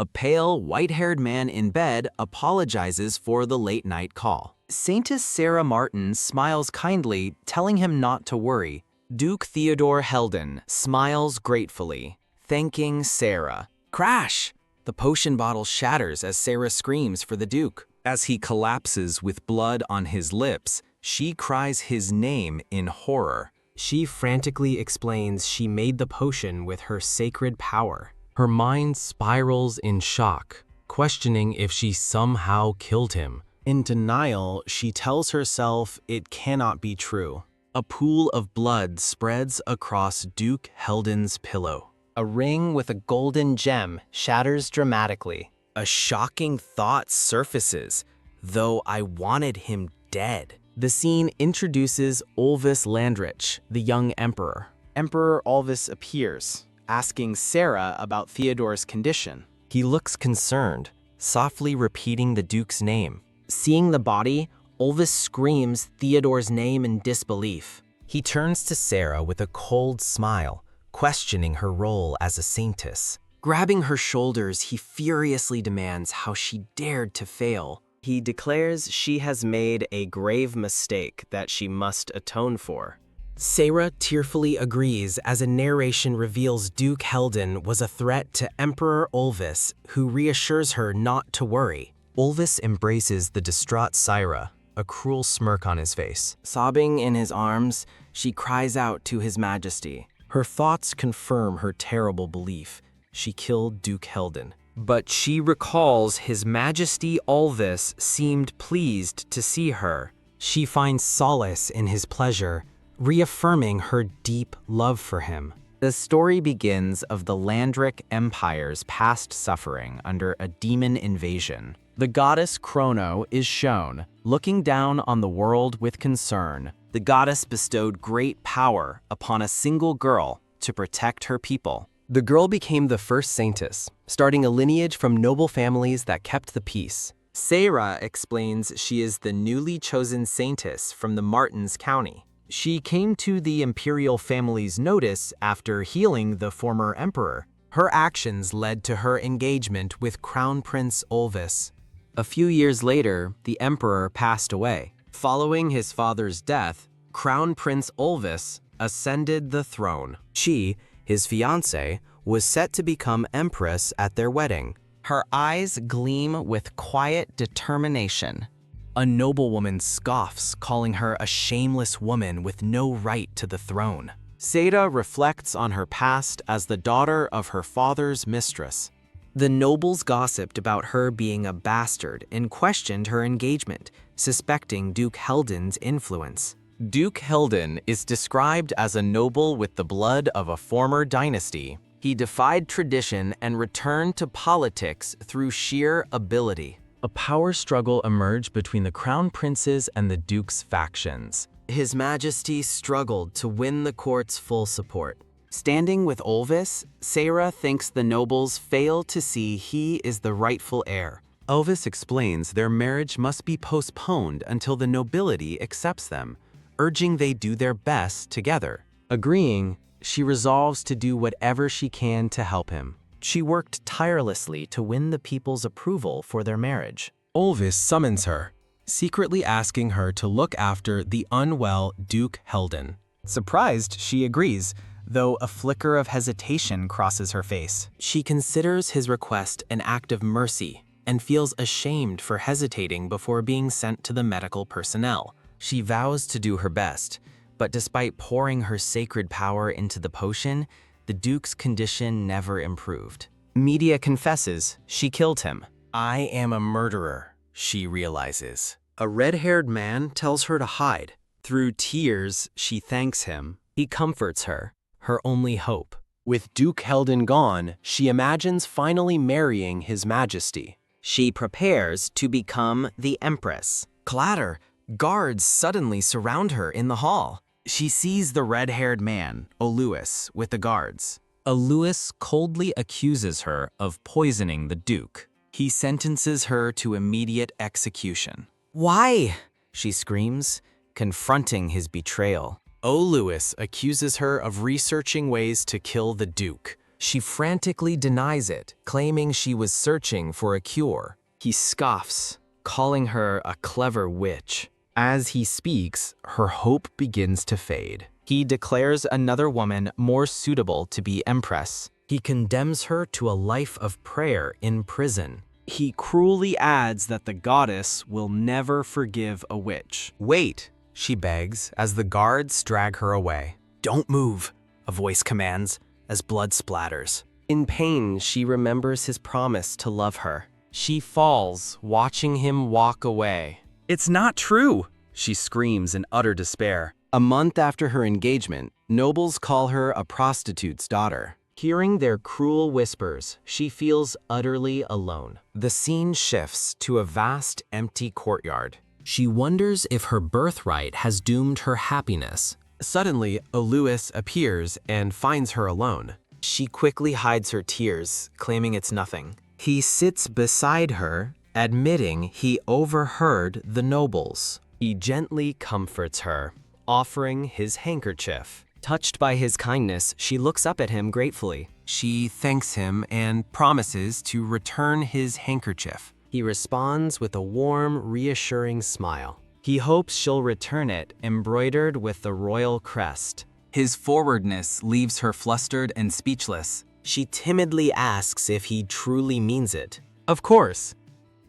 A pale, white-haired man in bed apologizes for the late-night call. Saintess Sarah Martin smiles kindly, telling him not to worry. Duke Theodore Helden smiles gratefully, thanking Sarah. Crash! The potion bottle shatters as Sarah screams for the Duke. As he collapses with blood on his lips, she cries his name in horror. She frantically explains she made the potion with her sacred power. Her mind spirals in shock, questioning if she somehow killed him. In denial, she tells herself it cannot be true. A pool of blood spreads across Duke Helden's pillow. A ring with a golden gem shatters dramatically. A shocking thought surfaces, though I wanted him dead. The scene introduces Ulvis Landrich, the young emperor. Emperor Ulvis appears, asking Sarah about Theodore's condition. He looks concerned, softly repeating the Duke's name. Seeing the body, Ulvis screams Theodore's name in disbelief. He turns to Sarah with a cold smile, questioning her role as a Saintess. Grabbing her shoulders, he furiously demands how she dared to fail. He declares she has made a grave mistake that she must atone for. Sarah tearfully agrees as a narration reveals Duke Helden was a threat to Emperor Ulvis, who reassures her not to worry. Ulvis embraces the distraught Sarah, a cruel smirk on his face. Sobbing in his arms, she cries out to His Majesty. Her thoughts confirm her terrible belief. She killed Duke Helden. But she recalls His Majesty Ulvis seemed pleased to see her. She finds solace in his pleasure, reaffirming her deep love for him. The story begins of the Landric Empire's past suffering under a demon invasion. The goddess Chrono is shown, looking down on the world with concern. The goddess bestowed great power upon a single girl to protect her people. The girl became the first Saintess, starting a lineage from noble families that kept the peace. Sarah explains she is the newly chosen Saintess from the Martins County. She came to the imperial family's notice after healing the former emperor. Her actions led to her engagement with Crown Prince Ulvis. A few years later, the emperor passed away. Following his father's death, Crown Prince Ulvis ascended the throne. She, his fiancé, was set to become empress at their wedding. Her eyes gleam with quiet determination. A noblewoman scoffs, calling her a shameless woman with no right to the throne. Sarah reflects on her past as the daughter of her father's mistress. The nobles gossiped about her being a bastard and questioned her engagement, suspecting Duke Helden's influence. Duke Helden is described as a noble with the blood of a former dynasty. He defied tradition and returned to politics through sheer ability. A power struggle emerged between the crown princes and the Duke's factions. His Majesty struggled to win the court's full support. Standing with Ulvis, Sarah thinks the nobles fail to see he is the rightful heir. Ulvis explains their marriage must be postponed until the nobility accepts them, urging they do their best together. Agreeing, she resolves to do whatever she can to help him. She worked tirelessly to win the people's approval for their marriage. Ulvis summons her, secretly asking her to look after the unwell Duke Helden. Surprised, she agrees, though a flicker of hesitation crosses her face. She considers his request an act of mercy and feels ashamed for hesitating before being sent to the medical personnel. She vows to do her best, but despite pouring her sacred power into the potion, the Duke's condition never improved. Media confesses she killed him. I am a murderer, she realizes. A red-haired man tells her to hide. Through tears, she thanks him. He comforts her, her only hope. With Duke Helden gone, she imagines finally marrying His Majesty. She prepares to become the Empress. Clatter! Guards suddenly surround her in the hall. She sees the red-haired man, Oluis, with the guards. Oluis coldly accuses her of poisoning the Duke. He sentences her to immediate execution. Why? She screams, confronting his betrayal. Oluis accuses her of researching ways to kill the Duke, She frantically denies it, claiming she was searching for a cure. He scoffs, calling her a clever witch. As he speaks, her hope begins to fade. He declares another woman more suitable to be empress. He condemns her to a life of prayer in prison. He cruelly adds that the goddess will never forgive a witch. Wait, she begs as the guards drag her away. Don't move, a voice commands as blood splatters. In pain, she remembers his promise to love her. She falls, watching him walk away. It's not true, she screams in utter despair. A month after her engagement, nobles call her a prostitute's daughter. Hearing their cruel whispers, she feels utterly alone. The scene shifts to a vast, empty courtyard. She wonders if her birthright has doomed her happiness. Suddenly, Oluis appears and finds her alone. She quickly hides her tears, claiming it's nothing. He sits beside her, admitting he overheard the nobles. He gently comforts her, offering his handkerchief. Touched by his kindness, she looks up at him gratefully. She thanks him and promises to return his handkerchief. He responds with a warm, reassuring smile. He hopes she'll return it, embroidered with the royal crest. His forwardness leaves her flustered and speechless. She timidly asks if he truly means it. Of course,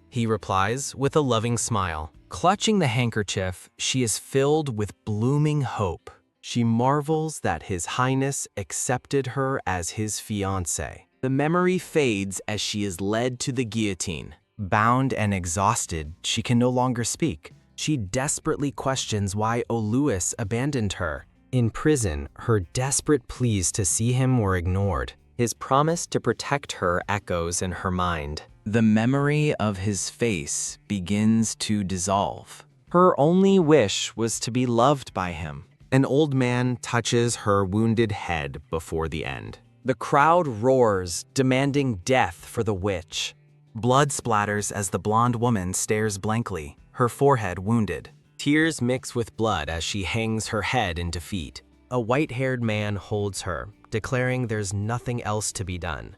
he replies with a loving smile. Clutching the handkerchief, she is filled with blooming hope. She marvels that His Highness accepted her as his fiancé. The memory fades as she is led to the guillotine. Bound and exhausted, she can no longer speak. She desperately questions why Oluis abandoned her. In prison, her desperate pleas to see him were ignored. His promise to protect her echoes in her mind. the memory of his face begins to dissolve. Her only wish was to be loved by him. An old man touches her wounded head before the end. The crowd roars, demanding death for the witch. Blood splatters as the blonde woman stares blankly, her forehead wounded. Tears mix with blood as she hangs her head in defeat. A white-haired man holds her, declaring there's nothing else to be done.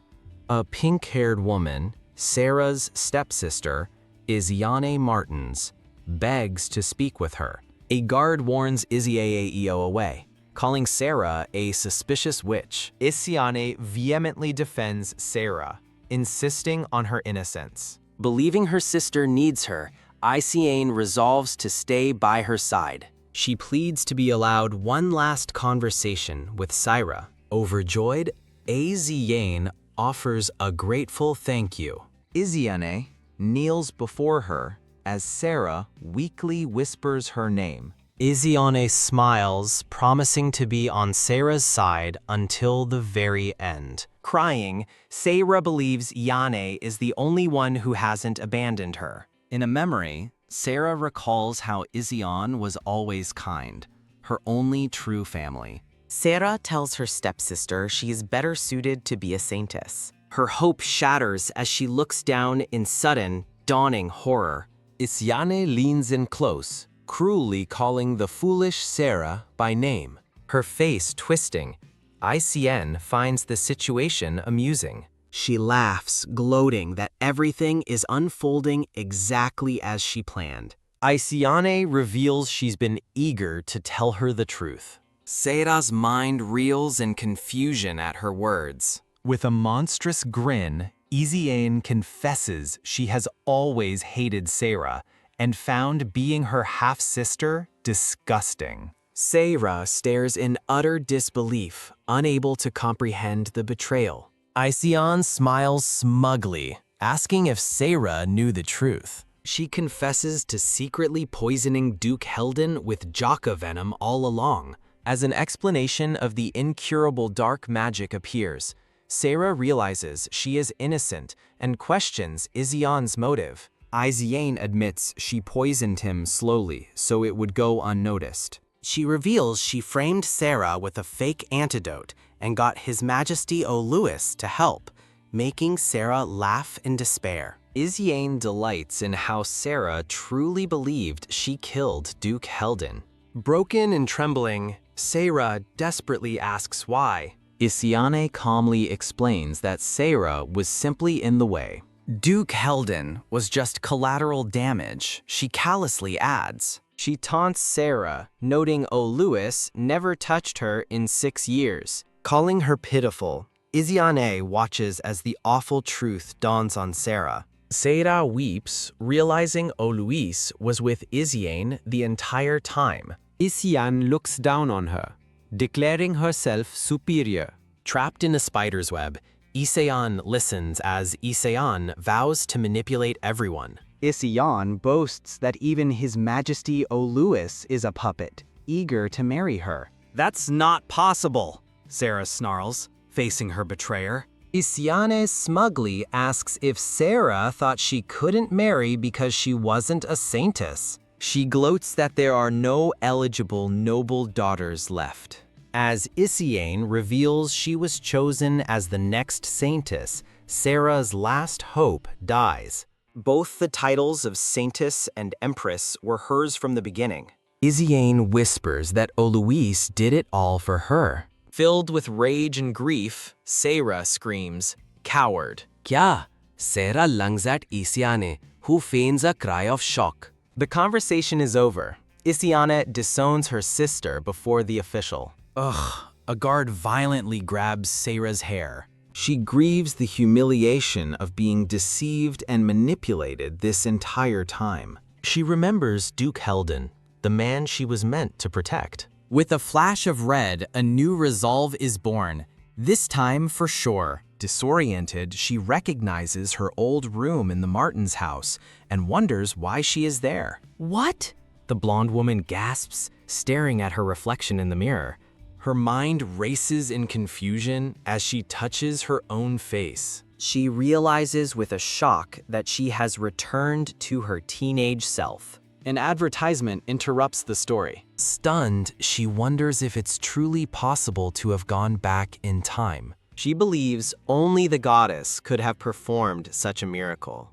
A pink-haired woman, Sarah's stepsister, Iziane Martins, begs to speak with her. A guard warns Iziaeo away, calling Sarah a suspicious witch. Iziane vehemently defends Sarah, insisting on her innocence. Believing her sister needs her, Iziane resolves to stay by her side. She pleads to be allowed one last conversation with Syra. Overjoyed, Iziane offers a grateful thank you. Iziane kneels before her as Sarah weakly whispers her name. Iziane smiles, promising to be on Sarah's side until the very end. Crying, Sarah believes Yane is the only one who hasn't abandoned her. In a memory, Sarah recalls how Iziane was always kind, her only true family. Sarah tells her stepsister she is better suited to be a saintess. Her hope shatters as she looks down in sudden, dawning horror. Iziane leans in close, cruelly calling the foolish Sarah by name. Her face twisting, Iziane finds the situation amusing. She laughs, gloating that everything is unfolding exactly as she planned. Iziane reveals she's been eager to tell her the truth. Sarah's mind reels in confusion at her words. With a monstrous grin, Iziane confesses she has always hated Sarah and found being her half-sister disgusting. Sarah stares in utter disbelief, unable to comprehend the betrayal. Iziane smiles smugly, asking if Sarah knew the truth. She confesses to secretly poisoning Duke Helden with Jaka venom all along. As an explanation of the incurable dark magic appears, Sarah realizes she is innocent and questions Iziane's motive. Iziane admits she poisoned him slowly so it would go unnoticed. She reveals she framed Sarah with a fake antidote and got His Majesty Oluis to help, making Sarah laugh in despair. Iziane delights in how Sarah truly believed she killed Duke Helden. Broken and trembling, Sarah desperately asks why. Isiane calmly explains that Sarah was simply in the way. Duke Helden was just collateral damage, she callously adds. She taunts Sarah, noting Lewis never touched her in 6 years. Calling her pitiful, Isiane watches as the awful truth dawns on Sarah. Sarah weeps, realizing Luis was with Isiane the entire time. Isiane looks down on her, declaring herself superior. Trapped in a spider's web, Isayan listens as Isayan vows to manipulate everyone. Isiane boasts that even His Majesty Oluis is a puppet, eager to marry her. That's not possible, Sarah snarls, facing her betrayer. Isiane smugly asks if Sarah thought she couldn't marry because she wasn't a Saintess. She gloats that there are no eligible noble daughters left. As Isiane reveals she was chosen as the next Saintess, Sarah's last hope dies. Both the titles of Saintess and Empress were hers from the beginning. Isiane whispers that Oluis did it all for her. Filled with rage and grief, Sarah screams, "Coward." Kya? Sarah lunges at Isiane, who feigns a cry of shock. The conversation is over. Isiane disowns her sister before the official. A guard violently grabs Sarah's hair. She grieves the humiliation of being deceived and manipulated this entire time. She remembers Duke Helden, the man she was meant to protect. With a flash of red, a new resolve is born, this time for sure. Disoriented, she recognizes her old room in the Martins' house and wonders why she is there. What? The blonde woman gasps, staring at her reflection in the mirror. Her mind races in confusion as she touches her own face. She realizes with a shock that she has returned to her teenage self. An advertisement interrupts the story. Stunned, she wonders if it's truly possible to have gone back in time. She believes only the goddess could have performed such a miracle.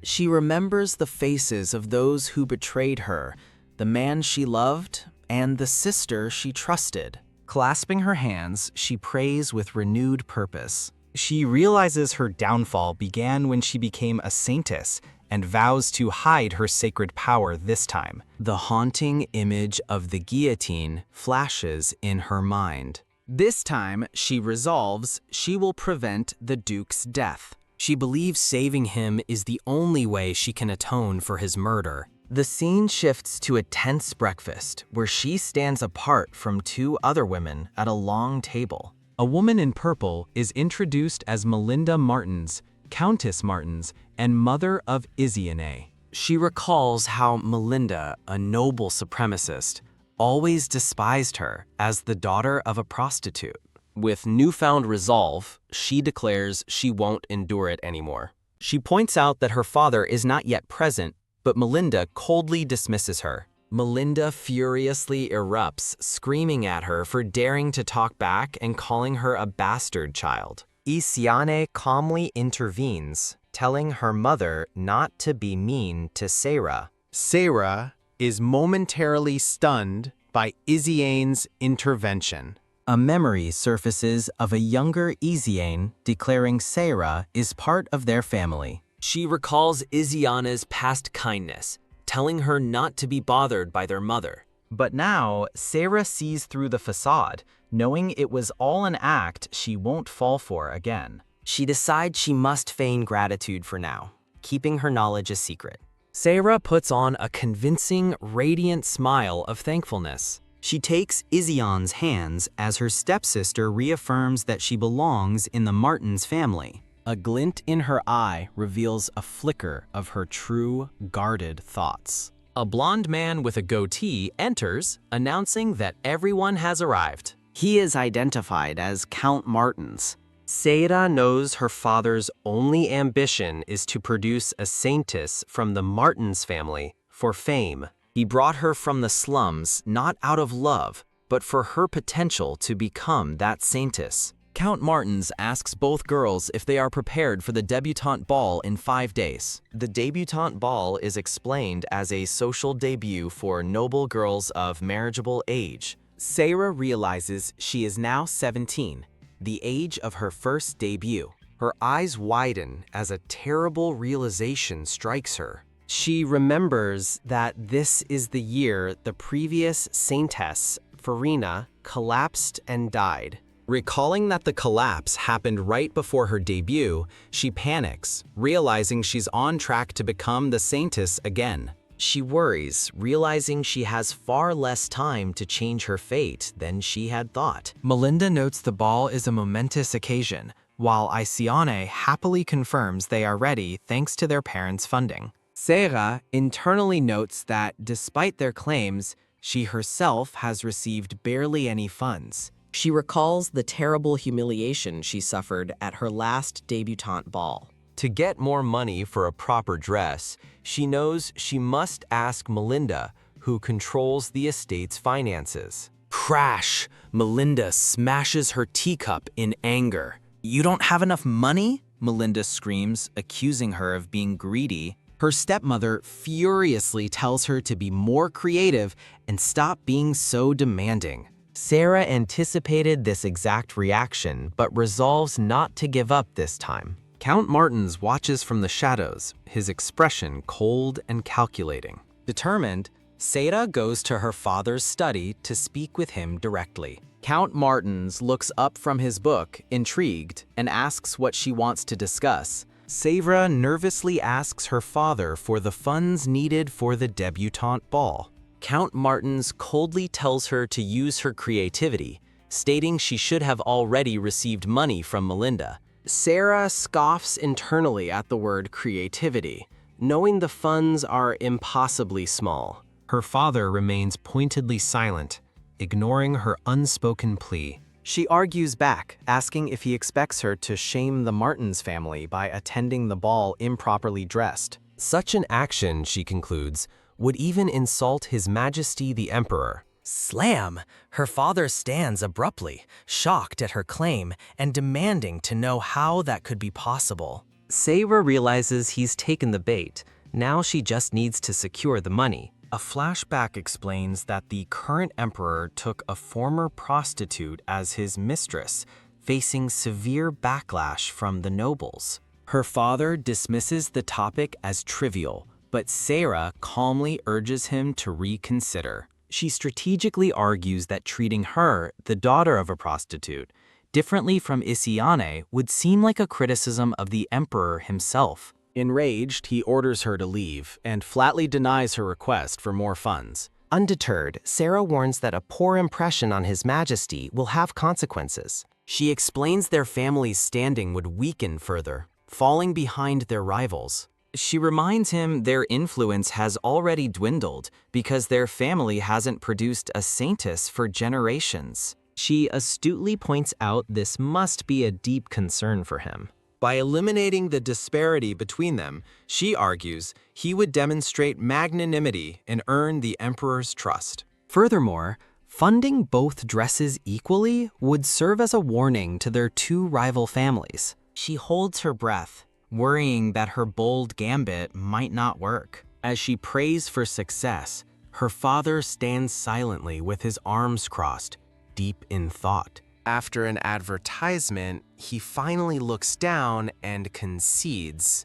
She remembers the faces of those who betrayed her, the man she loved, and the sister she trusted. Clasping her hands, she prays with renewed purpose. She realizes her downfall began when she became a Saintess and vows to hide her sacred power this time. The haunting image of the guillotine flashes in her mind. This time, she resolves she will prevent the Duke's death. She believes saving him is the only way she can atone for his murder. The scene shifts to a tense breakfast where she stands apart from 2 other women at a long table. A woman in purple is introduced as Melinda Martins, Countess Martins, and mother of Isiane. She recalls how Melinda, a noble supremacist, always despised her as the daughter of a prostitute. With newfound resolve, she declares she won't endure it anymore. She points out that her father is not yet present, but Melinda coldly dismisses her. Melinda furiously erupts, screaming at her for daring to talk back and calling her a bastard child. Isiane calmly intervenes, telling her mother not to be mean to Sarah. Sarah is momentarily stunned by Isiane's intervention. A memory surfaces of a younger Isiane declaring Sarah is part of their family. She recalls Isiane's past kindness, telling her not to be bothered by their mother. But now, Sarah sees through the facade, knowing it was all an act she won't fall for again. She decides she must feign gratitude for now, keeping her knowledge a secret. Sarah puts on a convincing, radiant smile of thankfulness. She takes Isiane's hands as her stepsister reaffirms that she belongs in the Martins family. A glint in her eye reveals a flicker of her true, guarded thoughts. A blonde man with a goatee enters, announcing that everyone has arrived. He is identified as Count Martins. Sarah knows her father's only ambition is to produce a Saintess from the Martins family for fame. He brought her from the slums not out of love, but for her potential to become that Saintess. Count Martins asks both girls if they are prepared for the debutante ball in 5 days. The debutante ball is explained as a social debut for noble girls of marriageable age. Sarah realizes she is now 17, the age of her first debut. Her eyes widen as a terrible realization strikes her. She remembers that this is the year the previous Saintess, Farina, collapsed and died. Recalling that the collapse happened right before her debut, she panics, realizing she's on track to become the Saintess again. She worries, realizing she has far less time to change her fate than she had thought. Melinda notes the ball is a momentous occasion, while Isiane happily confirms they are ready thanks to their parents' funding. Sarah internally notes that despite their claims, she herself has received barely any funds. She recalls the terrible humiliation she suffered at her last debutante ball. To get more money for a proper dress, she knows she must ask Melinda, who controls the estate's finances. Crash! Melinda smashes her teacup in anger. "You don't have enough money?" Melinda screams, accusing her of being greedy. Her stepmother furiously tells her to be more creative and stop being so demanding. Sarah anticipated this exact reaction, but resolves not to give up this time. Count Martins watches from the shadows, his expression cold and calculating. Determined, Sarah goes to her father's study to speak with him directly. Count Martins looks up from his book, intrigued, and asks what she wants to discuss. Sarah nervously asks her father for the funds needed for the debutante ball. Count Martins coldly tells her to use her creativity, stating she should have already received money from Melinda. Sarah scoffs internally at the word creativity, knowing the funds are impossibly small. Her father remains pointedly silent, ignoring her unspoken plea. She argues back, asking if he expects her to shame the Martins family by attending the ball improperly dressed. Such an action, she concludes, would even insult His Majesty the Emperor. Slam! Her father stands abruptly, shocked at her claim and demanding to know how that could be possible. Sarah realizes he's taken the bait. Now she just needs to secure the money. A flashback explains that the current emperor took a former prostitute as his mistress, facing severe backlash from the nobles. Her father dismisses the topic as trivial, but Sarah calmly urges him to reconsider. She strategically argues that treating her, the daughter of a prostitute, differently from Isiane would seem like a criticism of the emperor himself. Enraged, he orders her to leave and flatly denies her request for more funds. Undeterred, Sarah warns that a poor impression on His Majesty will have consequences. She explains their family's standing would weaken further, falling behind their rivals. She reminds him their influence has already dwindled because their family hasn't produced a Saintess for generations. She astutely points out this must be a deep concern for him. By eliminating the disparity between them, she argues he would demonstrate magnanimity and earn the emperor's trust. Furthermore, funding both dresses equally would serve as a warning to their two rival families. She holds her breath, worrying that her bold gambit might not work. As she prays for success, her father stands silently with his arms crossed, deep in thought. After an advertisement, he finally looks down and concedes.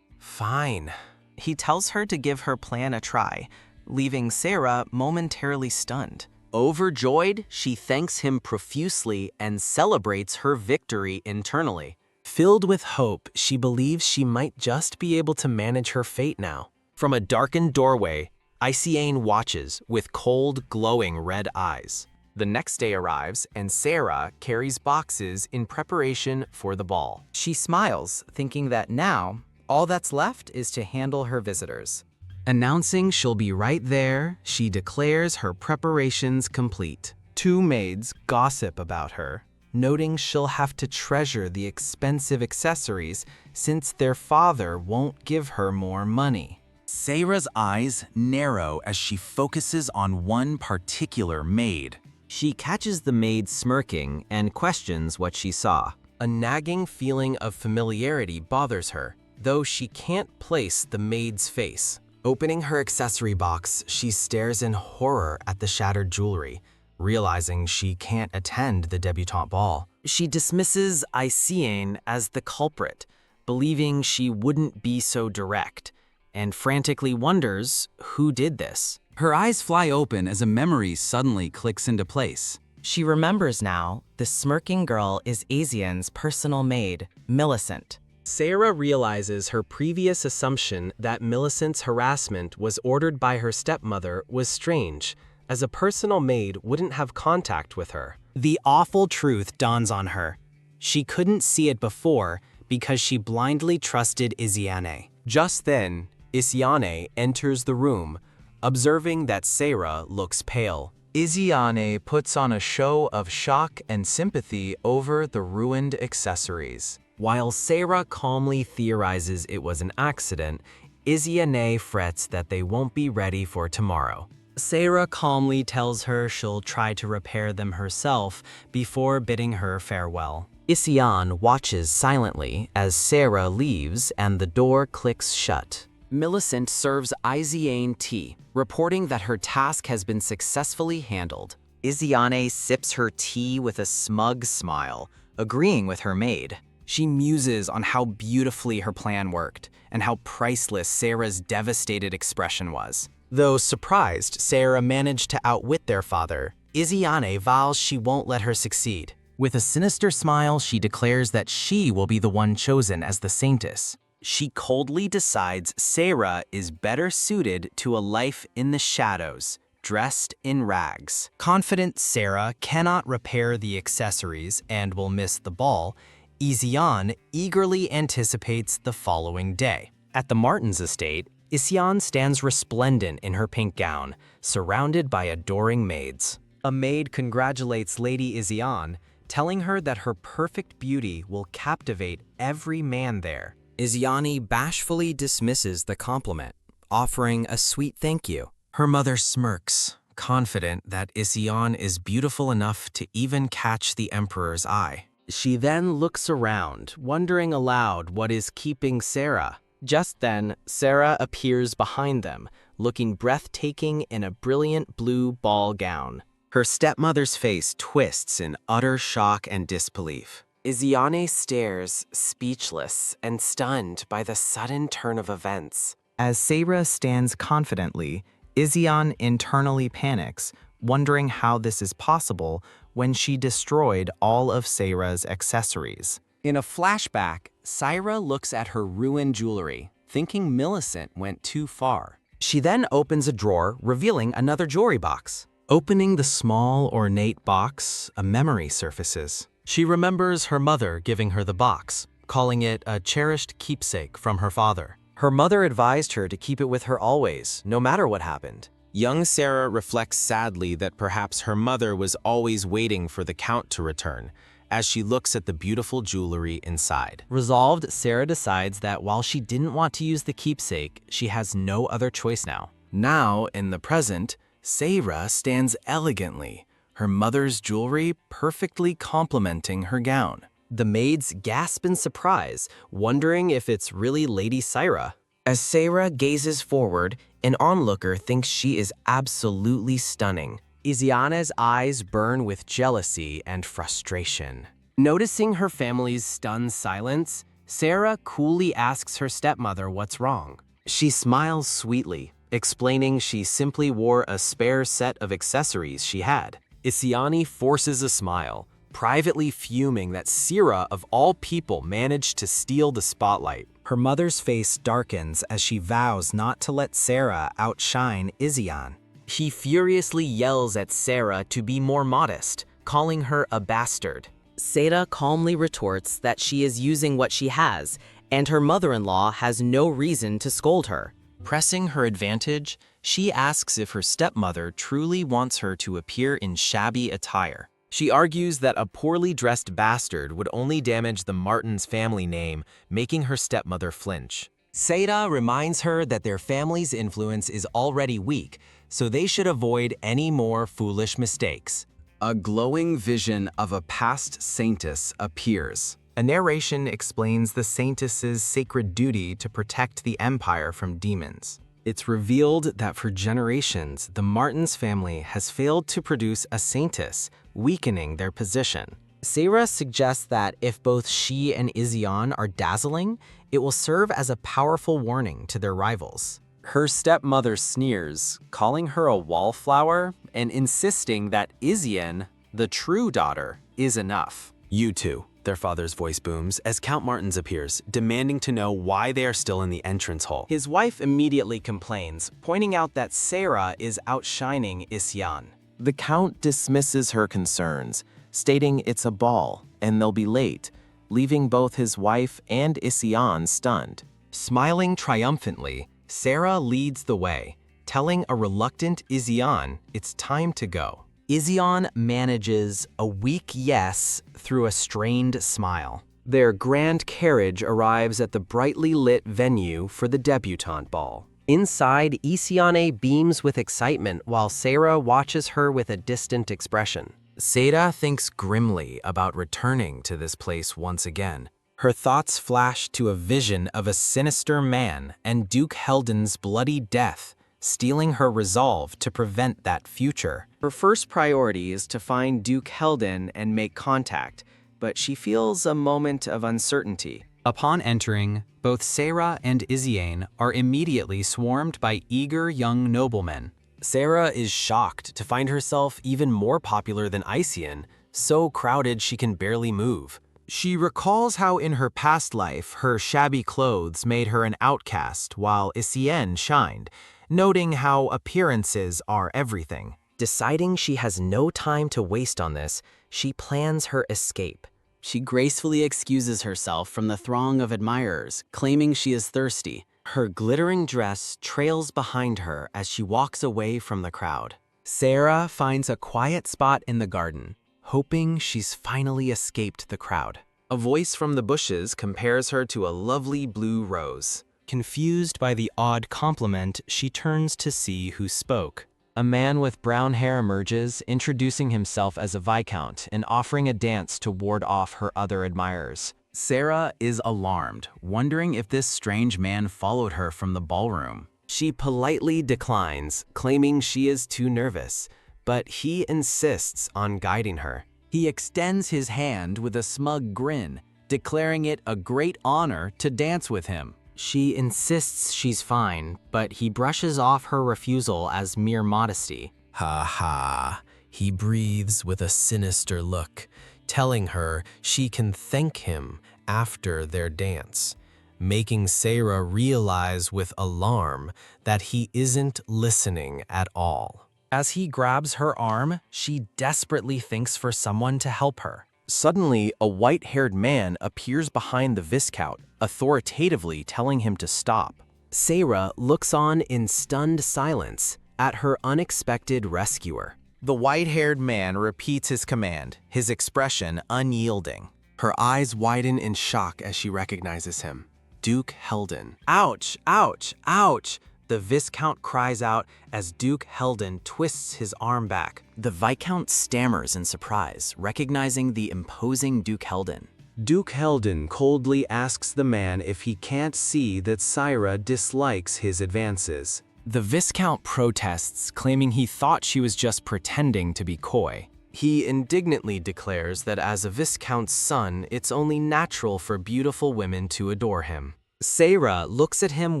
Fine. He tells her to give her plan a try, leaving Sarah momentarily stunned. Overjoyed, she thanks him profusely and celebrates her victory internally. Filled with hope, she believes she might just be able to manage her fate now. From a darkened doorway, Isiane watches with cold, glowing red eyes. The next day arrives, and Sarah carries boxes in preparation for the ball. She smiles, thinking that now, all that's left is to handle her visitors. Announcing she'll be right there, she declares her preparations complete. Two maids gossip about her, noting she'll have to treasure the expensive accessories since their father won't give her more money. Sarah's eyes narrow as she focuses on one particular maid. She catches the maid smirking and questions what she saw. A nagging feeling of familiarity bothers her, though she can't place the maid's face. Opening her accessory box, she stares in horror at the shattered jewelry, realizing she can't attend the debutante ball. She dismisses Isiane as the culprit, believing she wouldn't be so direct, and frantically wonders who did this. Her eyes fly open as a memory suddenly clicks into place. She remembers now the smirking girl is Isiane's personal maid, Millicent. Sarah realizes her previous assumption that Millicent's harassment was ordered by her stepmother was strange, as a personal maid wouldn't have contact with her. The awful truth dawns on her. She couldn't see it before because she blindly trusted Isiane. Just then, Isiane enters the room, observing that Sarah looks pale. Isiane puts on a show of shock and sympathy over the ruined accessories. While Sarah calmly theorizes it was an accident, Isiane frets that they won't be ready for tomorrow. Sarah calmly tells her she'll try to repair them herself before bidding her farewell. Isiane watches silently as Sarah leaves and the door clicks shut. Millicent serves Isiane tea, reporting that her task has been successfully handled. Isiane sips her tea with a smug smile, agreeing with her maid. She muses on how beautifully her plan worked and how priceless Sarah's devastated expression was. Though surprised Sarah managed to outwit their father, Isiane vows she won't let her succeed. With a sinister smile, she declares that she will be the one chosen as the Saintess. She coldly decides Sarah is better suited to a life in the shadows, dressed in rags. Confident Sarah cannot repair the accessories and will miss the ball, Isiane eagerly anticipates the following day. At the Martins' estate, Isiane stands resplendent in her pink gown, surrounded by adoring maids. A maid congratulates Lady Isiane, telling her that her perfect beauty will captivate every man there. Isiane bashfully dismisses the compliment, offering a sweet thank you. Her mother smirks, confident that Isiane is beautiful enough to even catch the Emperor's eye. She then looks around, wondering aloud what is keeping Sarah. Just then, Sarah appears behind them, looking breathtaking in a brilliant blue ball gown. Her stepmother's face twists in utter shock and disbelief. Isiane stares, speechless and stunned by the sudden turn of events. As Sarah stands confidently, Isiane internally panics, wondering how this is possible when she destroyed all of Sarah's accessories. In a flashback, Sarah looks at her ruined jewelry, thinking Millicent went too far. She then opens a drawer, revealing another jewelry box. Opening the small, ornate box, a memory surfaces. She remembers her mother giving her the box, calling it a cherished keepsake from her father. Her mother advised her to keep it with her always, no matter what happened. Young Sarah reflects sadly that perhaps her mother was always waiting for the Count to return, as she looks at the beautiful jewelry inside. Resolved, Sarah decides that while she didn't want to use the keepsake, she has no other choice now. Now, in the present, Sarah stands elegantly, her mother's jewelry perfectly complementing her gown. The maids gasp in surprise, wondering if it's really Lady Sarah. As Sarah gazes forward, an onlooker thinks she is absolutely stunning. Isiane's eyes burn with jealousy and frustration. Noticing her family's stunned silence, Sarah coolly asks her stepmother what's wrong. She smiles sweetly, explaining she simply wore a spare set of accessories she had. Isiane forces a smile, privately fuming that Sarah of all people managed to steal the spotlight. Her mother's face darkens as she vows not to let Sarah outshine Isiane. He furiously yells at Sarah to be more modest, calling her a bastard. Sarah calmly retorts that she is using what she has, and her mother-in-law has no reason to scold her. Pressing her advantage, she asks if her stepmother truly wants her to appear in shabby attire. She argues that a poorly dressed bastard would only damage the Martins' family name, making her stepmother flinch. Sarah reminds her that their family's influence is already weak, so they should avoid any more foolish mistakes. A glowing vision of a past Saintess appears. A narration explains the Saintess's sacred duty to protect the Empire from demons. It's revealed that for generations, the Martins family has failed to produce a Saintess, weakening their position. Seira suggests that if both she and Izyan are dazzling, it will serve as a powerful warning to their rivals. Her stepmother sneers, calling her a wallflower and insisting that Izyan, the true daughter, is enough. You two, their father's voice booms as Count Martins appears, demanding to know why they are still in the entrance hall. His wife immediately complains, pointing out that Seira is outshining Izyan. The Count dismisses her concerns, stating it's a ball and they'll be late, leaving both his wife and Izyan stunned. Smiling triumphantly, Seira leads the way, telling a reluctant Izyan it's time to go. Izyan manages a weak yes through a strained smile. Their grand carriage arrives at the brightly lit venue for the debutante ball. Inside, Isyane beams with excitement while Seira watches her with a distant expression. Seira thinks grimly about returning to this place once again. Her thoughts flash to a vision of a sinister man and Duke Helden's bloody death, stealing her resolve to prevent that future. Her first priority is to find Duke Helden and make contact, but she feels a moment of uncertainty. Upon entering, both Seira and Izyan are immediately swarmed by eager young noblemen. Seira is shocked to find herself even more popular than Izyan, so crowded she can barely move. She recalls how in her past life, her shabby clothes made her an outcast while Izyan shined, noting how appearances are everything. Deciding she has no time to waste on this, she plans her escape. She gracefully excuses herself from the throng of admirers, claiming she is thirsty. Her glittering dress trails behind her as she walks away from the crowd. Seira finds a quiet spot in the garden, hoping she's finally escaped the crowd. A voice from the bushes compares her to a lovely blue rose. Confused by the odd compliment, she turns to see who spoke. A man with brown hair emerges, introducing himself as a viscount and offering a dance to ward off her other admirers. Seira is alarmed, wondering if this strange man followed her from the ballroom. She politely declines, claiming she is too nervous, but he insists on guiding her. He extends his hand with a smug grin, declaring it a great honor to dance with him. She insists she's fine, but he brushes off her refusal as mere modesty. Ha ha, he breathes with a sinister look, telling her she can thank him after their dance, making Seira realize with alarm that he isn't listening at all. As he grabs her arm, she desperately thinks for someone to help her. Suddenly, a white-haired man appears behind the Viscount, authoritatively telling him to stop. Seira looks on in stunned silence at her unexpected rescuer. The white-haired man repeats his command, his expression unyielding. Her eyes widen in shock as she recognizes him. Duke Helden. Ouch, ouch, ouch! The Viscount cries out as Duke Helden twists his arm back. The Viscount stammers in surprise, recognizing the imposing Duke Helden. Duke Helden coldly asks the man if he can't see that Seira dislikes his advances. The Viscount protests, claiming he thought she was just pretending to be coy. He indignantly declares that as a Viscount's son, it's only natural for beautiful women to adore him. Seira looks at him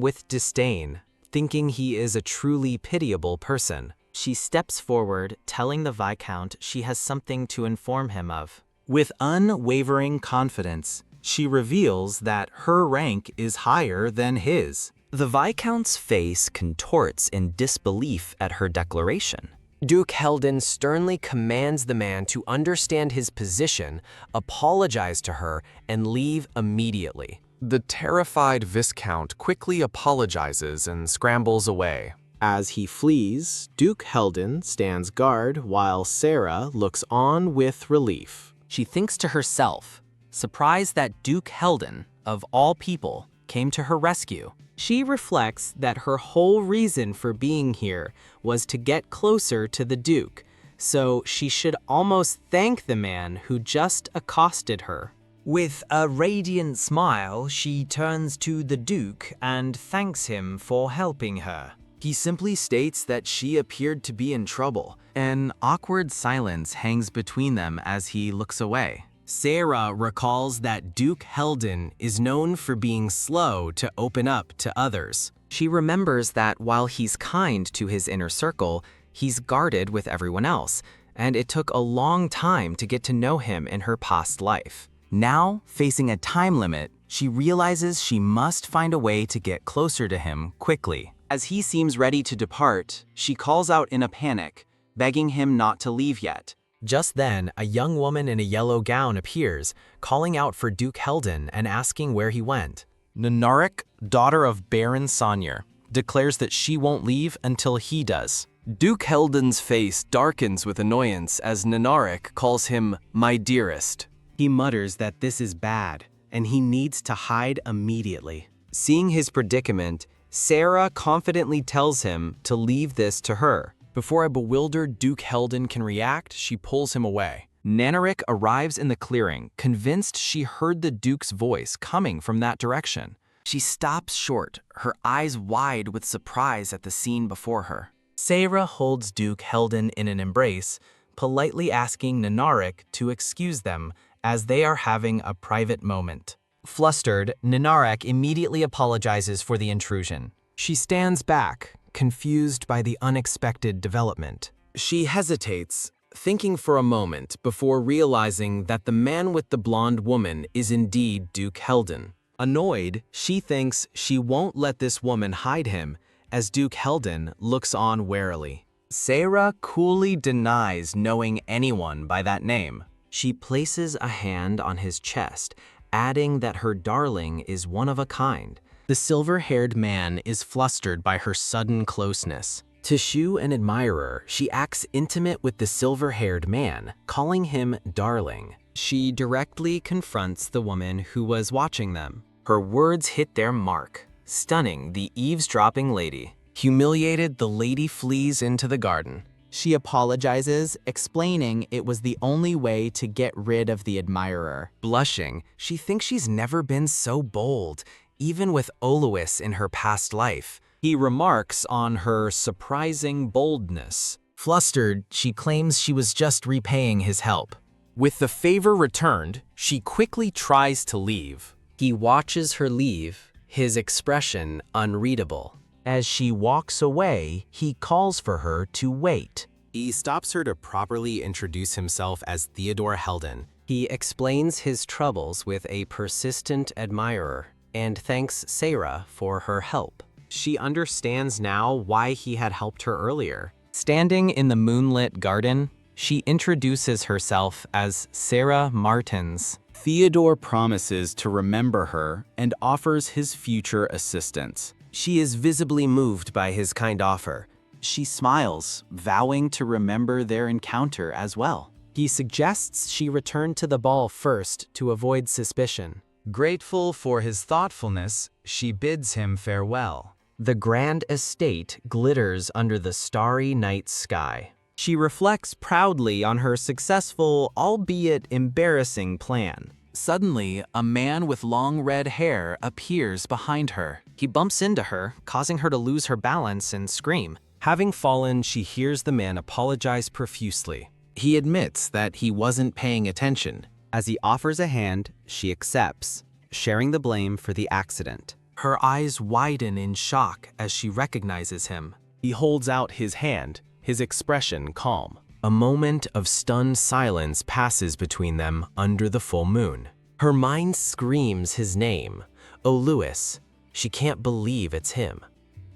with disdain, thinking he is a truly pitiable person. She steps forward, telling the Viscount she has something to inform him of. With unwavering confidence, she reveals that her rank is higher than his. The Viscount's face contorts in disbelief at her declaration. Duke Helden sternly commands the man to understand his position, apologize to her, and leave immediately. The terrified Viscount quickly apologizes and scrambles away. As he flees, Duke Helden stands guard while Seira looks on with relief. She thinks to herself, surprised that Duke Helden, of all people, came to her rescue. She reflects that her whole reason for being here was to get closer to the Duke, so she should almost thank the man who just accosted her. With a radiant smile, she turns to the Duke and thanks him for helping her. He simply states that she appeared to be in trouble. An awkward silence hangs between them as he looks away. Sarah recalls that Duke Helden is known for being slow to open up to others. She remembers that while he's kind to his inner circle, he's guarded with everyone else, and it took a long time to get to know him in her past life. Now, facing a time limit, she realizes she must find a way to get closer to him quickly. As he seems ready to depart, she calls out in a panic, begging him not to leave yet. Just then, a young woman in a yellow gown appears, calling out for Duke Helden and asking where he went. Nanarik, daughter of Baron Sonyer, declares that she won't leave until he does. Duke Helden's face darkens with annoyance as Nanarik calls him my dearest. He mutters that this is bad, and he needs to hide immediately. Seeing his predicament, Sarah confidently tells him to leave this to her. Before a bewildered Duke Helden can react, she pulls him away. Nanarik arrives in the clearing, convinced she heard the Duke's voice coming from that direction. She stops short, her eyes wide with surprise at the scene before her. Sarah holds Duke Helden in an embrace, politely asking Nanarik to excuse them as they are having a private moment. Flustered, Nanarik immediately apologizes for the intrusion. She stands back, confused by the unexpected development. She hesitates, thinking for a moment before realizing that the man with the blonde woman is indeed Duke Helden. Annoyed, she thinks she won't let this woman hide him, as Duke Helden looks on warily. Sarah coolly denies knowing anyone by that name. She places a hand on his chest, adding that her darling is one of a kind. The silver-haired man is flustered by her sudden closeness. To shew an admirer, she acts intimate with the silver-haired man, calling him darling. She directly confronts the woman who was watching them. Her words hit their mark, stunning the eavesdropping lady. Humiliated, the lady flees into the garden. She apologizes, explaining it was the only way to get rid of the admirer. Blushing, she thinks she's never been so bold, even with Olois in her past life. He remarks on her surprising boldness. Flustered, she claims she was just repaying his help. With the favor returned, she quickly tries to leave. He watches her leave, his expression unreadable. As she walks away, he calls for her to wait. He stops her to properly introduce himself as Theodore Helden. He explains his troubles with a persistent admirer and thanks Sarah for her help. She understands now why he had helped her earlier. Standing in the moonlit garden, she introduces herself as Sarah Martins. Theodore promises to remember her and offers his future assistance. She is visibly moved by his kind offer. She smiles, vowing to remember their encounter as well. He suggests she return to the ball first to avoid suspicion. Grateful for his thoughtfulness, she bids him farewell. The grand estate glitters under the starry night sky. She reflects proudly on her successful, albeit embarrassing plan. Suddenly, a man with long red hair appears behind her. He bumps into her, causing her to lose her balance and scream. Having fallen, she hears the man apologize profusely. He admits that he wasn't paying attention. As he offers a hand, she accepts, sharing the blame for the accident. Her eyes widen in shock as she recognizes him. He holds out his hand, his expression calm. A moment of stunned silence passes between them under the full moon. Her mind screams his name, Olois. She can't believe it's him.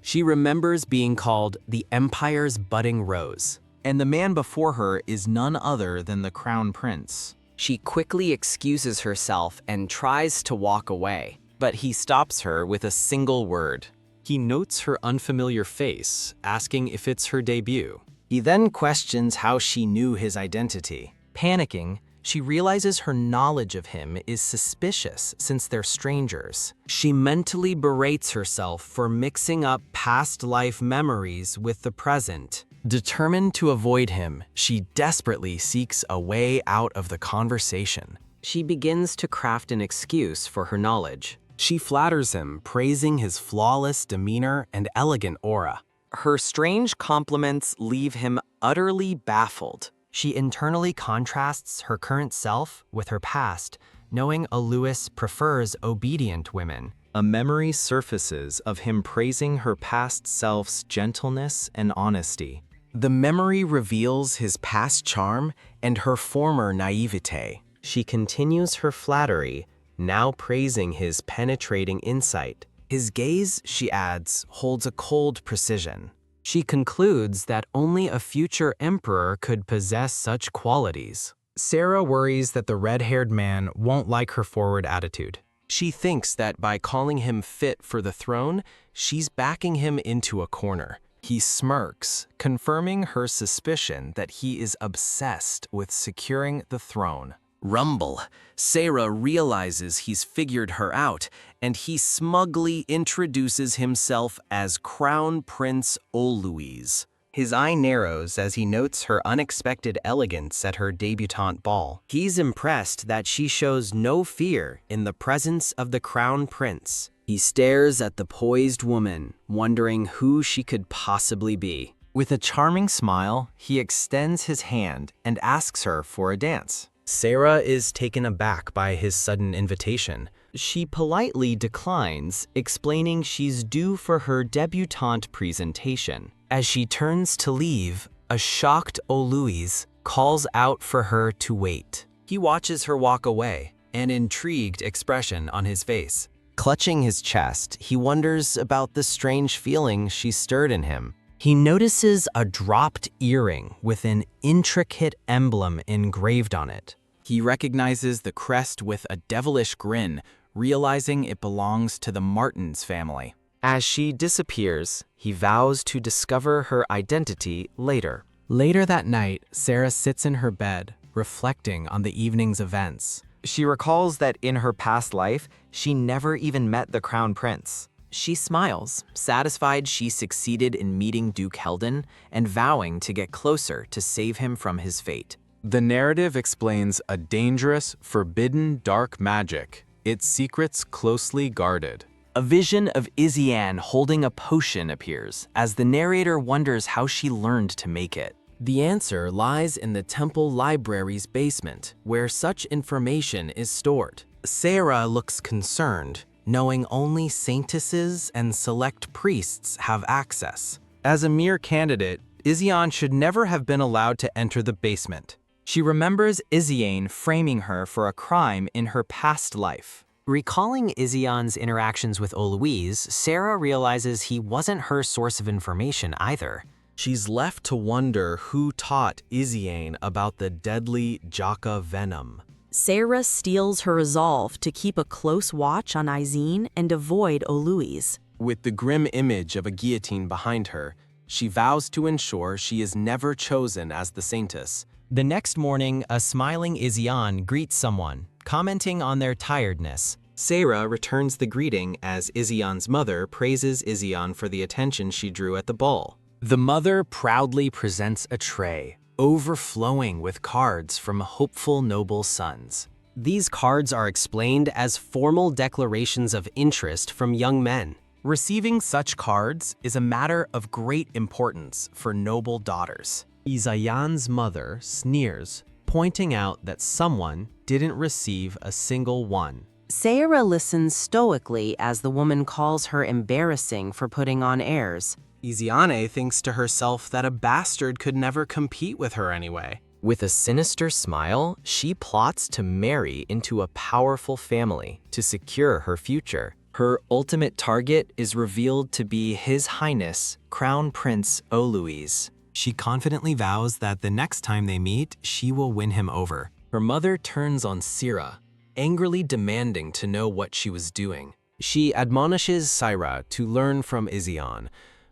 She remembers being called the Empire's budding rose. And the man before her is none other than the Crown Prince. She quickly excuses herself and tries to walk away, but he stops her with a single word. He notes her unfamiliar face, asking if it's her debut. He then questions how she knew his identity. Panicking, she realizes her knowledge of him is suspicious since they're strangers. She mentally berates herself for mixing up past life memories with the present. Determined to avoid him, she desperately seeks a way out of the conversation. She begins to craft an excuse for her knowledge. She flatters him, praising his flawless demeanor and elegant aura. Her strange compliments leave him utterly baffled. She internally contrasts her current self with her past, knowing Louis prefers obedient women. A memory surfaces of him praising her past self's gentleness and honesty. The memory reveals his past charm and her former naivete. She continues her flattery, now praising his penetrating insight. His gaze, she adds, holds a cold precision. She concludes that only a future emperor could possess such qualities. Sarah worries that the red-haired man won't like her forward attitude. She thinks that by calling him fit for the throne, she's backing him into a corner. He smirks, confirming her suspicion that he is obsessed with securing the throne. Rumble. Sarah realizes he's figured her out, and he smugly introduces himself as Crown Prince Louis. His eye narrows as he notes her unexpected elegance at her debutante ball. He's impressed that she shows no fear in the presence of the Crown Prince. He stares at the poised woman, wondering who she could possibly be. With a charming smile, he extends his hand and asks her for a dance. Sarah is taken aback by his sudden invitation. She politely declines, explaining she's due for her debutante presentation. As she turns to leave, a shocked Louis calls out for her to wait. He watches her walk away, an intrigued expression on his face. Clutching his chest, he wonders about the strange feeling she stirred in him. He notices a dropped earring with an intricate emblem engraved on it. He recognizes the crest with a devilish grin, realizing it belongs to the Martins family. As she disappears, he vows to discover her identity later. Later that night, Sarah sits in her bed, reflecting on the evening's events. She recalls that in her past life, she never even met the Crown Prince. She smiles, satisfied she succeeded in meeting Duke Helden and vowing to get closer to save him from his fate. The narrative explains a dangerous, forbidden dark magic, its secrets closely guarded. A vision of Isiane holding a potion appears as the narrator wonders how she learned to make it. The answer lies in the temple library's basement, where such information is stored. Sarah looks concerned, knowing only saintesses and select priests have access. As a mere candidate, Isiane should never have been allowed to enter the basement. She remembers Isiane framing her for a crime in her past life. Recalling Isiane's interactions with Louis, Sarah realizes he wasn't her source of information either. She's left to wonder who taught Isiane about the deadly Jaka venom. Sarah steels her resolve to keep a close watch on Isiane and avoid Louis. With the grim image of a guillotine behind her, she vows to ensure she is never chosen as the Saintess. The next morning, a smiling Isiane greets someone, commenting on their tiredness. Sarah returns the greeting as Isiane's mother praises Isiane for the attention she drew at the ball. The mother proudly presents a tray, overflowing with cards from hopeful noble sons. These cards are explained as formal declarations of interest from young men. Receiving such cards is a matter of great importance for noble daughters. Isiane's mother sneers, pointing out that someone didn't receive a single one. Sarah listens stoically as the woman calls her embarrassing for putting on airs. Isiane thinks to herself that a bastard could never compete with her anyway. With a sinister smile, she plots to marry into a powerful family to secure her future. Her ultimate target is revealed to be His Highness, Crown Prince Louis. She confidently vows that the next time they meet, she will win him over. Her mother turns on Sarah, angrily demanding to know what she was doing. She admonishes Sarah to learn from Isiane,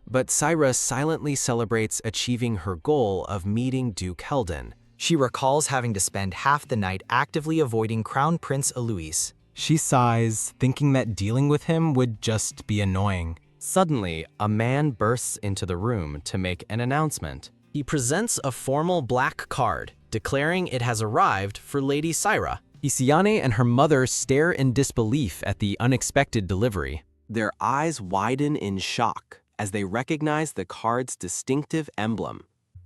but Sarah silently celebrates achieving her goal of meeting Duke Helden. She recalls having to spend half the night actively avoiding Crown Prince Louis. She sighs, thinking that dealing with him would just be annoying. Suddenly, a man bursts into the room to make an announcement. He presents a formal black card, declaring it has arrived for Lady Sarah. Isiane and her mother stare in disbelief at the unexpected delivery. Their eyes widen in shock as they recognize the card's distinctive emblem.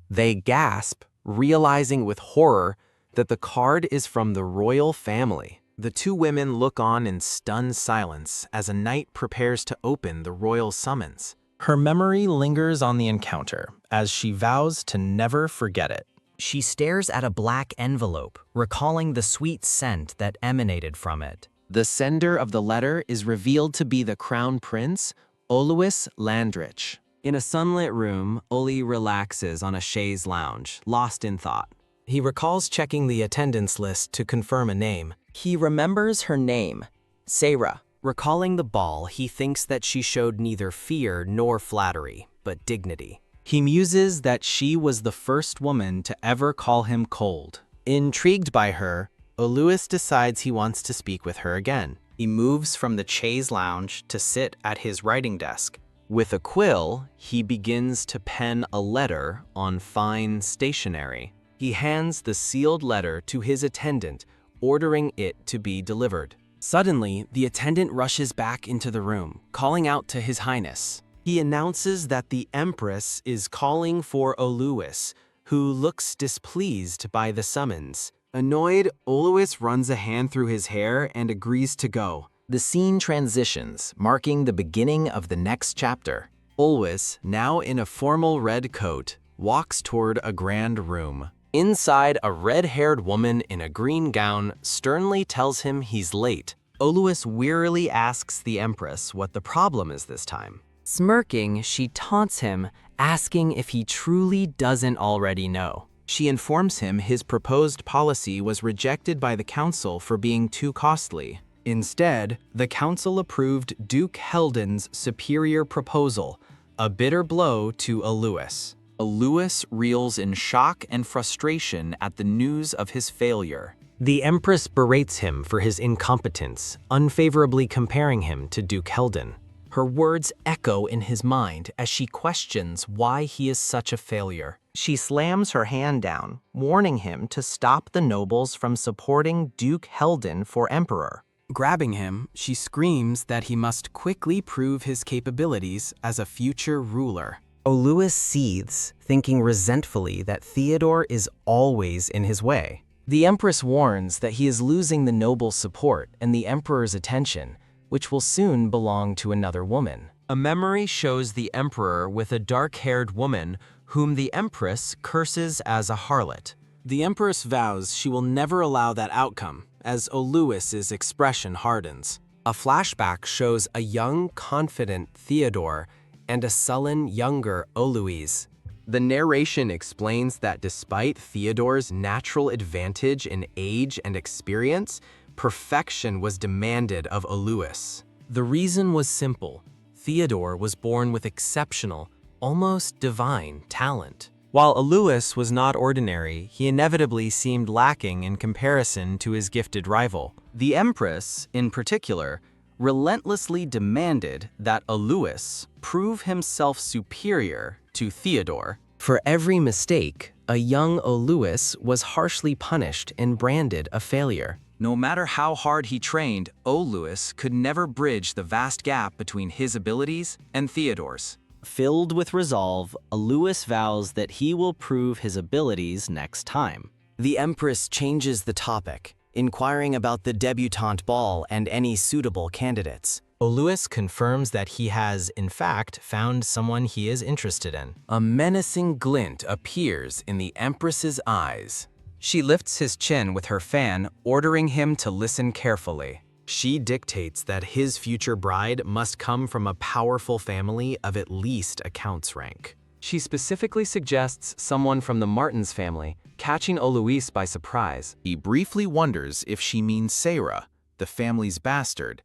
They gasp, realizing with horror that the card is from the royal family. The two women look on in stunned silence as a knight prepares to open the royal summons. Her memory lingers on the encounter as she vows to never forget it. She stares at a black envelope, recalling the sweet scent that emanated from it. The sender of the letter is revealed to be the crown prince, Olois Landrich. In a sunlit room, Oli relaxes on a chaise lounge, lost in thought. He recalls checking the attendance list to confirm a name. He remembers her name, Sarah. Recalling the ball, he thinks that she showed neither fear nor flattery, but dignity. He muses that she was the first woman to ever call him cold. Intrigued by her, Olois decides he wants to speak with her again. He moves from the chaise lounge to sit at his writing desk. With a quill, he begins to pen a letter on fine stationery. He hands the sealed letter to his attendant, ordering it to be delivered. Suddenly, the attendant rushes back into the room, calling out to His Highness. He announces that the Empress is calling for Olois, who looks displeased by the summons. Annoyed, Olois runs a hand through his hair and agrees to go. The scene transitions, marking the beginning of the next chapter. Olois, now in a formal red coat, walks toward a grand room. Inside, a red-haired woman in a green gown sternly tells him he's late. Olois wearily asks the Empress what the problem is this time. Smirking, she taunts him, asking if he truly doesn't already know. She informs him his proposed policy was rejected by the council for being too costly. Instead, the council approved Duke Helden's superior proposal, a bitter blow to Olois. Olois reels in shock and frustration at the news of his failure. The Empress berates him for his incompetence, unfavorably comparing him to Duke Helden. Her words echo in his mind as she questions why he is such a failure. She slams her hand down, warning him to stop the nobles from supporting Duke Helden for emperor. Grabbing him, she screams that he must quickly prove his capabilities as a future ruler. Olois seethes, thinking resentfully that Theodore is always in his way. The Empress warns that he is losing the nobles' support and the Emperor's attention, which will soon belong to another woman. A memory shows the Emperor with a dark-haired woman whom the Empress curses as a harlot. The Empress vows she will never allow that outcome, as Olois's expression hardens. A flashback shows a young, confident Theodore and a sullen, younger Olois. The narration explains that despite Theodore's natural advantage in age and experience, perfection was demanded of Olois. The reason was simple. Theodore was born with exceptional, almost divine talent. While Olois was not ordinary, he inevitably seemed lacking in comparison to his gifted rival. The Empress, in particular, relentlessly demanded that Olois prove himself superior to Theodore. For every mistake, a young Olois was harshly punished and branded a failure. No matter how hard he trained, Olois could never bridge the vast gap between his abilities and Theodore's. Filled with resolve, Olois vows that he will prove his abilities next time. The Empress changes the topic, inquiring about the debutante ball and any suitable candidates. Olois confirms that he has, in fact, found someone he is interested in. A menacing glint appears in the Empress's eyes. She lifts his chin with her fan, ordering him to listen carefully. She dictates that his future bride must come from a powerful family of at least a count's rank. She specifically suggests someone from the Martins family, catching Olois by surprise. He briefly wonders if she means Sarah, the family's bastard,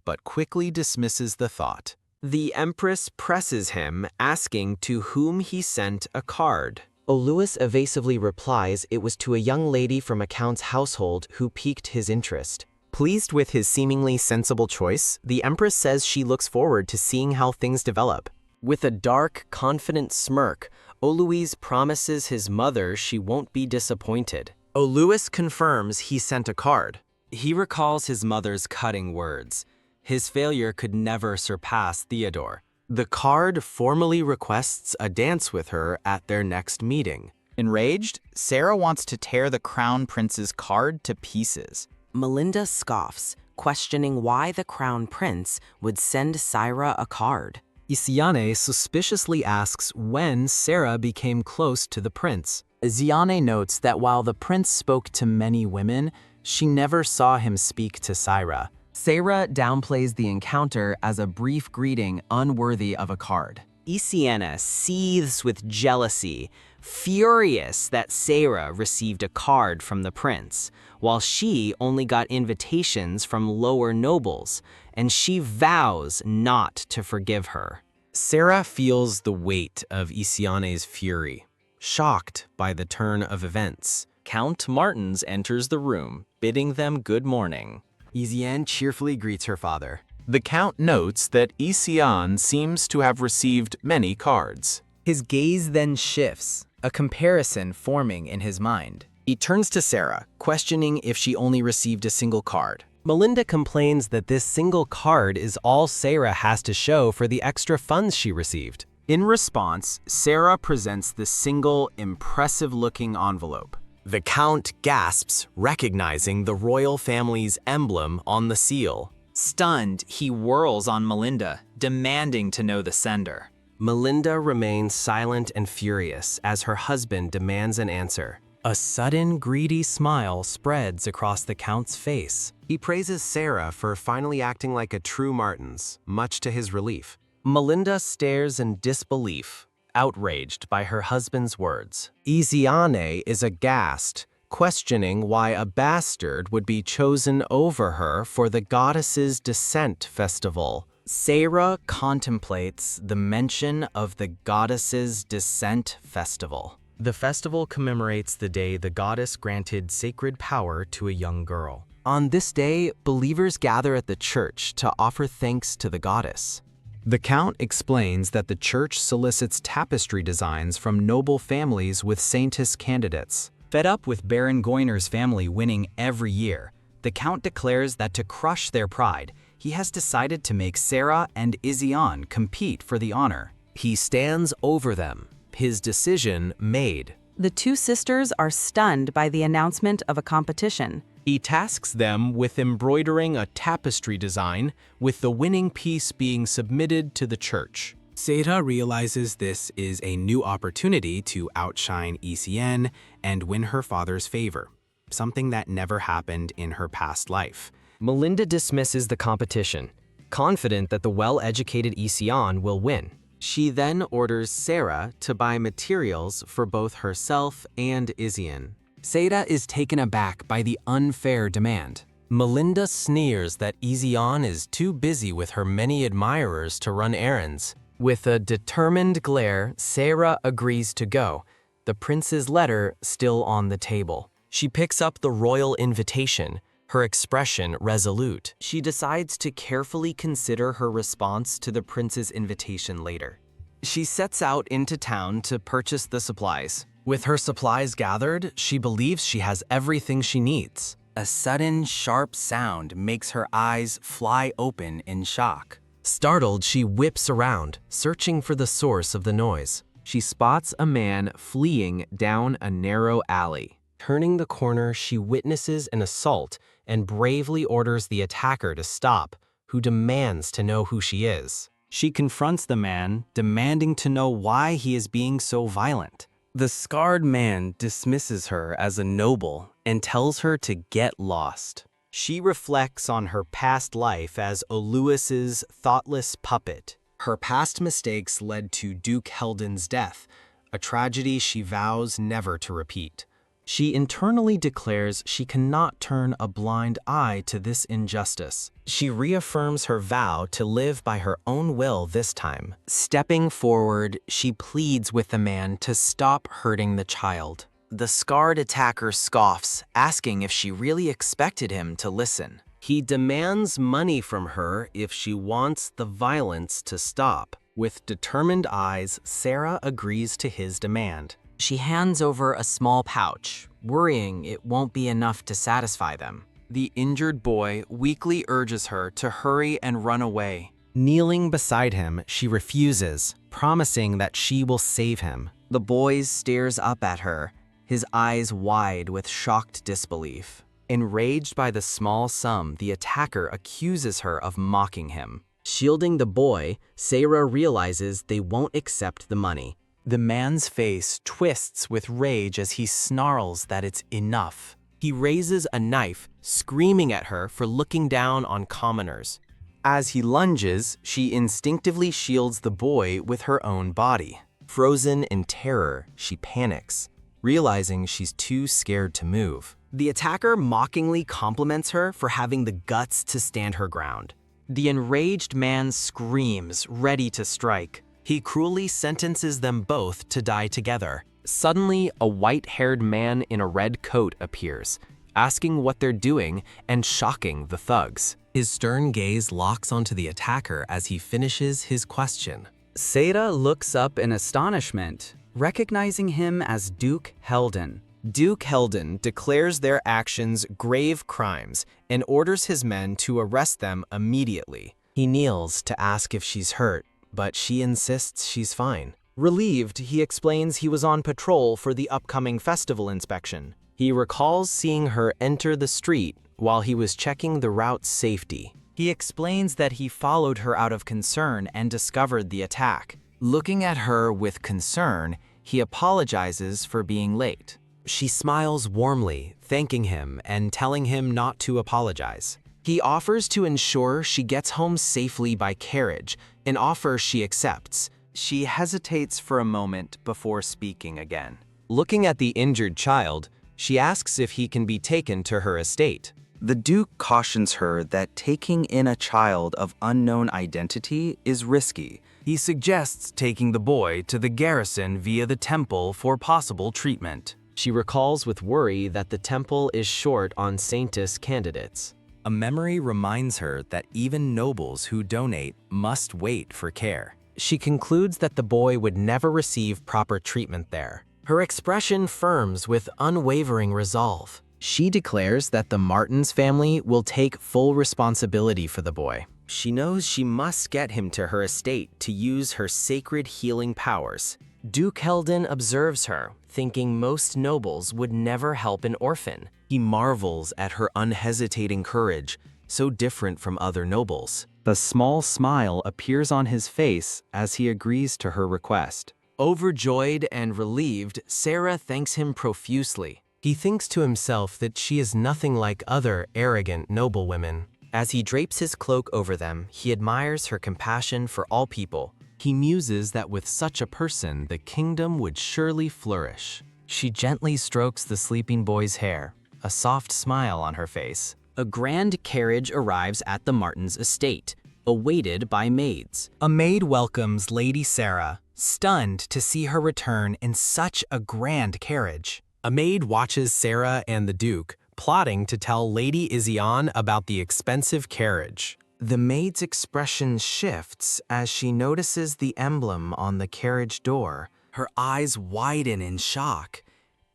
but quickly dismisses the thought. The Empress presses him, asking to whom he sent a card. Olois evasively replies it was to a young lady from a count's household who piqued his interest. Pleased with his seemingly sensible choice, the Empress says she looks forward to seeing how things develop. With a dark, confident smirk, Olois promises his mother she won't be disappointed. Olois confirms he sent a card. He recalls his mother's cutting words. His failure could never surpass Theodore. The card formally requests a dance with her at their next meeting. Enraged, Sarah wants to tear the crown prince's card to pieces. Melinda scoffs, questioning why the crown prince would send Saira a card. Isiane suspiciously asks when Sarah became close to the prince. Ziane notes that while the prince spoke to many women, she never saw him speak to Saira. Sarah downplays the encounter as a brief greeting unworthy of a card. Isiana seethes with jealousy, furious that Sarah received a card from the prince, while she only got invitations from lower nobles, and she vows not to forgive her. Sarah feels the weight of Isiane's fury, shocked by the turn of events. Count Martins enters the room, bidding them good morning. Isiane cheerfully greets her father. The Count notes that Isiane seems to have received many cards. His gaze then shifts, a comparison forming in his mind. He turns to Sarah, questioning if she only received a single card. Melinda complains that this single card is all Sarah has to show for the extra funds she received. In response, Sarah presents the single, impressive-looking envelope. The Count gasps, recognizing the royal family's emblem on the seal. Stunned, he whirls on Melinda, demanding to know the sender. Melinda remains silent and furious as her husband demands an answer. A sudden, greedy smile spreads across the Count's face. He praises Sarah for finally acting like a true Martins, much to his relief. Melinda stares in disbelief, outraged by her husband's words. Isiane is aghast, questioning why a bastard would be chosen over her for the goddess's descent festival. Sarah contemplates the mention of the goddess's descent festival. The festival commemorates the day the goddess granted sacred power to a young girl. On this day, believers gather at the church to offer thanks to the goddess. The Count explains that the church solicits tapestry designs from noble families with Saintess candidates. Fed up with Baron Goyner's family winning every year, the Count declares that to crush their pride, he has decided to make Sarah and Isiane compete for the honor. He stands over them, his decision made. The two sisters are stunned by the announcement of a competition. He tasks them with embroidering a tapestry design, with the winning piece being submitted to the church. Sarah realizes this is a new opportunity to outshine ECN and win her father's favor, something that never happened in her past life. Melinda dismisses the competition, confident that the well-educated Isiane will win. She then orders Sarah to buy materials for both herself and Isiane. Sarah is taken aback by the unfair demand. Melinda sneers that Isiane is too busy with her many admirers to run errands. With a determined glare, Sarah agrees to go, the prince's letter still on the table. She picks up the royal invitation, her expression resolute. She decides to carefully consider her response to the prince's invitation later. She sets out into town to purchase the supplies. With her supplies gathered, she believes she has everything she needs. A sudden, sharp sound makes her eyes fly open in shock. Startled, she whips around, searching for the source of the noise. She spots a man fleeing down a narrow alley. Turning the corner, she witnesses an assault and bravely orders the attacker to stop, who demands to know who she is. She confronts the man, demanding to know why he is being so violent. The scarred man dismisses her as a noble and tells her to get lost. She reflects on her past life as Oluis's thoughtless puppet. Her past mistakes led to Duke Heldon's death, a tragedy she vows never to repeat. She internally declares she cannot turn a blind eye to this injustice. She reaffirms her vow to live by her own will this time. Stepping forward, she pleads with the man to stop hurting the child. The scarred attacker scoffs, asking if she really expected him to listen. He demands money from her if she wants the violence to stop. With determined eyes, Sarah agrees to his demand. She hands over a small pouch, worrying it won't be enough to satisfy them. The injured boy weakly urges her to hurry and run away. Kneeling beside him, she refuses, promising that she will save him. The boy stares up at her, his eyes wide with shocked disbelief. Enraged by the small sum, the attacker accuses her of mocking him. Shielding the boy, Sarah realizes they won't accept the money. The man's face twists with rage as he snarls that it's enough. He raises a knife, screaming at her for looking down on commoners. As he lunges, she instinctively shields the boy with her own body. Frozen in terror, she panics, realizing she's too scared to move. The attacker mockingly compliments her for having the guts to stand her ground. The enraged man screams, ready to strike. He cruelly sentences them both to die together. Suddenly, a white-haired man in a red coat appears, asking what they're doing and shocking the thugs. His stern gaze locks onto the attacker as he finishes his question. Sarah looks up in astonishment, recognizing him as Duke Helden. Duke Helden declares their actions grave crimes and orders his men to arrest them immediately. He kneels to ask if she's hurt, but she insists she's fine. Relieved, he explains he was on patrol for the upcoming festival inspection. He recalls seeing her enter the street while he was checking the route's safety. He explains that he followed her out of concern and discovered the attack. Looking at her with concern, he apologizes for being late. She smiles warmly, thanking him and telling him not to apologize. He offers to ensure she gets home safely by carriage, an offer she accepts. She hesitates for a moment before speaking again. Looking at the injured child, she asks if he can be taken to her estate. The Duke cautions her that taking in a child of unknown identity is risky. He suggests taking the boy to the garrison via the temple for possible treatment. She recalls with worry that the temple is short on Saintess candidates. A memory reminds her that even nobles who donate must wait for care. She concludes that the boy would never receive proper treatment there. Her expression firms with unwavering resolve. She declares that the Martins family will take full responsibility for the boy. She knows she must get him to her estate to use her sacred healing powers. Duke Helden observes her, thinking most nobles would never help an orphan. He marvels at her unhesitating courage, so different from other nobles. The small smile appears on his face as he agrees to her request. Overjoyed and relieved, Sarah thanks him profusely. He thinks to himself that she is nothing like other arrogant noblewomen. As he drapes his cloak over them, he admires her compassion for all people. He muses that with such a person, the kingdom would surely flourish. She gently strokes the sleeping boy's hair, a soft smile on her face. A grand carriage arrives at the Martins' estate, awaited by maids. A maid welcomes Lady Sarah, stunned to see her return in such a grand carriage. A maid watches Sarah and the Duke, plotting to tell Lady Izian about the expensive carriage. The maid's expression shifts as she notices the emblem on the carriage door. Her eyes widen in shock.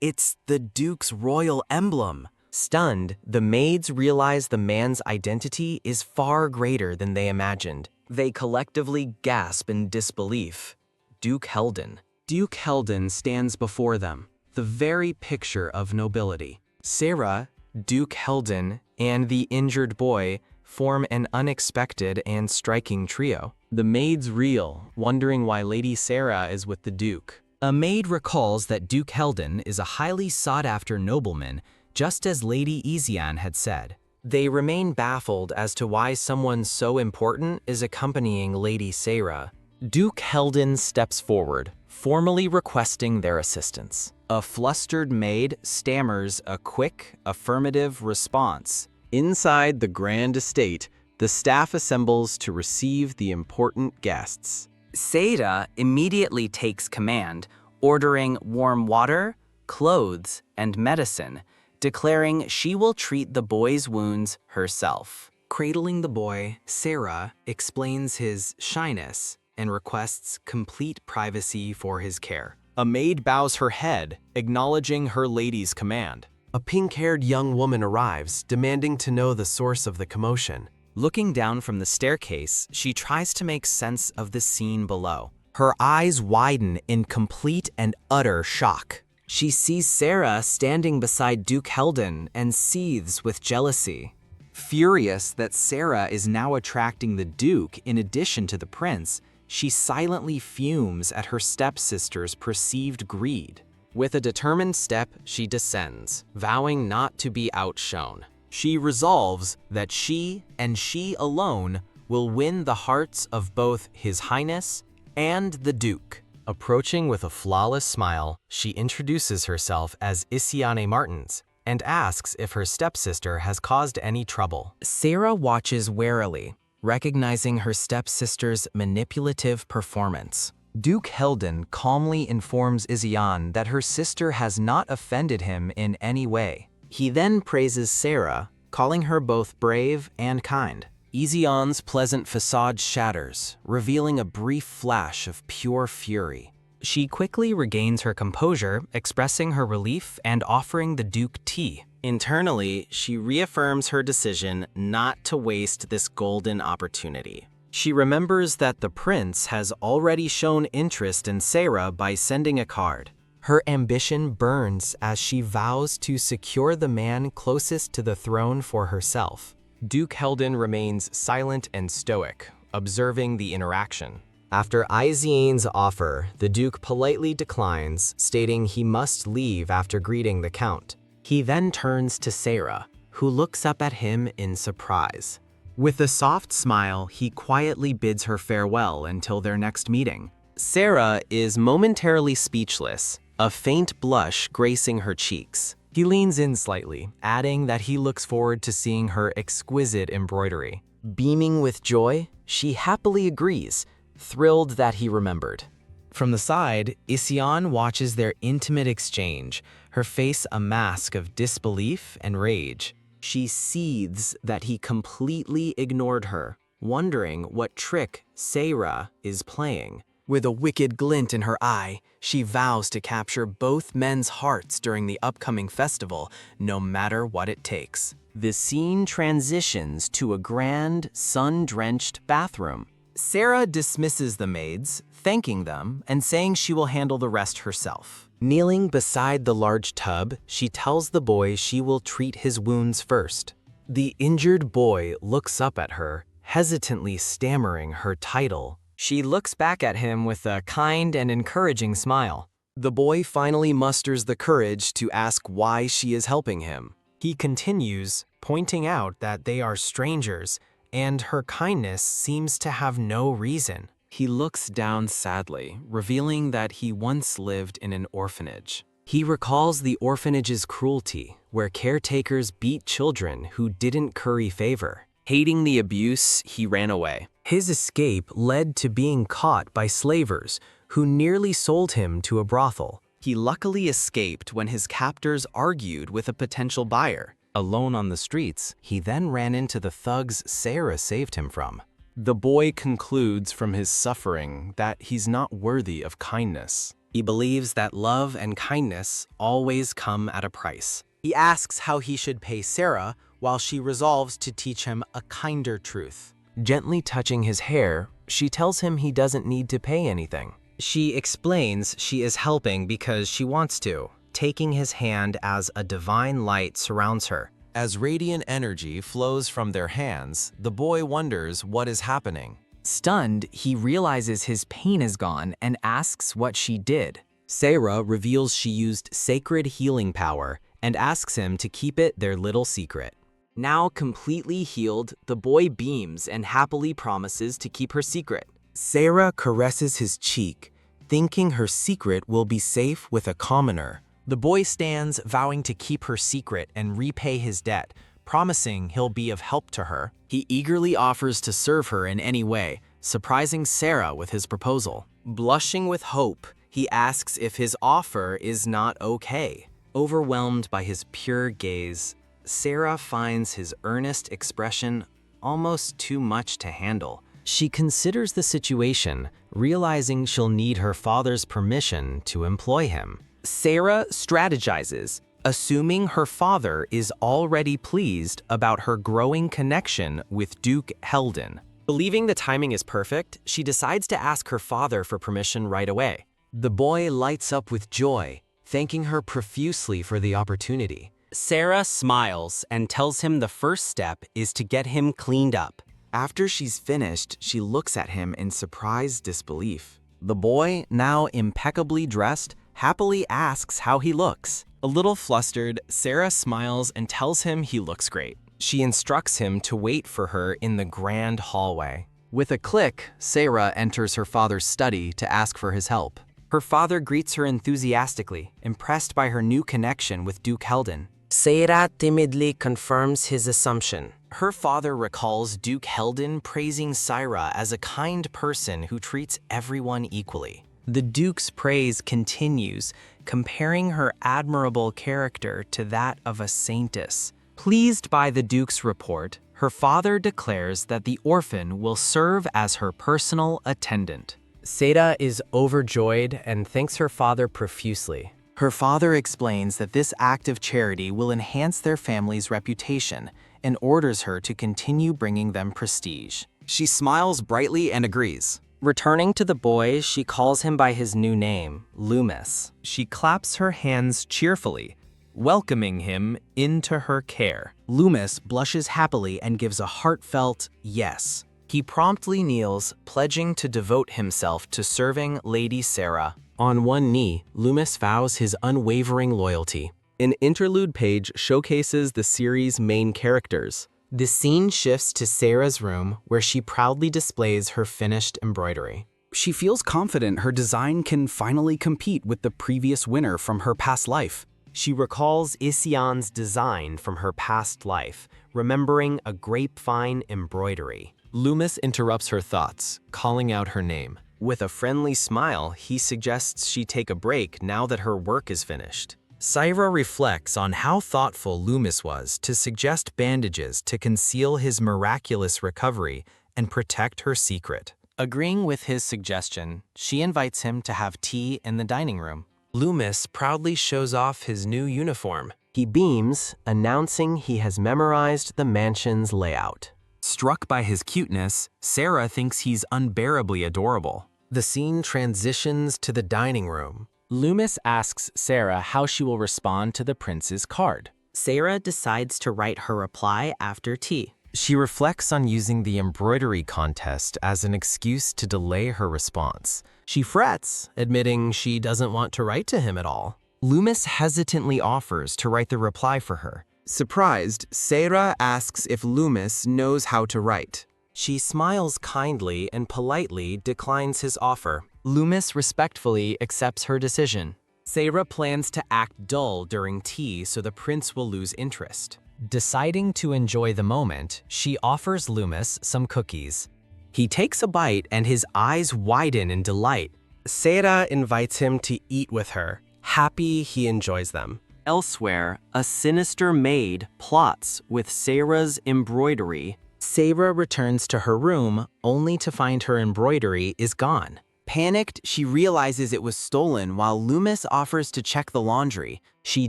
It's the Duke's royal emblem. Stunned, the maids realize the man's identity is far greater than they imagined. They collectively gasp in disbelief. Duke Helden. Duke Helden stands before them, the very picture of nobility. Sarah, Duke Helden, and the injured boy form an unexpected and striking trio. The maids reel, wondering why Lady Sarah is with the Duke. A maid recalls that Duke Helden is a highly sought-after nobleman, just as Lady Izian had said. They remain baffled as to why someone so important is accompanying Lady Sarah. Duke Helden steps forward, formally requesting their assistance. A flustered maid stammers a quick, affirmative response. Inside the grand estate, the staff assembles to receive the important guests. Sarah immediately takes command, ordering warm water, clothes, and medicine, declaring she will treat the boy's wounds herself. Cradling the boy, Sarah explains his shyness and requests complete privacy for his care. A maid bows her head, acknowledging her lady's command. A pink-haired young woman arrives, demanding to know the source of the commotion. Looking down from the staircase, she tries to make sense of the scene below. Her eyes widen in complete and utter shock. She sees Sarah standing beside Duke Heldon and seethes with jealousy. Furious that Sarah is now attracting the Duke in addition to the prince, she silently fumes at her stepsister's perceived greed. With a determined step, she descends, vowing not to be outshone. She resolves that she, and she alone, will win the hearts of both His Highness and the Duke. Approaching with a flawless smile, she introduces herself as Isiane Martins and asks if her stepsister has caused any trouble. Sarah watches warily, recognizing her stepsister's manipulative performance. Duke Heldon calmly informs Isiane that her sister has not offended him in any way. He then praises Sarah, calling her both brave and kind. Isiane's pleasant facade shatters, revealing a brief flash of pure fury. She quickly regains her composure, expressing her relief and offering the Duke tea. Internally, she reaffirms her decision not to waste this golden opportunity. She remembers that the prince has already shown interest in Sarah by sending a card. Her ambition burns as she vows to secure the man closest to the throne for herself. Duke Heldon remains silent and stoic, observing the interaction. After Isiane's offer, the Duke politely declines, stating he must leave after greeting the Count. He then turns to Sarah, who looks up at him in surprise. With a soft smile, he quietly bids her farewell until their next meeting. Sarah is momentarily speechless, a faint blush gracing her cheeks. He leans in slightly, adding that he looks forward to seeing her exquisite embroidery. Beaming with joy, she happily agrees, thrilled that he remembered. From the side, Isiane watches their intimate exchange, her face a mask of disbelief and rage. She seethes that he completely ignored her, wondering what trick Sarah is playing. With a wicked glint in her eye, she vows to capture both men's hearts during the upcoming festival, no matter what it takes. The scene transitions to a grand, sun-drenched bathroom. Sarah dismisses the maids, thanking them and saying she will handle the rest herself. Kneeling beside the large tub, she tells the boy she will treat his wounds first. The injured boy looks up at her, hesitantly stammering her title. She looks back at him with a kind and encouraging smile. The boy finally musters the courage to ask why she is helping him. He continues, pointing out that they are strangers, and her kindness seems to have no reason. He looks down sadly, revealing that he once lived in an orphanage. He recalls the orphanage's cruelty, where caretakers beat children who didn't curry favor. Hating the abuse, he ran away. His escape led to being caught by slavers, who nearly sold him to a brothel. He luckily escaped when his captors argued with a potential buyer. Alone on the streets, he then ran into the thugs Sarah saved him from. The boy concludes from his suffering that he's not worthy of kindness. He believes that love and kindness always come at a price. He asks how he should pay Sarah, while she resolves to teach him a kinder truth. Gently touching his hair, she tells him he doesn't need to pay anything. She explains she is helping because she wants to, taking his hand as a divine light surrounds her. As radiant energy flows from their hands, the boy wonders what is happening. Stunned, he realizes his pain is gone and asks what she did. Sarah reveals she used sacred healing power and asks him to keep it their little secret. Now completely healed, the boy beams and happily promises to keep her secret. Sarah caresses his cheek, thinking her secret will be safe with a commoner. The boy stands, vowing to keep her secret and repay his debt, promising he'll be of help to her. He eagerly offers to serve her in any way, surprising Sarah with his proposal. Blushing with hope, he asks if his offer is not okay. Overwhelmed by his pure gaze, Sarah finds his earnest expression almost too much to handle. She considers the situation, realizing she'll need her father's permission to employ him. Sarah strategizes, assuming her father is already pleased about her growing connection with Duke Helden. Believing the timing is perfect, she decides to ask her father for permission right away. The boy lights up with joy, thanking her profusely for the opportunity. Sarah smiles and tells him the first step is to get him cleaned up. After she's finished, she looks at him in surprised disbelief. The boy, now impeccably dressed, happily asks how he looks. A little flustered, Sarah smiles and tells him he looks great. She instructs him to wait for her in the grand hallway. With a click, Sarah enters her father's study to ask for his help. Her father greets her enthusiastically, impressed by her new connection with Duke Helden. Sarah timidly confirms his assumption. Her father recalls Duke Helden praising Saira as a kind person who treats everyone equally. The Duke's praise continues, comparing her admirable character to that of a Saintess. Pleased by the Duke's report, her father declares that the orphan will serve as her personal attendant. Sarah is overjoyed and thanks her father profusely. Her father explains that this act of charity will enhance their family's reputation and orders her to continue bringing them prestige. She smiles brightly and agrees. Returning to the boy, she calls him by his new name, Loomis. She claps her hands cheerfully, welcoming him into her care. Loomis blushes happily and gives a heartfelt yes. He promptly kneels, pledging to devote himself to serving Lady Sarah. On one knee, Loomis vows his unwavering loyalty. An interlude page showcases the series' main characters. The scene shifts to Sarah's room, where she proudly displays her finished embroidery. She feels confident her design can finally compete with the previous winner from her past life. She recalls Isian's design from her past life, remembering a grapevine embroidery. Loomis interrupts her thoughts, calling out her name. With a friendly smile, he suggests she take a break now that her work is finished. Saira reflects on how thoughtful Loomis was to suggest bandages to conceal his miraculous recovery and protect her secret. Agreeing with his suggestion, she invites him to have tea in the dining room. Loomis proudly shows off his new uniform. He beams, announcing he has memorized the mansion's layout. Struck by his cuteness, Sarah thinks he's unbearably adorable. The scene transitions to the dining room. Loomis asks Sarah how she will respond to the prince's card. Sarah decides to write her reply after tea. She reflects on using the embroidery contest as an excuse to delay her response. She frets, admitting she doesn't want to write to him at all. Loomis hesitantly offers to write the reply for her. Surprised, Sarah asks if Loomis knows how to write. She smiles kindly and politely declines his offer. Loomis respectfully accepts her decision. Sarah plans to act dull during tea so the prince will lose interest. Deciding to enjoy the moment, she offers Loomis some cookies. He takes a bite and his eyes widen in delight. Sarah invites him to eat with her, happy he enjoys them. Elsewhere, a sinister maid plots with Sarah's embroidery. Sarah returns to her room only to find her embroidery is gone. Panicked, she realizes it was stolen while Loomis offers to check the laundry. She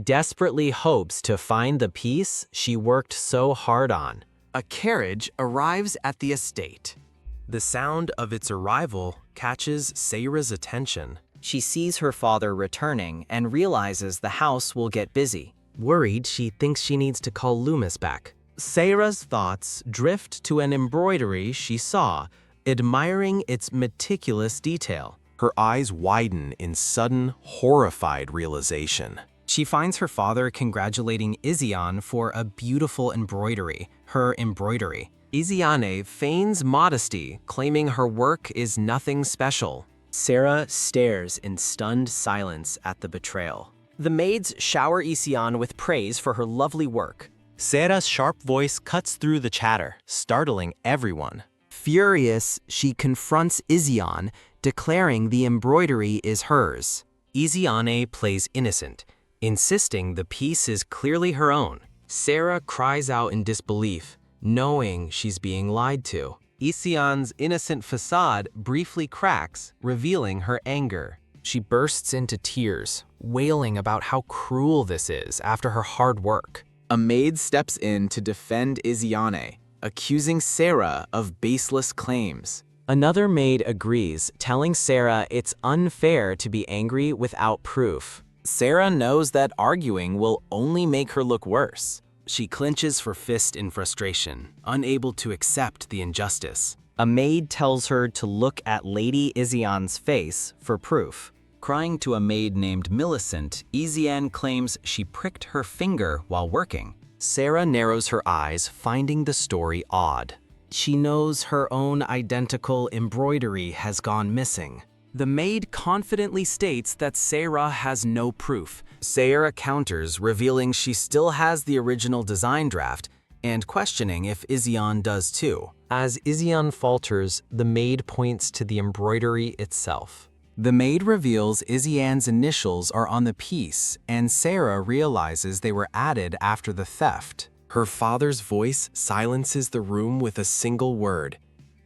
desperately hopes to find the piece she worked so hard on. A carriage arrives at the estate. The sound of its arrival catches Sarah's attention. She sees her father returning and realizes the house will get busy. Worried, she thinks she needs to call Loomis back. Sarah's thoughts drift to an embroidery she saw, admiring its meticulous detail. Her eyes widen in sudden, horrified realization. She finds her father congratulating Isian for a beautiful embroidery, her embroidery. Isiane feigns modesty, claiming her work is nothing special. Sarah stares in stunned silence at the betrayal. The maids shower Isian with praise for her lovely work. Sarah's sharp voice cuts through the chatter, startling everyone. Furious, she confronts Isian, declaring the embroidery is hers. Isiane plays innocent, insisting the piece is clearly her own. Sarah cries out in disbelief, knowing she's being lied to. Isian's innocent facade briefly cracks, revealing her anger. She bursts into tears, wailing about how cruel this is after her hard work. A maid steps in to defend Iziane, accusing Sarah of baseless claims. Another maid agrees, telling Sarah it's unfair to be angry without proof. Sarah knows that arguing will only make her look worse. She clenches her fist in frustration, unable to accept the injustice. A maid tells her to look at Lady Iziane's face for proof. Crying to a maid named Millicent, Iziane claims she pricked her finger while working. Sarah narrows her eyes, finding the story odd. She knows her own identical embroidery has gone missing. The maid confidently states that Sarah has no proof. Sarah counters, revealing she still has the original design draft and questioning if Iziane does too. As Iziane falters, the maid points to the embroidery itself. The maid reveals Iziane's initials are on the piece, and Sarah realizes they were added after the theft. Her father's voice silences the room with a single word: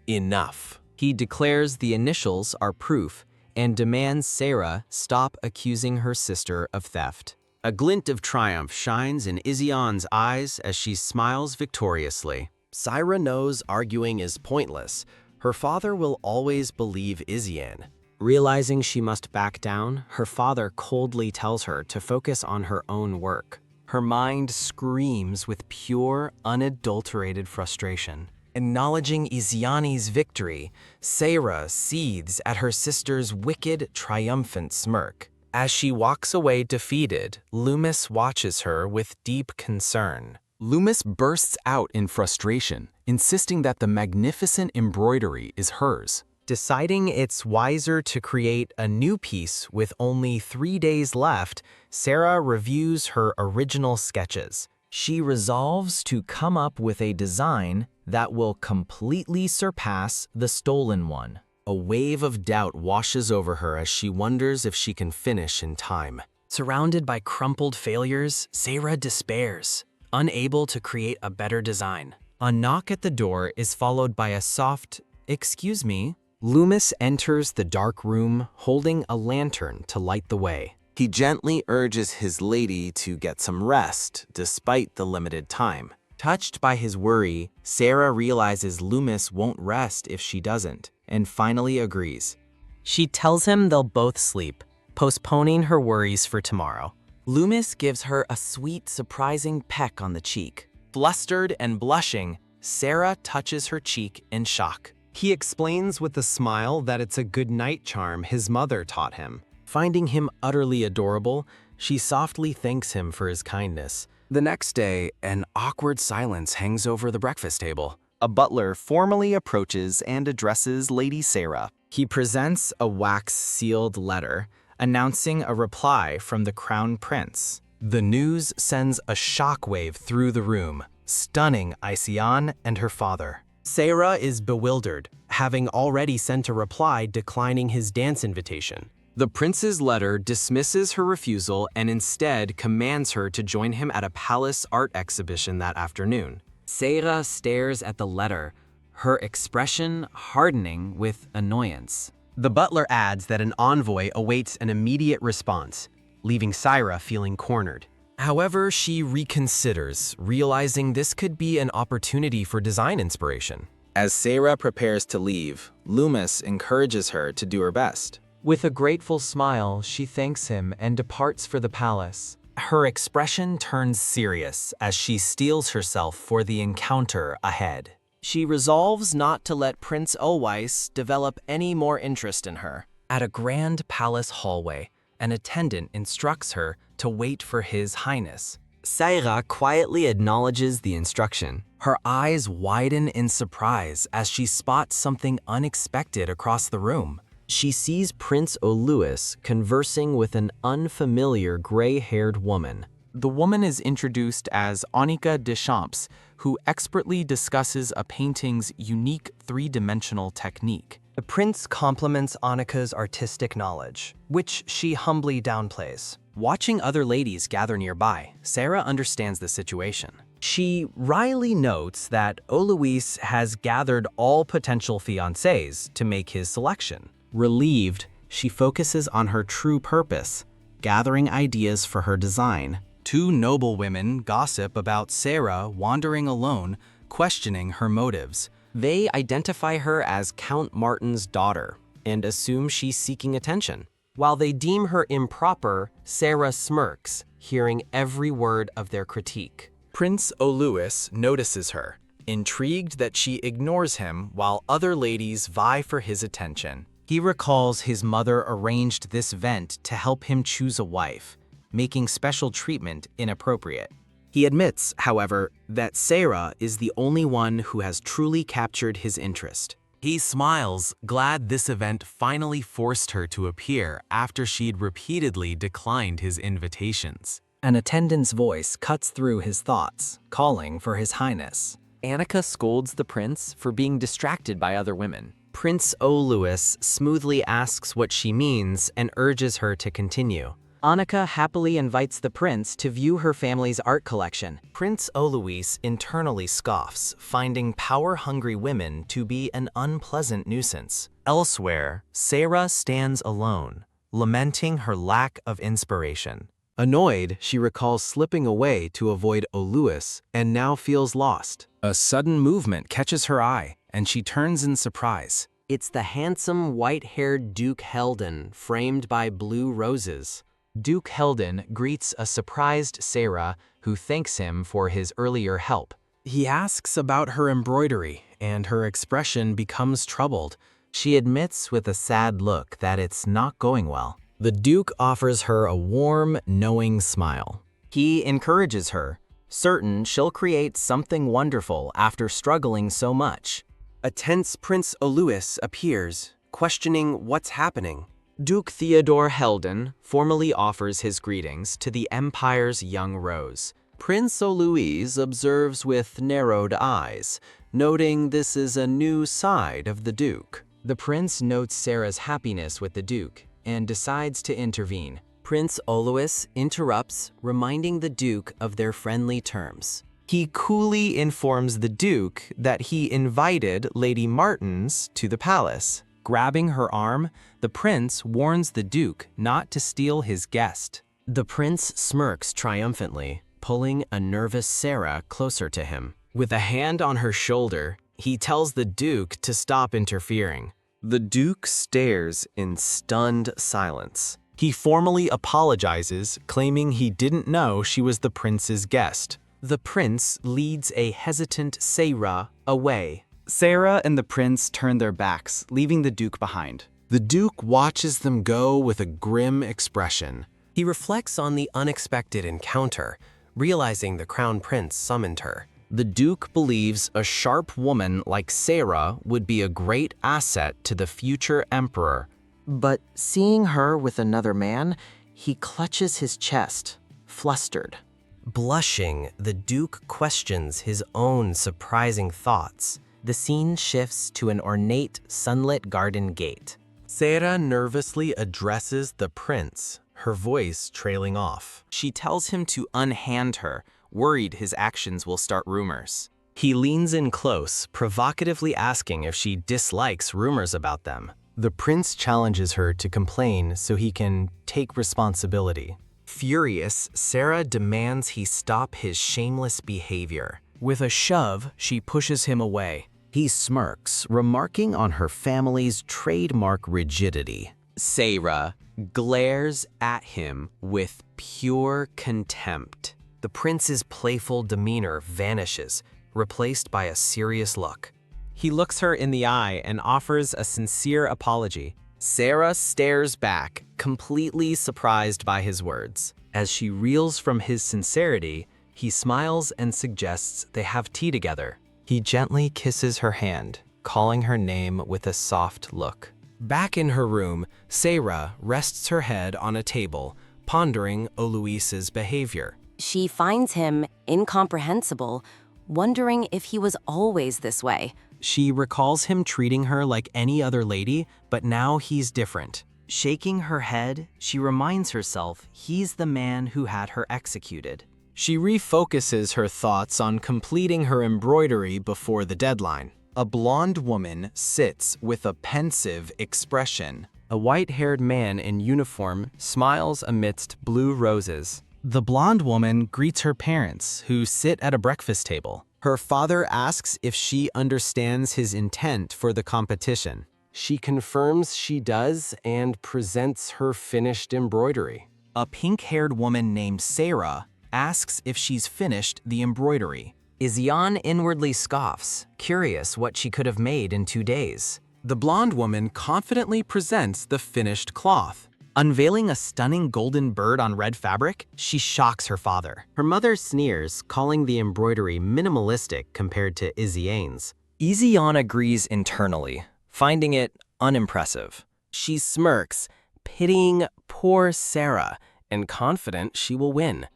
enough. He declares the initials are proof and demands Sarah stop accusing her sister of theft. A glint of triumph shines in Iziane's eyes as she smiles victoriously. Saira knows arguing is pointless. Her father will always believe Iziane. Realizing she must back down, her father coldly tells her to focus on her own work. Her mind screams with pure, unadulterated frustration. Acknowledging Iziane's victory, Saira seethes at her sister's wicked, triumphant smirk. As she walks away defeated, Loomis watches her with deep concern. Loomis bursts out in frustration, insisting that the magnificent embroidery is hers. Deciding it's wiser to create a new piece with only 3 days left, Sarah reviews her original sketches. She resolves to come up with a design that will completely surpass the stolen one. A wave of doubt washes over her as she wonders if she can finish in time. Surrounded by crumpled failures, Sarah despairs, unable to create a better design. A knock at the door is followed by a soft, "Excuse me." Loomis enters the dark room, holding a lantern to light the way. He gently urges his lady to get some rest, despite the limited time. Touched by his worry, Sarah realizes Loomis won't rest if she doesn't, and finally agrees. She tells him they'll both sleep, postponing her worries for tomorrow. Loomis gives her a sweet, surprising peck on the cheek. Flustered and blushing, Sarah touches her cheek in shock. He explains with a smile that it's a good night charm his mother taught him. Finding him utterly adorable, she softly thanks him for his kindness. The next day, an awkward silence hangs over the breakfast table. A butler formally approaches and addresses Lady Sarah. He presents a wax-sealed letter announcing a reply from the Crown Prince. The news sends a shockwave through the room, stunning Iziane and her father. Sarah is bewildered, having already sent a reply declining his dance invitation. The prince's letter dismisses her refusal and instead commands her to join him at a palace art exhibition that afternoon. Sarah stares at the letter, her expression hardening with annoyance. The butler adds that an envoy awaits an immediate response, leaving Saira feeling cornered. However, she reconsiders, realizing this could be an opportunity for design inspiration. As Sarah prepares to leave, Loomis encourages her to do her best. With a grateful smile, she thanks him and departs for the palace. Her expression turns serious as she steels herself for the encounter ahead. She resolves not to let Prince Olweis develop any more interest in her. At a grand palace hallway, an attendant instructs her to wait for His Highness. Saira quietly acknowledges the instruction. Her eyes widen in surprise as she spots something unexpected across the room. She sees Prince Olweis conversing with an unfamiliar gray-haired woman. The woman is introduced as Annika Deschamps, who expertly discusses a painting's unique three-dimensional technique. The prince compliments Annika's artistic knowledge, which she humbly downplays. Watching other ladies gather nearby, Sarah understands the situation. She wryly notes that Olweis has gathered all potential fiancés to make his selection. Relieved, She focuses on her true purpose, gathering ideas for her design. Two noble women gossip about Sarah wandering alone, questioning her motives. They identify her as Count Martin's daughter and assume she's seeking attention. While they deem her improper, Sarah smirks, hearing every word of their critique. Prince Oluis notices her, intrigued that she ignores him while other ladies vie for his attention. He recalls his mother arranged this event to help him choose a wife, making special treatment inappropriate. He admits, however, that Sarah is the only one who has truly captured his interest. He smiles, glad this event finally forced her to appear after she'd repeatedly declined his invitations. An attendant's voice cuts through his thoughts, calling for His Highness. Annika scolds the prince for being distracted by other women. Prince Oluis smoothly asks what she means and urges her to continue. Annika happily invites the prince to view her family's art collection. Prince Oluis internally scoffs, finding power-hungry women to be an unpleasant nuisance. Elsewhere, Sarah stands alone, lamenting her lack of inspiration. Annoyed, she recalls slipping away to avoid Oluis and now feels lost. A sudden movement catches her eye, and she turns in surprise. It's the handsome white-haired Duke Helden, framed by blue roses. Duke Helden greets a surprised Sarah, who thanks him for his earlier help. He asks about her embroidery, and her expression becomes troubled. She admits with a sad look that it's not going well. The Duke offers her a warm, knowing smile. He encourages her, certain she'll create something wonderful after struggling so much. A tense Prince Oluis appears, questioning what's happening. Duke Theodore Helden formally offers his greetings to the Empire's young rose. Prince Oluis observes with narrowed eyes, noting this is a new side of the Duke. The prince notes Sarah's happiness with the Duke and decides to intervene. Prince Oluis interrupts, reminding the Duke of their friendly terms. He coolly informs the Duke that he invited Lady Martins to the palace. Grabbing her arm, the prince warns the Duke not to steal his guest. The prince smirks triumphantly, pulling a nervous Sarah closer to him. With a hand on her shoulder, he tells the Duke to stop interfering. The Duke stares in stunned silence. He formally apologizes, claiming he didn't know she was the prince's guest. The prince leads a hesitant Sarah away. Sarah and the prince turn their backs, leaving the Duke behind. The Duke watches them go with a grim expression. He reflects on the unexpected encounter, realizing the crown prince summoned her. The Duke believes a sharp woman like Sarah would be a great asset to the future emperor. But seeing her with another man, he clutches his chest, flustered. Blushing, the Duke questions his own surprising thoughts. The scene shifts to an ornate, sunlit garden gate. Sarah nervously addresses the prince, her voice trailing off. She tells him to unhand her, worried his actions will start rumors. He leans in close, provocatively asking if she dislikes rumors about them. The prince challenges her to complain so he can take responsibility. Furious, Sarah demands he stop his shameless behavior. With a shove, she pushes him away. He smirks, remarking on her family's trademark rigidity. Sarah glares at him with pure contempt. The prince's playful demeanor vanishes, replaced by a serious look. He looks her in the eye and offers a sincere apology. Sarah stares back, completely surprised by his words. As she reels from his sincerity, he smiles and suggests they have tea together. He gently kisses her hand, calling her name with a soft look. Back in her room, Sarah rests her head on a table, pondering Oluis's behavior. She finds him incomprehensible, wondering if he was always this way. She recalls him treating her like any other lady, but now he's different. Shaking her head, she reminds herself he's the man who had her executed. She refocuses her thoughts on completing her embroidery before the deadline. A blonde woman sits with a pensive expression. A white-haired man in uniform smiles amidst blue roses. The blonde woman greets her parents, who sit at a breakfast table. Her father asks if she understands his intent for the competition. She confirms she does and presents her finished embroidery. A pink-haired woman named Sarah asks if she's finished the embroidery. Izyan inwardly scoffs, curious what she could have made in 2 days. The blonde woman confidently presents the finished cloth. Unveiling a stunning golden bird on red fabric, she shocks her father. Her mother sneers, calling the embroidery minimalistic compared to Izyan's. Izyan agrees internally, finding it unimpressive. She smirks, pitying poor Sarah and confident she will win.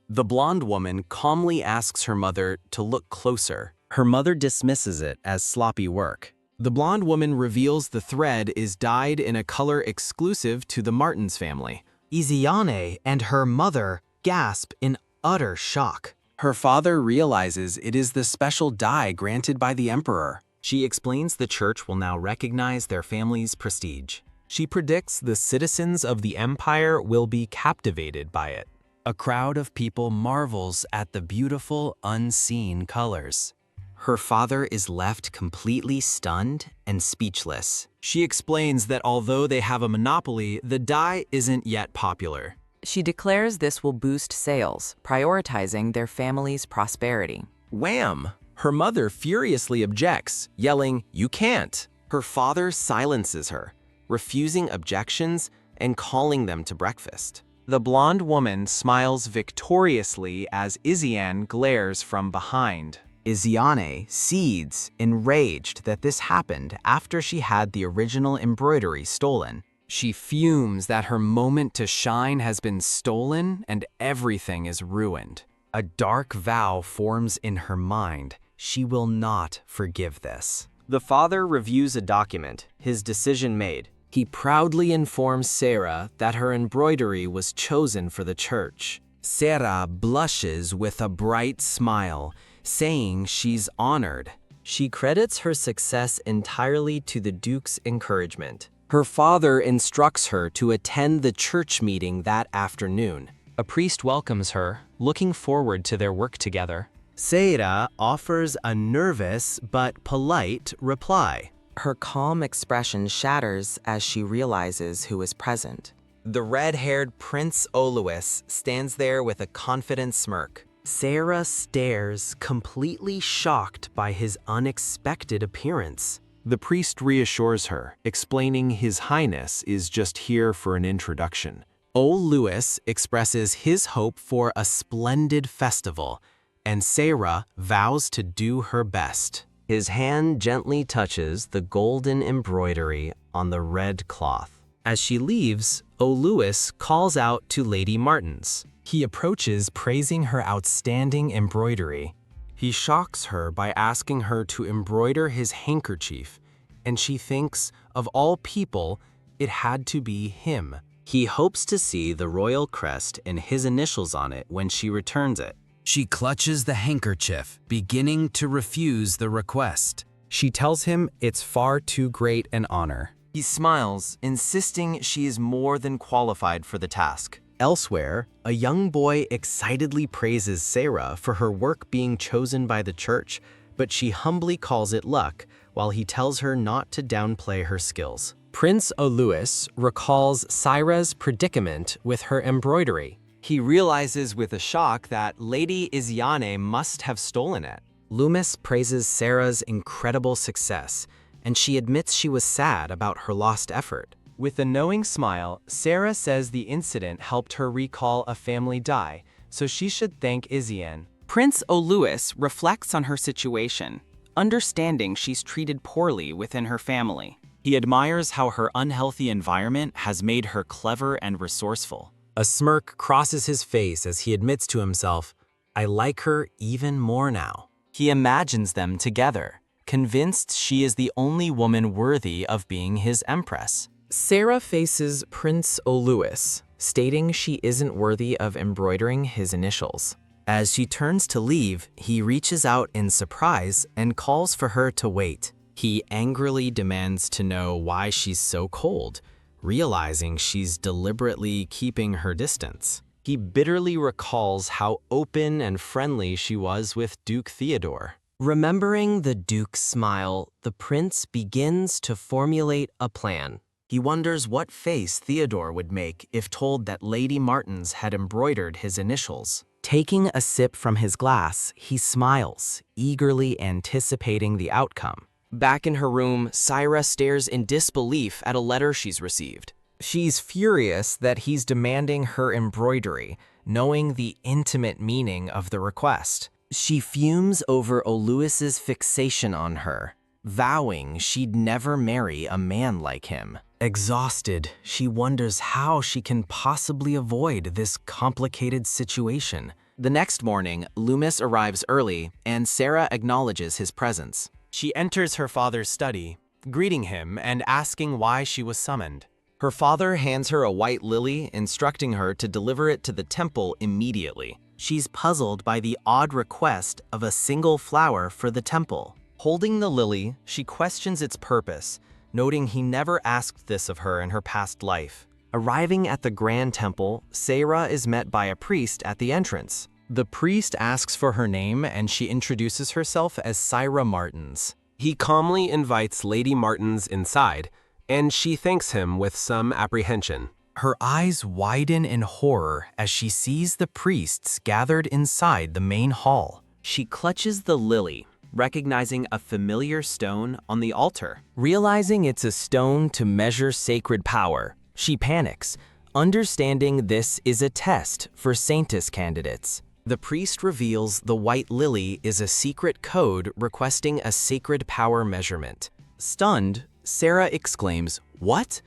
The blonde woman calmly asks her mother to look closer. Her mother dismisses it as sloppy work. The blonde woman reveals the thread is dyed in a color exclusive to the Martins family. Izyan and her mother gasp in utter shock. Her father realizes it is the special dye granted by the emperor. She explains the church will now recognize their family's prestige. She predicts the citizens of the empire will be captivated by it. A crowd of people marvels at the beautiful, unseen colors. Her father is left completely stunned and speechless. She explains that although they have a monopoly, the dye isn't yet popular. She declares this will boost sales, prioritizing their family's prosperity. Wham! Her mother furiously objects, yelling, "You can't!" Her father silences her, refusing objections and calling them to breakfast. The blonde woman smiles victoriously as Izyan glares from behind. Izyan cedes, enraged that this happened after she had the original embroidery stolen. She fumes that her moment to shine has been stolen and everything is ruined. A dark vow forms in her mind. She will not forgive this. The father reviews a document, his decision made. He proudly informs Sarah that her embroidery was chosen for the church. Sarah blushes with a bright smile, saying she's honored. She credits her success entirely to the Duke's encouragement. Her father instructs her to attend the church meeting that afternoon. A priest welcomes her, looking forward to their work together. Sarah offers a nervous but polite reply. Her calm expression shatters as she realizes who is present. The red-haired Prince Oluis stands there with a confident smirk. Sarah stares, completely shocked by his unexpected appearance. The priest reassures her, explaining His Highness is just here for an introduction. Oluis expresses his hope for a splendid festival, and Sarah vows to do her best. His hand gently touches the golden embroidery on the red cloth. As she leaves, Oluis calls out to Lady Martins. He approaches, praising her outstanding embroidery. He shocks her by asking her to embroider his handkerchief, and she thinks, of all people, it had to be him. He hopes to see the royal crest and his initials on it when she returns it. She clutches the handkerchief, beginning to refuse the request. She tells him it's far too great an honor. He smiles, insisting she is more than qualified for the task. Elsewhere, a young boy excitedly praises Sarah for her work being chosen by the church, but she humbly calls it luck, while he tells her not to downplay her skills. Prince Oluis recalls Sarah's predicament with her embroidery. He realizes with a shock that Lady Izyan must have stolen it. Loomis praises Sarah's incredible success, and she admits she was sad about her lost effort. With a knowing smile, Sarah says the incident helped her recall a family die, so she should thank Izyan. Prince Oluis reflects on her situation, understanding she's treated poorly within her family. He admires how her unhealthy environment has made her clever and resourceful. A smirk crosses his face as he admits to himself, "I like her even more now." He imagines them together, convinced she is the only woman worthy of being his empress. Sarah faces Prince Oluis, stating she isn't worthy of embroidering his initials. As she turns to leave, he reaches out in surprise and calls for her to wait. He angrily demands to know why she's so cold, realizing she's deliberately keeping her distance. He bitterly recalls how open and friendly she was with Duke Theodore. Remembering the Duke's smile, the prince begins to formulate a plan. He wonders what face Theodore would make if told that Lady Martins had embroidered his initials. Taking a sip from his glass, he smiles, eagerly anticipating the outcome. Back in her room, Saira stares in disbelief at a letter she's received. She's furious that he's demanding her embroidery, knowing the intimate meaning of the request. She fumes over Oluis's fixation on her, vowing she'd never marry a man like him. Exhausted, she wonders how she can possibly avoid this complicated situation. The next morning, Loomis arrives early, and Sarah acknowledges his presence. She enters her father's study, greeting him and asking why she was summoned. Her father hands her a white lily, instructing her to deliver it to the temple immediately. She's puzzled by the odd request of a single flower for the temple. Holding the lily, she questions its purpose, noting he never asked this of her in her past life. Arriving at the Grand Temple, Sarah is met by a priest at the entrance. The priest asks for her name and she introduces herself as Saira Martins. He calmly invites Lady Martins inside, and she thanks him with some apprehension. Her eyes widen in horror as she sees the priests gathered inside the main hall. She clutches the lily, recognizing a familiar stone on the altar. Realizing it's a stone to measure sacred power, she panics, understanding this is a test for Saintess candidates. The priest reveals the white lily is a secret code requesting a sacred power measurement. Stunned, Sarah exclaims, "What?"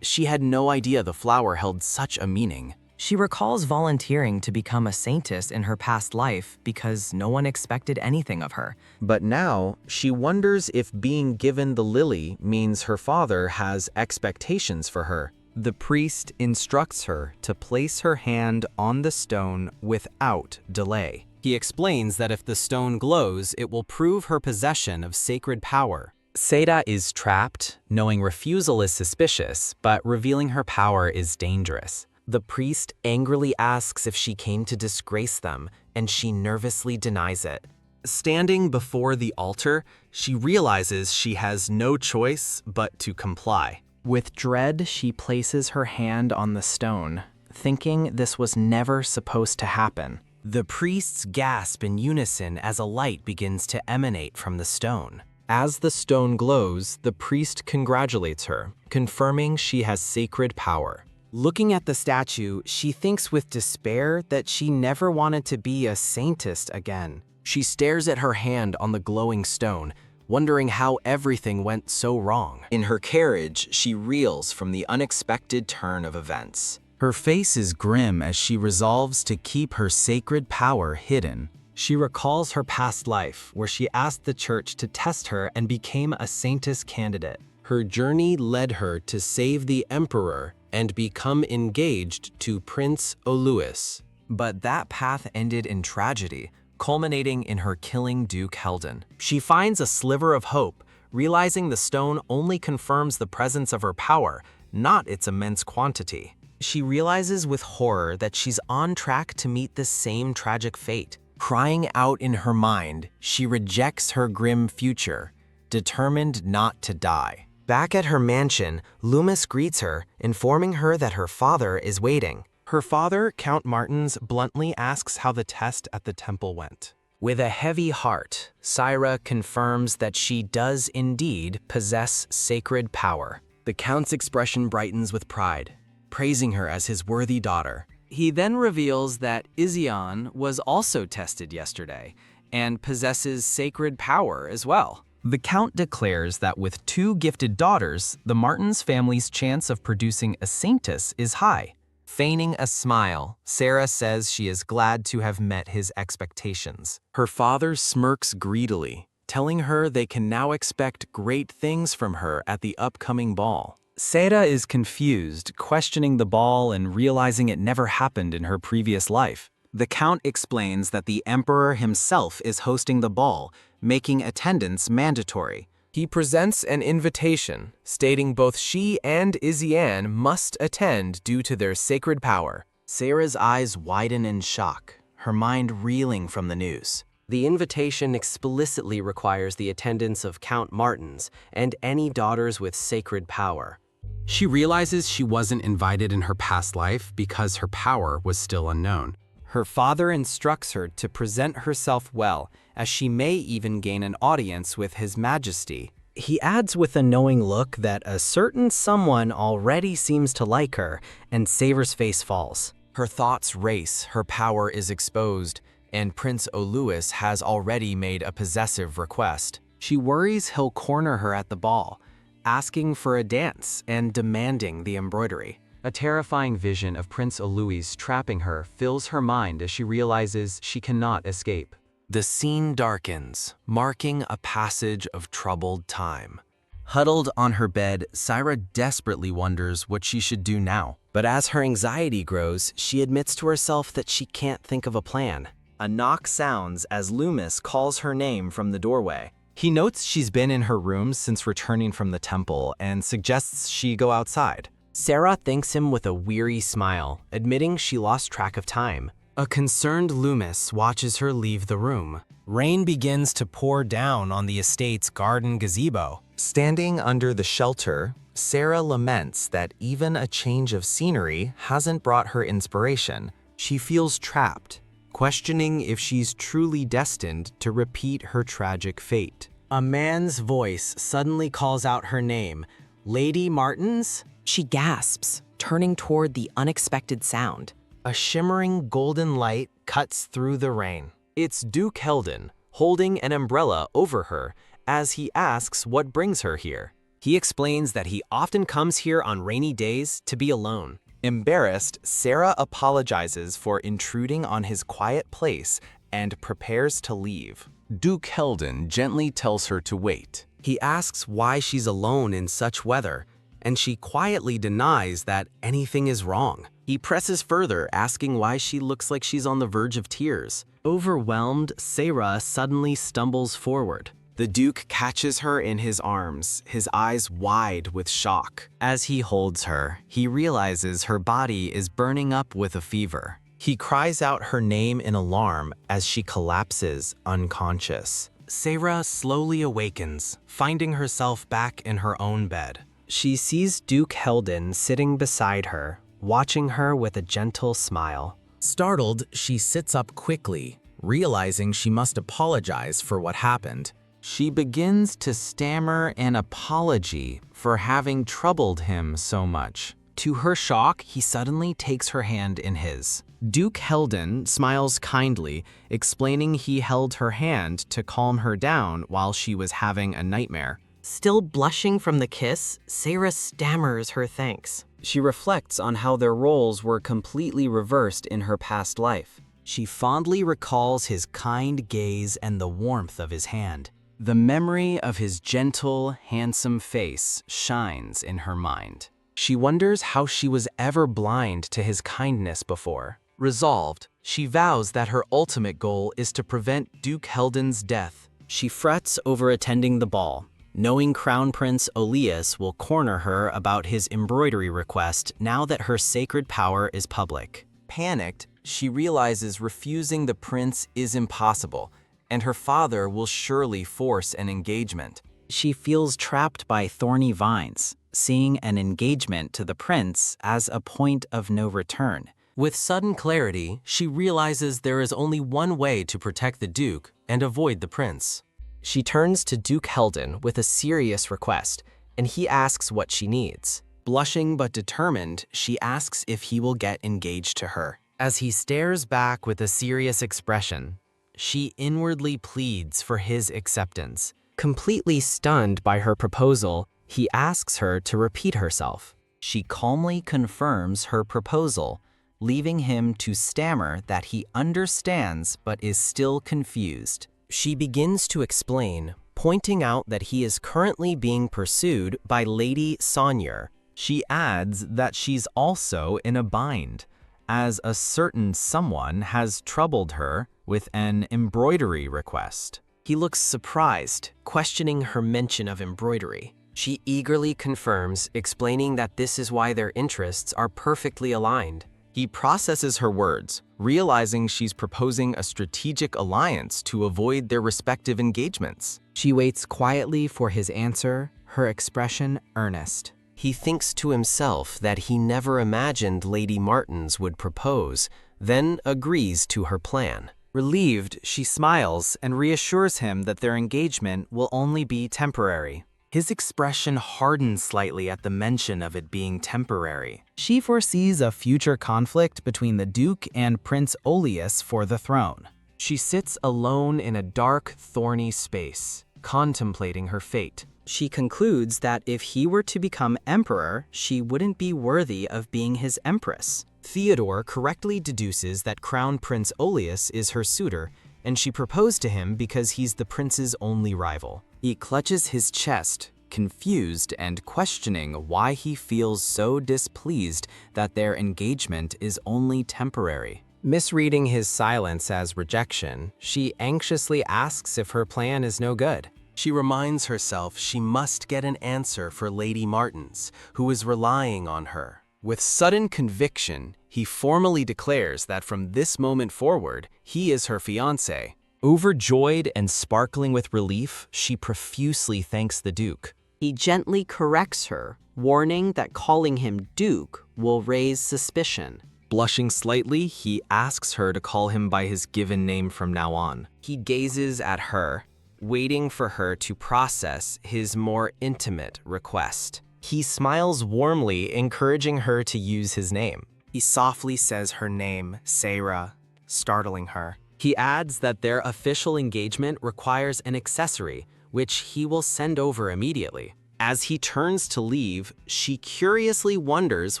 She had no idea the flower held such a meaning. She recalls volunteering to become a Saintess in her past life because no one expected anything of her. But now, she wonders if being given the lily means her father has expectations for her. The priest instructs her to place her hand on the stone without delay. He explains that if the stone glows, it will prove her possession of sacred power. Seda is trapped, knowing refusal is suspicious, but revealing her power is dangerous. The priest angrily asks if she came to disgrace them, and she nervously denies it. Standing before the altar, she realizes she has no choice but to comply. With dread, she places her hand on the stone, thinking this was never supposed to happen. The priests gasp in unison as a light begins to emanate from the stone. As the stone glows, the priest congratulates her, confirming she has sacred power. Looking at the statue, she thinks with despair that she never wanted to be a Saintess again. She stares at her hand on the glowing stone, wondering how everything went so wrong. In her carriage, she reels from the unexpected turn of events. Her face is grim as she resolves to keep her sacred power hidden. She recalls her past life, where she asked the church to test her and became a Saintess candidate. Her journey led her to save the emperor and become engaged to Prince Oluis. But that path ended in tragedy, culminating in her killing Duke Helden. She finds a sliver of hope, realizing the stone only confirms the presence of her power, not its immense quantity. She realizes with horror that she's on track to meet the same tragic fate. Crying out in her mind, she rejects her grim future, determined not to die. Back at her mansion, Loomis greets her, informing her that her father is waiting. Her father, Count Martins, bluntly asks how the test at the temple went. With a heavy heart, Saira confirms that she does indeed possess sacred power. The Count's expression brightens with pride, praising her as his worthy daughter. He then reveals that Izion was also tested yesterday and possesses sacred power as well. The Count declares that with 2 gifted daughters, the Martins family's chance of producing a Saintess is high. Feigning a smile, Sarah says she is glad to have met his expectations. Her father smirks greedily, telling her they can now expect great things from her at the upcoming ball. Sarah is confused, questioning the ball and realizing it never happened in her previous life. The Count explains that the Emperor himself is hosting the ball, making attendance mandatory. He presents an invitation, stating both she and Izzy-Ann must attend due to their sacred power. Sarah's eyes widen in shock, her mind reeling from the news. The invitation explicitly requires the attendance of Count Martins and any daughters with sacred power. She realizes she wasn't invited in her past life because her power was still unknown. Her father instructs her to present herself well, as she may even gain an audience with His Majesty. He adds with a knowing look that a certain someone already seems to like her, and Sarah's face falls. Her thoughts race, her power is exposed, and Prince Oluis has already made a possessive request. She worries he'll corner her at the ball, asking for a dance and demanding the embroidery. A terrifying vision of Prince Oluis trapping her fills her mind as she realizes she cannot escape. The scene darkens, marking a passage of troubled time. Huddled on her bed, Saira desperately wonders what she should do now. But as her anxiety grows, she admits to herself that she can't think of a plan. A knock sounds as Loomis calls her name from the doorway. He notes she's been in her room since returning from the temple and suggests she go outside. Sarah thanks him with a weary smile, admitting she lost track of time. A concerned Loomis watches her leave the room. Rain begins to pour down on the estate's garden gazebo. Standing under the shelter, Sarah laments that even a change of scenery hasn't brought her inspiration. She feels trapped, questioning if she's truly destined to repeat her tragic fate. A man's voice suddenly calls out her name, Lady Martins? She gasps, turning toward the unexpected sound. A shimmering golden light cuts through the rain. It's Duke Heldon, holding an umbrella over her as he asks what brings her here. He explains that he often comes here on rainy days to be alone. Embarrassed, Sarah apologizes for intruding on his quiet place and prepares to leave. Duke Heldon gently tells her to wait. He asks why she's alone in such weather, and she quietly denies that anything is wrong. He presses further, asking why she looks like she's on the verge of tears. Overwhelmed, Sarah suddenly stumbles forward. The Duke catches her in his arms, his eyes wide with shock. As he holds her, he realizes her body is burning up with a fever. He cries out her name in alarm as she collapses unconscious. Sarah slowly awakens, finding herself back in her own bed. She sees Duke Heldon sitting beside her, watching her with a gentle smile. Startled, she sits up quickly, realizing she must apologize for what happened. She begins to stammer an apology for having troubled him so much. To her shock, he suddenly takes her hand in his. Duke Heldon smiles kindly, explaining he held her hand to calm her down while she was having a nightmare. Still blushing from the kiss, Sarah stammers her thanks. She reflects on how their roles were completely reversed in her past life. She fondly recalls his kind gaze and the warmth of his hand. The memory of his gentle, handsome face shines in her mind. She wonders how she was ever blind to his kindness before. Resolved, she vows that her ultimate goal is to prevent Duke Heldon's death. She frets over attending the ball, knowing Crown Prince Olias will corner her about his embroidery request now that her sacred power is public. Panicked, she realizes refusing the prince is impossible, and her father will surely force an engagement. She feels trapped by thorny vines, seeing an engagement to the prince as a point of no return. With sudden clarity, she realizes there is only one way to protect the Duke and avoid the prince. She turns to Duke Heldon with a serious request, and he asks what she needs. Blushing but determined, she asks if he will get engaged to her. As he stares back with a serious expression, she inwardly pleads for his acceptance. Completely stunned by her proposal, he asks her to repeat herself. She calmly confirms her proposal, leaving him to stammer that he understands but is still confused. She begins to explain, pointing out that he is currently being pursued by Lady Saunier. She adds that she's also in a bind, as a certain someone has troubled her with an embroidery request. He looks surprised, questioning her mention of embroidery. She eagerly confirms, explaining that this is why their interests are perfectly aligned. He processes her words, realizing she's proposing a strategic alliance to avoid their respective engagements. She waits quietly for his answer, her expression earnest. He thinks to himself that he never imagined Lady Martins would propose, then agrees to her plan. Relieved, she smiles and reassures him that their engagement will only be temporary. His expression hardens slightly at the mention of it being temporary. She foresees a future conflict between the Duke and Prince Olius for the throne. She sits alone in a dark, thorny space, contemplating her fate. She concludes that if he were to become emperor, she wouldn't be worthy of being his empress. Theodore correctly deduces that Crown Prince Olius is her suitor, and she proposed to him because he's the prince's only rival. He clutches his chest, confused and questioning why he feels so displeased that their engagement is only temporary. Misreading his silence as rejection, she anxiously asks if her plan is no good. She reminds herself she must get an answer for Lady Martins, who is relying on her. With sudden conviction, he formally declares that from this moment forward, he is her fiancé. Overjoyed and sparkling with relief, she profusely thanks the Duke. He gently corrects her, warning that calling him Duke will raise suspicion. Blushing slightly, he asks her to call him by his given name from now on. He gazes at her, waiting for her to process his more intimate request. He smiles warmly, encouraging her to use his name. He softly says her name, Sarah, startling her. He adds that their official engagement requires an accessory, which he will send over immediately. As he turns to leave, she curiously wonders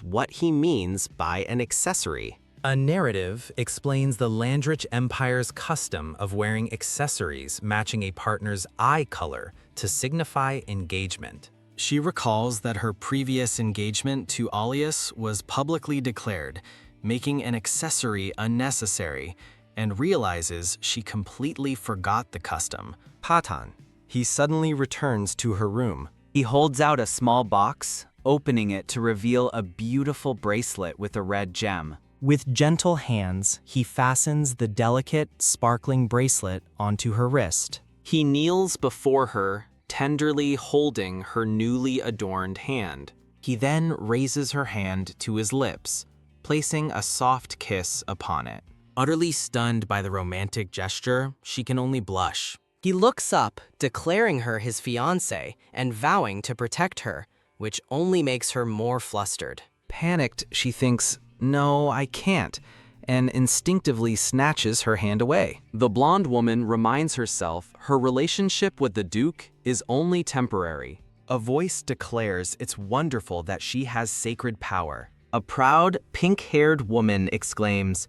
what he means by an accessory. A narrative explains the Landrich Empire's custom of wearing accessories matching a partner's eye color to signify engagement. She recalls that her previous engagement to Olius was publicly declared, making an accessory unnecessary, and realizes she completely forgot the custom. Patan. He suddenly returns to her room. He holds out a small box, opening it to reveal a beautiful bracelet with a red gem. With gentle hands, he fastens the delicate, sparkling bracelet onto her wrist. He kneels before her, tenderly holding her newly adorned hand. He then raises her hand to his lips, placing a soft kiss upon it. Utterly stunned by the romantic gesture, she can only blush. He looks up, declaring her his fiancé and vowing to protect her, which only makes her more flustered. Panicked, she thinks, "No, I can't," and instinctively snatches her hand away. The blonde woman reminds herself her relationship with the Duke is only temporary. A voice declares it's wonderful that she has sacred power. A proud, pink-haired woman exclaims,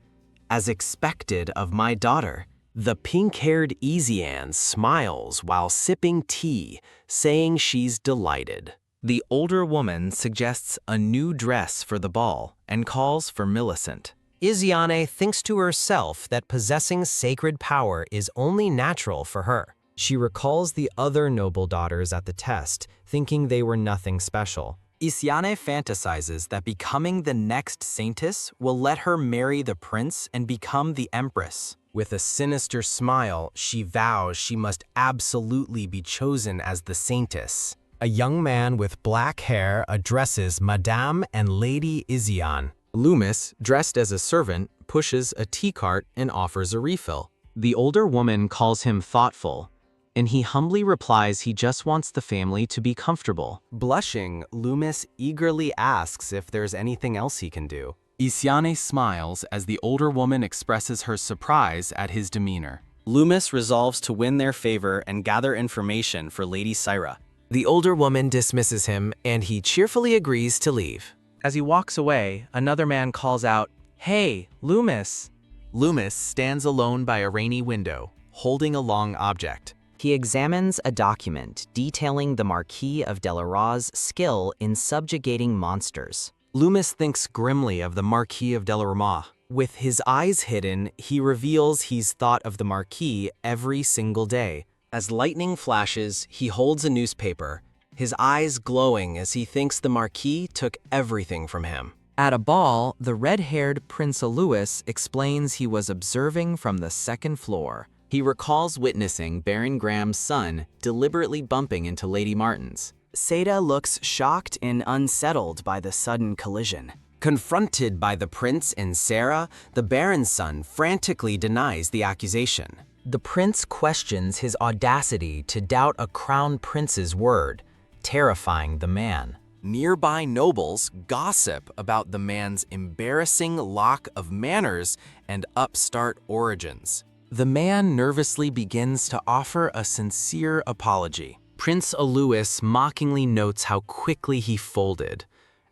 "As expected of my daughter." The pink-haired Easy-Anne smiles while sipping tea, saying she's delighted. The older woman suggests a new dress for the ball and calls for Millicent. Easy-Anne thinks to herself that possessing sacred power is only natural for her. She recalls the other noble daughters at the test, thinking they were nothing special. Easy-Anne fantasizes that becoming the next Saintess will let her marry the prince and become the empress. With a sinister smile, she vows she must absolutely be chosen as the Saintess. A young man with black hair addresses Madame and Lady Easy-Anne. Loomis, dressed as a servant, pushes a tea cart and offers a refill. The older woman calls him thoughtful, and he humbly replies he just wants the family to be comfortable. Blushing, Loomis eagerly asks if there's anything else he can do. Easy-Anne smiles as the older woman expresses her surprise at his demeanor. Loomis resolves to win their favor and gather information for Lady Syra. The older woman dismisses him, and he cheerfully agrees to leave. As he walks away, another man calls out, "Hey, Loomis!" Loomis stands alone by a rainy window, holding a long object. He examines a document detailing the Marquis of Delaraw's skill in subjugating monsters. Loomis thinks grimly of the Marquis of Delaramma. With his eyes hidden, he reveals he's thought of the Marquis every single day, As lightning flashes, he holds a newspaper, his eyes glowing as he thinks the Marquis took everything from him. At a ball, the red-haired Prince Louis explains he was observing from the second floor. He recalls witnessing Baron Graham's son deliberately bumping into Lady Martin's. Seda looks shocked and unsettled by the sudden collision. Confronted by the prince and Sarah, the Baron's son frantically denies the accusation. The prince questions his audacity to doubt a crown prince's word, terrifying the man. Nearby nobles gossip about the man's embarrassing lack of manners and upstart origins. The man nervously begins to offer a sincere apology. Prince Louis mockingly notes how quickly he folded,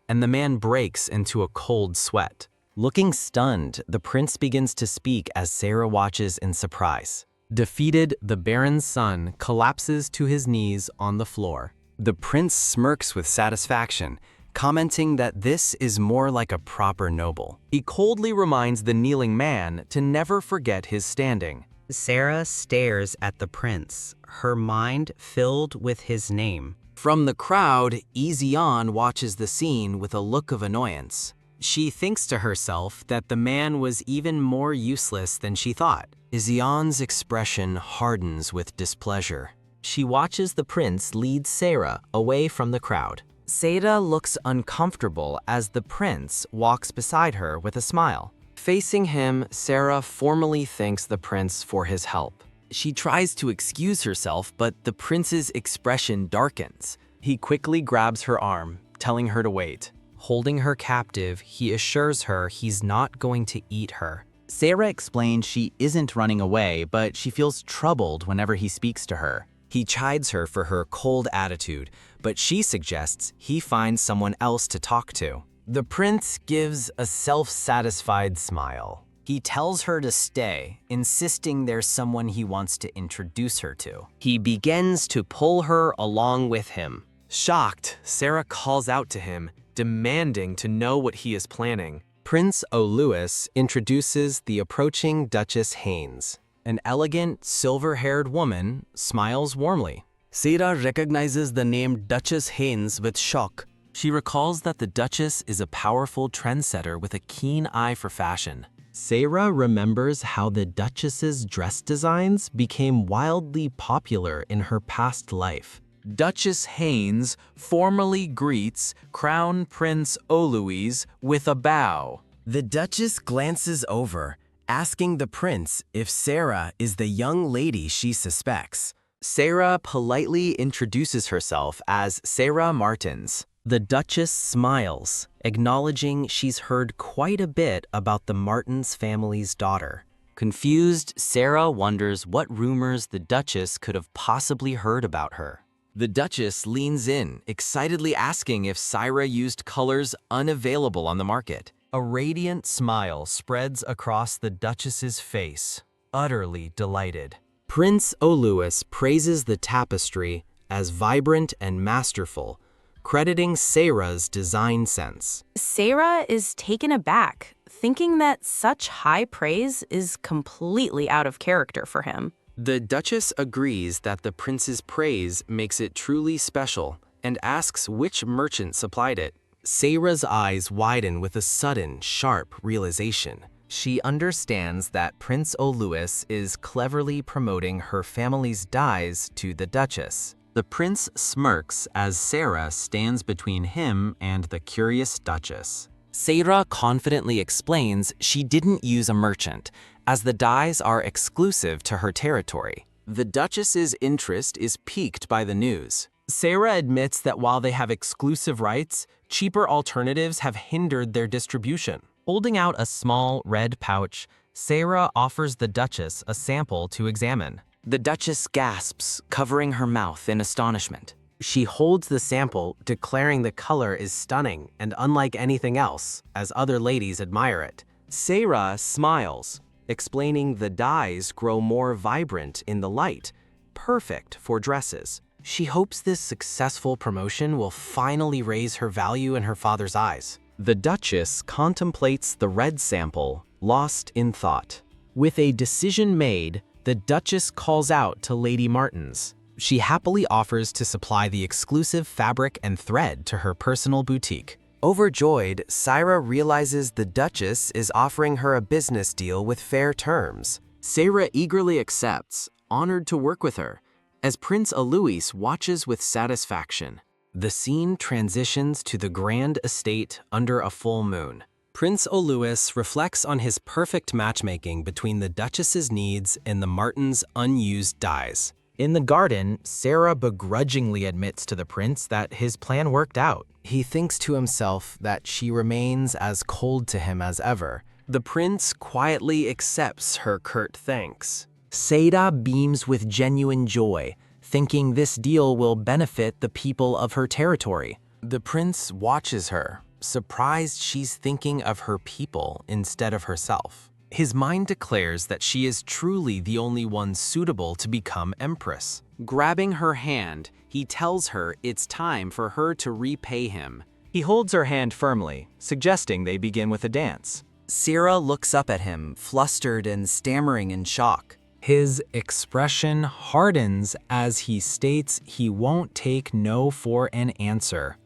and the man breaks into a cold sweat. Looking stunned, the prince begins to speak as Sarah watches in surprise. Defeated, the Baron's son collapses to his knees on the floor. The prince smirks with satisfaction, commenting that this is more like a proper noble. He coldly reminds the kneeling man to never forget his standing. Sarah stares at the prince, her mind filled with his name. From the crowd, Ezion watches the scene with a look of annoyance. She thinks to herself that the man was even more useless than she thought. Ezion's expression hardens with displeasure. She watches the prince lead Sarah away from the crowd. Seda looks uncomfortable as the prince walks beside her with a smile. Facing him, Sarah formally thanks the prince for his help. She tries to excuse herself, but the prince's expression darkens. He quickly grabs her arm, telling her to wait. Holding her captive, he assures her he's not going to eat her. Sarah explains she isn't running away, but she feels troubled whenever he speaks to her. He chides her for her cold attitude, but she suggests he finds someone else to talk to. The prince gives a self-satisfied smile. He tells her to stay, insisting there's someone he wants to introduce her to. He begins to pull her along with him. Shocked, Sarah calls out to him, demanding to know what he is planning. Prince Louis introduces the approaching Duchess Haynes. An elegant, silver-haired woman smiles warmly. Sarah recognizes the name Duchess Haynes with shock. She recalls that the Duchess is a powerful trendsetter with a keen eye for fashion. Sarah remembers how the Duchess's dress designs became wildly popular in her past life. Duchess Haynes formally greets Crown Prince Louis with a bow. The Duchess glances over, asking the prince if Sarah is the young lady she suspects. Sarah politely introduces herself as Sarah Martins. The Duchess smiles, acknowledging she's heard quite a bit about the Martins family's daughter. Confused, Sarah wonders what rumors the Duchess could have possibly heard about her. The Duchess leans in, excitedly asking if Sarah used colors unavailable on the market. A radiant smile spreads across the Duchess's face, utterly delighted. Prince Louis praises the tapestry as vibrant and masterful, crediting Sarah's design sense. Sarah is taken aback, thinking that such high praise is completely out of character for him. The Duchess agrees that the prince's praise makes it truly special and asks which merchant supplied it. Sarah's eyes widen with a sudden, sharp realization. She understands that Prince Louis is cleverly promoting her family's dyes to the Duchess. The prince smirks as Sarah stands between him and the curious Duchess. Sarah confidently explains she didn't use a merchant, as the dyes are exclusive to her territory. The Duchess's interest is piqued by the news. Sarah admits that while they have exclusive rights, cheaper alternatives have hindered their distribution. Holding out a small red pouch, Sarah offers the Duchess a sample to examine. The Duchess gasps, covering her mouth in astonishment. She holds the sample, declaring the color is stunning and unlike anything else, as other ladies admire it. Sarah smiles, explaining the dyes grow more vibrant in the light, perfect for dresses. She hopes this successful promotion will finally raise her value in her father's eyes. The Duchess contemplates the red sample, lost in thought. With a decision made, the Duchess calls out to Lady Martins. She happily offers to supply the exclusive fabric and thread to her personal boutique. Overjoyed, Saira realizes the Duchess is offering her a business deal with fair terms. Saira eagerly accepts, honored to work with her, as Prince Alois watches with satisfaction. The scene transitions to the grand estate under a full moon. Prince Alois reflects on his perfect matchmaking between the Duchess's needs and the Martins' unused dyes. In the garden, Sarah begrudgingly admits to the prince that his plan worked out. He thinks to himself that she remains as cold to him as ever. The prince quietly accepts her curt thanks. Saira beams with genuine joy, thinking this deal will benefit the people of her territory. The prince watches her, surprised she's thinking of her people instead of herself. His mind declares that she is truly the only one suitable to become empress. Grabbing her hand, he tells her it's time for her to repay him. He holds her hand firmly, suggesting they begin with a dance. Saira looks up at him, flustered and stammering in shock. His expression hardens as he states he won't take no for an answer.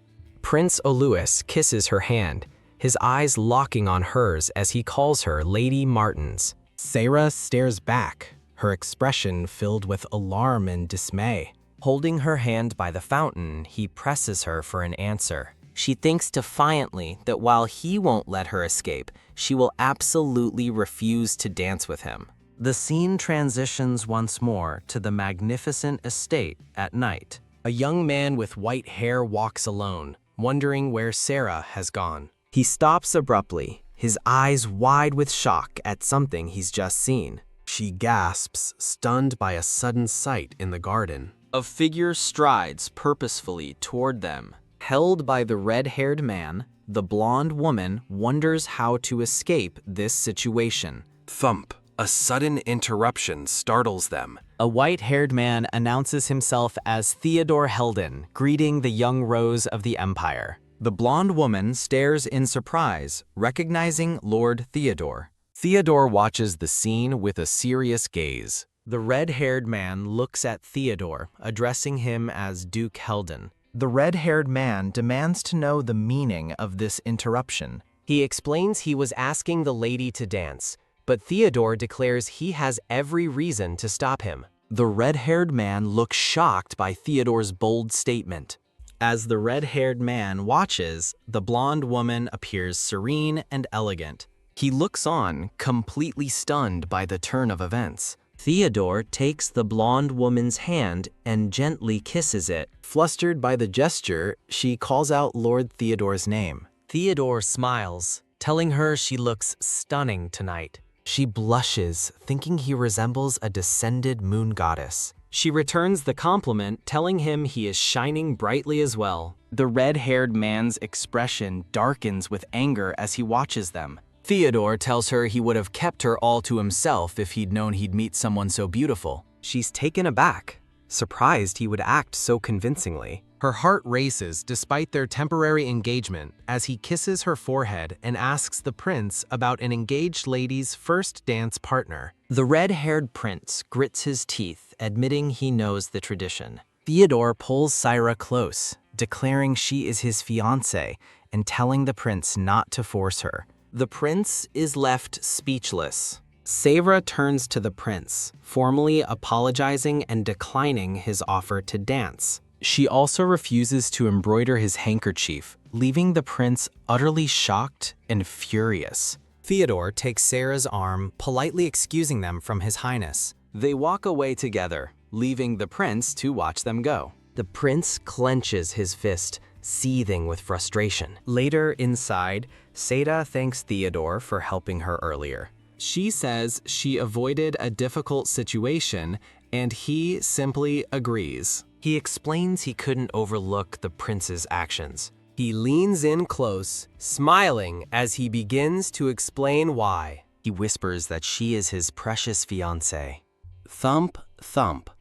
Prince Alois kisses her hand, his eyes locking on hers as he calls her Lady Martins. Saira stares back, her expression filled with alarm and dismay. Holding her hand by the fountain, he presses her for an answer. She thinks defiantly that while he won't let her escape, she will absolutely refuse to dance with him. The scene transitions once more to the magnificent estate at night. A young man with white hair walks alone, wondering where Saira has gone. He stops abruptly, his eyes wide with shock at something he's just seen. She gasps, stunned by a sudden sight in the garden. A figure strides purposefully toward them. Held by the red-haired man, the blonde woman wonders how to escape this situation. Thump. A sudden interruption startles them. A white-haired man announces himself as Theodore Helden, greeting the young rose of the Empire. The blonde woman stares in surprise, recognizing Lord Theodore. Theodore watches the scene with a serious gaze. The red-haired man looks at Theodore, addressing him as Duke Helden. The red-haired man demands to know the meaning of this interruption. He explains he was asking the lady to dance, but Theodore declares he has every reason to stop him. The red-haired man looks shocked by Theodore's bold statement. As the red-haired man watches, the blonde woman appears serene and elegant. He looks on, completely stunned by the turn of events. Theodore takes the blonde woman's hand and gently kisses it. Flustered by the gesture, she calls out Lord Theodore's name. Theodore smiles, telling her she looks stunning tonight. She blushes, thinking he resembles a descended moon goddess. She returns the compliment, telling him he is shining brightly as well. The red-haired man's expression darkens with anger as he watches them. Theodore tells her he would have kept her all to himself if he'd known he'd meet someone so beautiful. She's taken aback, surprised he would act so convincingly. Her heart races despite their temporary engagement as he kisses her forehead and asks the prince about an engaged lady's first dance partner. The red-haired prince grits his teeth, admitting he knows the tradition. Theodore pulls Saira close, declaring she is his fiancé and telling the prince not to force her. The prince is left speechless. Saira turns to the prince, formally apologizing and declining his offer to dance. She also refuses to embroider his handkerchief, leaving the prince utterly shocked and furious. Theodore takes Saira's arm, politely excusing them from His Highness. They walk away together, leaving the prince to watch them go. The prince clenches his fist, seething with frustration. Later, inside, Saira thanks Theodore for helping her earlier. She says she avoided a difficult situation, and he simply agrees. He explains he couldn't overlook the prince's actions. He leans in close, smiling as he begins to explain why. He whispers that she is his precious fiancée. Thump, thump.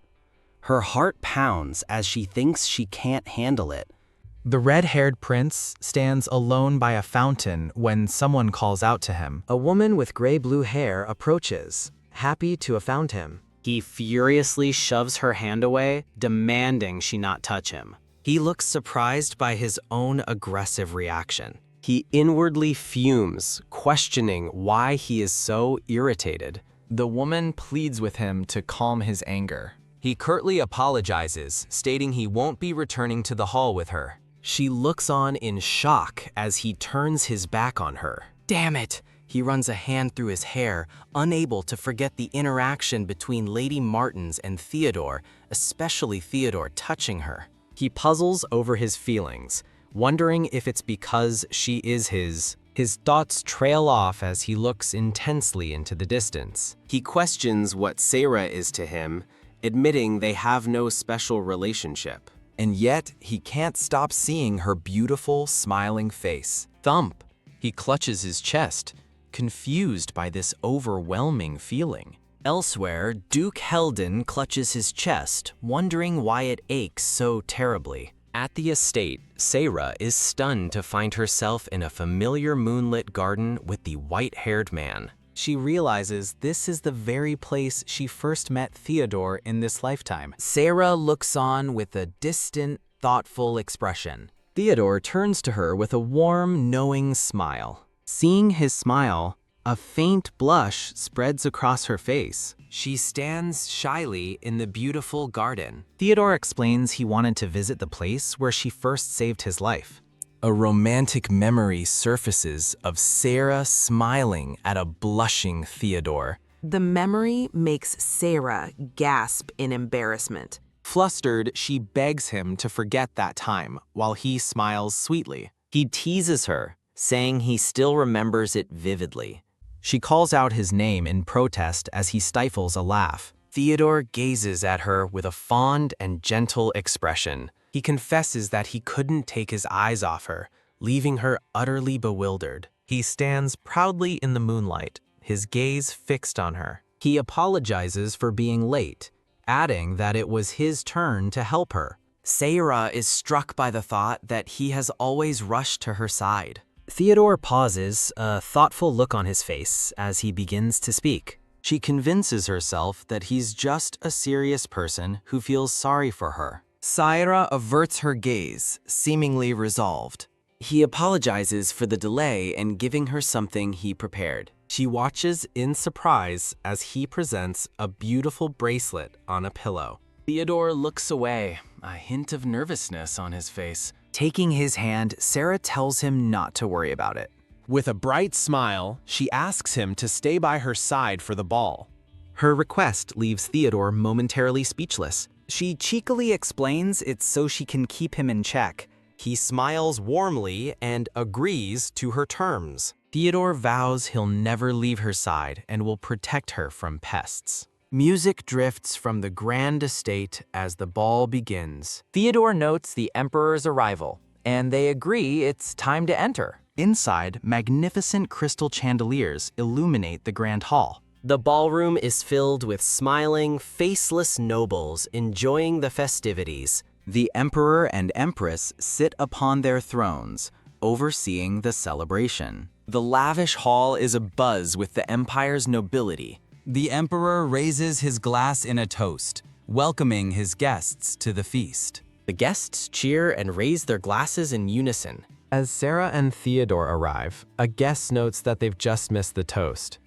Her heart pounds as she thinks she can't handle it. The red-haired prince stands alone by a fountain when someone calls out to him. A woman with gray-blue hair approaches, happy to have found him. He furiously shoves her hand away, demanding she not touch him. He looks surprised by his own aggressive reaction. He inwardly fumes, questioning why he is so irritated. The woman pleads with him to calm his anger. He curtly apologizes, stating he won't be returning to the hall with her. She looks on in shock as he turns his back on her. Damn it! He runs a hand through his hair, unable to forget the interaction between Lady Martins and Theodore, especially Theodore touching her. He puzzles over his feelings, wondering if it's because she is his. His thoughts trail off as he looks intensely into the distance. He questions what Sarah is to him, admitting they have no special relationship. And yet, he can't stop seeing her beautiful, smiling face. Thump! He clutches his chest, confused by this overwhelming feeling. Elsewhere, Duke Helden clutches his chest, wondering why it aches so terribly. At the estate, Sarah is stunned to find herself in a familiar moonlit garden with the white-haired man. She realizes this is the very place she first met Theodore in this lifetime. Sarah looks on with a distant, thoughtful expression. Theodore turns to her with a warm, knowing smile. Seeing his smile, a faint blush spreads across her face. She stands shyly in the beautiful garden. Theodore explains he wanted to visit the place where she first saved his life. A romantic memory surfaces of Sarah smiling at a blushing Theodore. The memory makes Sarah gasp in embarrassment. Flustered, she begs him to forget that time, while he smiles sweetly. He teases her, saying he still remembers it vividly. She calls out his name in protest as he stifles a laugh. Theodore gazes at her with a fond and gentle expression. He confesses that he couldn't take his eyes off her, leaving her utterly bewildered. He stands proudly in the moonlight, his gaze fixed on her. He apologizes for being late, adding that it was his turn to help her. Sarah is struck by the thought that he has always rushed to her side. Theodore pauses, a thoughtful look on his face, as he begins to speak. She convinces herself that he's just a serious person who feels sorry for her. Sarah averts her gaze, seemingly resolved. He apologizes for the delay in giving her something he prepared. She watches in surprise as he presents a beautiful bracelet on a pillow. Theodore looks away, a hint of nervousness on his face. Taking his hand, Sarah tells him not to worry about it. With a bright smile, she asks him to stay by her side for the ball. Her request leaves Theodore momentarily speechless. She cheekily explains it's so she can keep him in check. He smiles warmly and agrees to her terms. Theodore vows he'll never leave her side and will protect her from pests. Music drifts from the grand estate as the ball begins. Theodore notes the Emperor's arrival, and they agree it's time to enter. Inside, magnificent crystal chandeliers illuminate the grand hall. The ballroom is filled with smiling, faceless nobles enjoying the festivities. The Emperor and Empress sit upon their thrones, overseeing the celebration. The lavish hall is abuzz with the Empire's nobility. The Emperor raises his glass in a toast, welcoming his guests to the feast. The guests cheer and raise their glasses in unison. As Sarah and Theodore arrive, a guest notes that they've just missed the toast.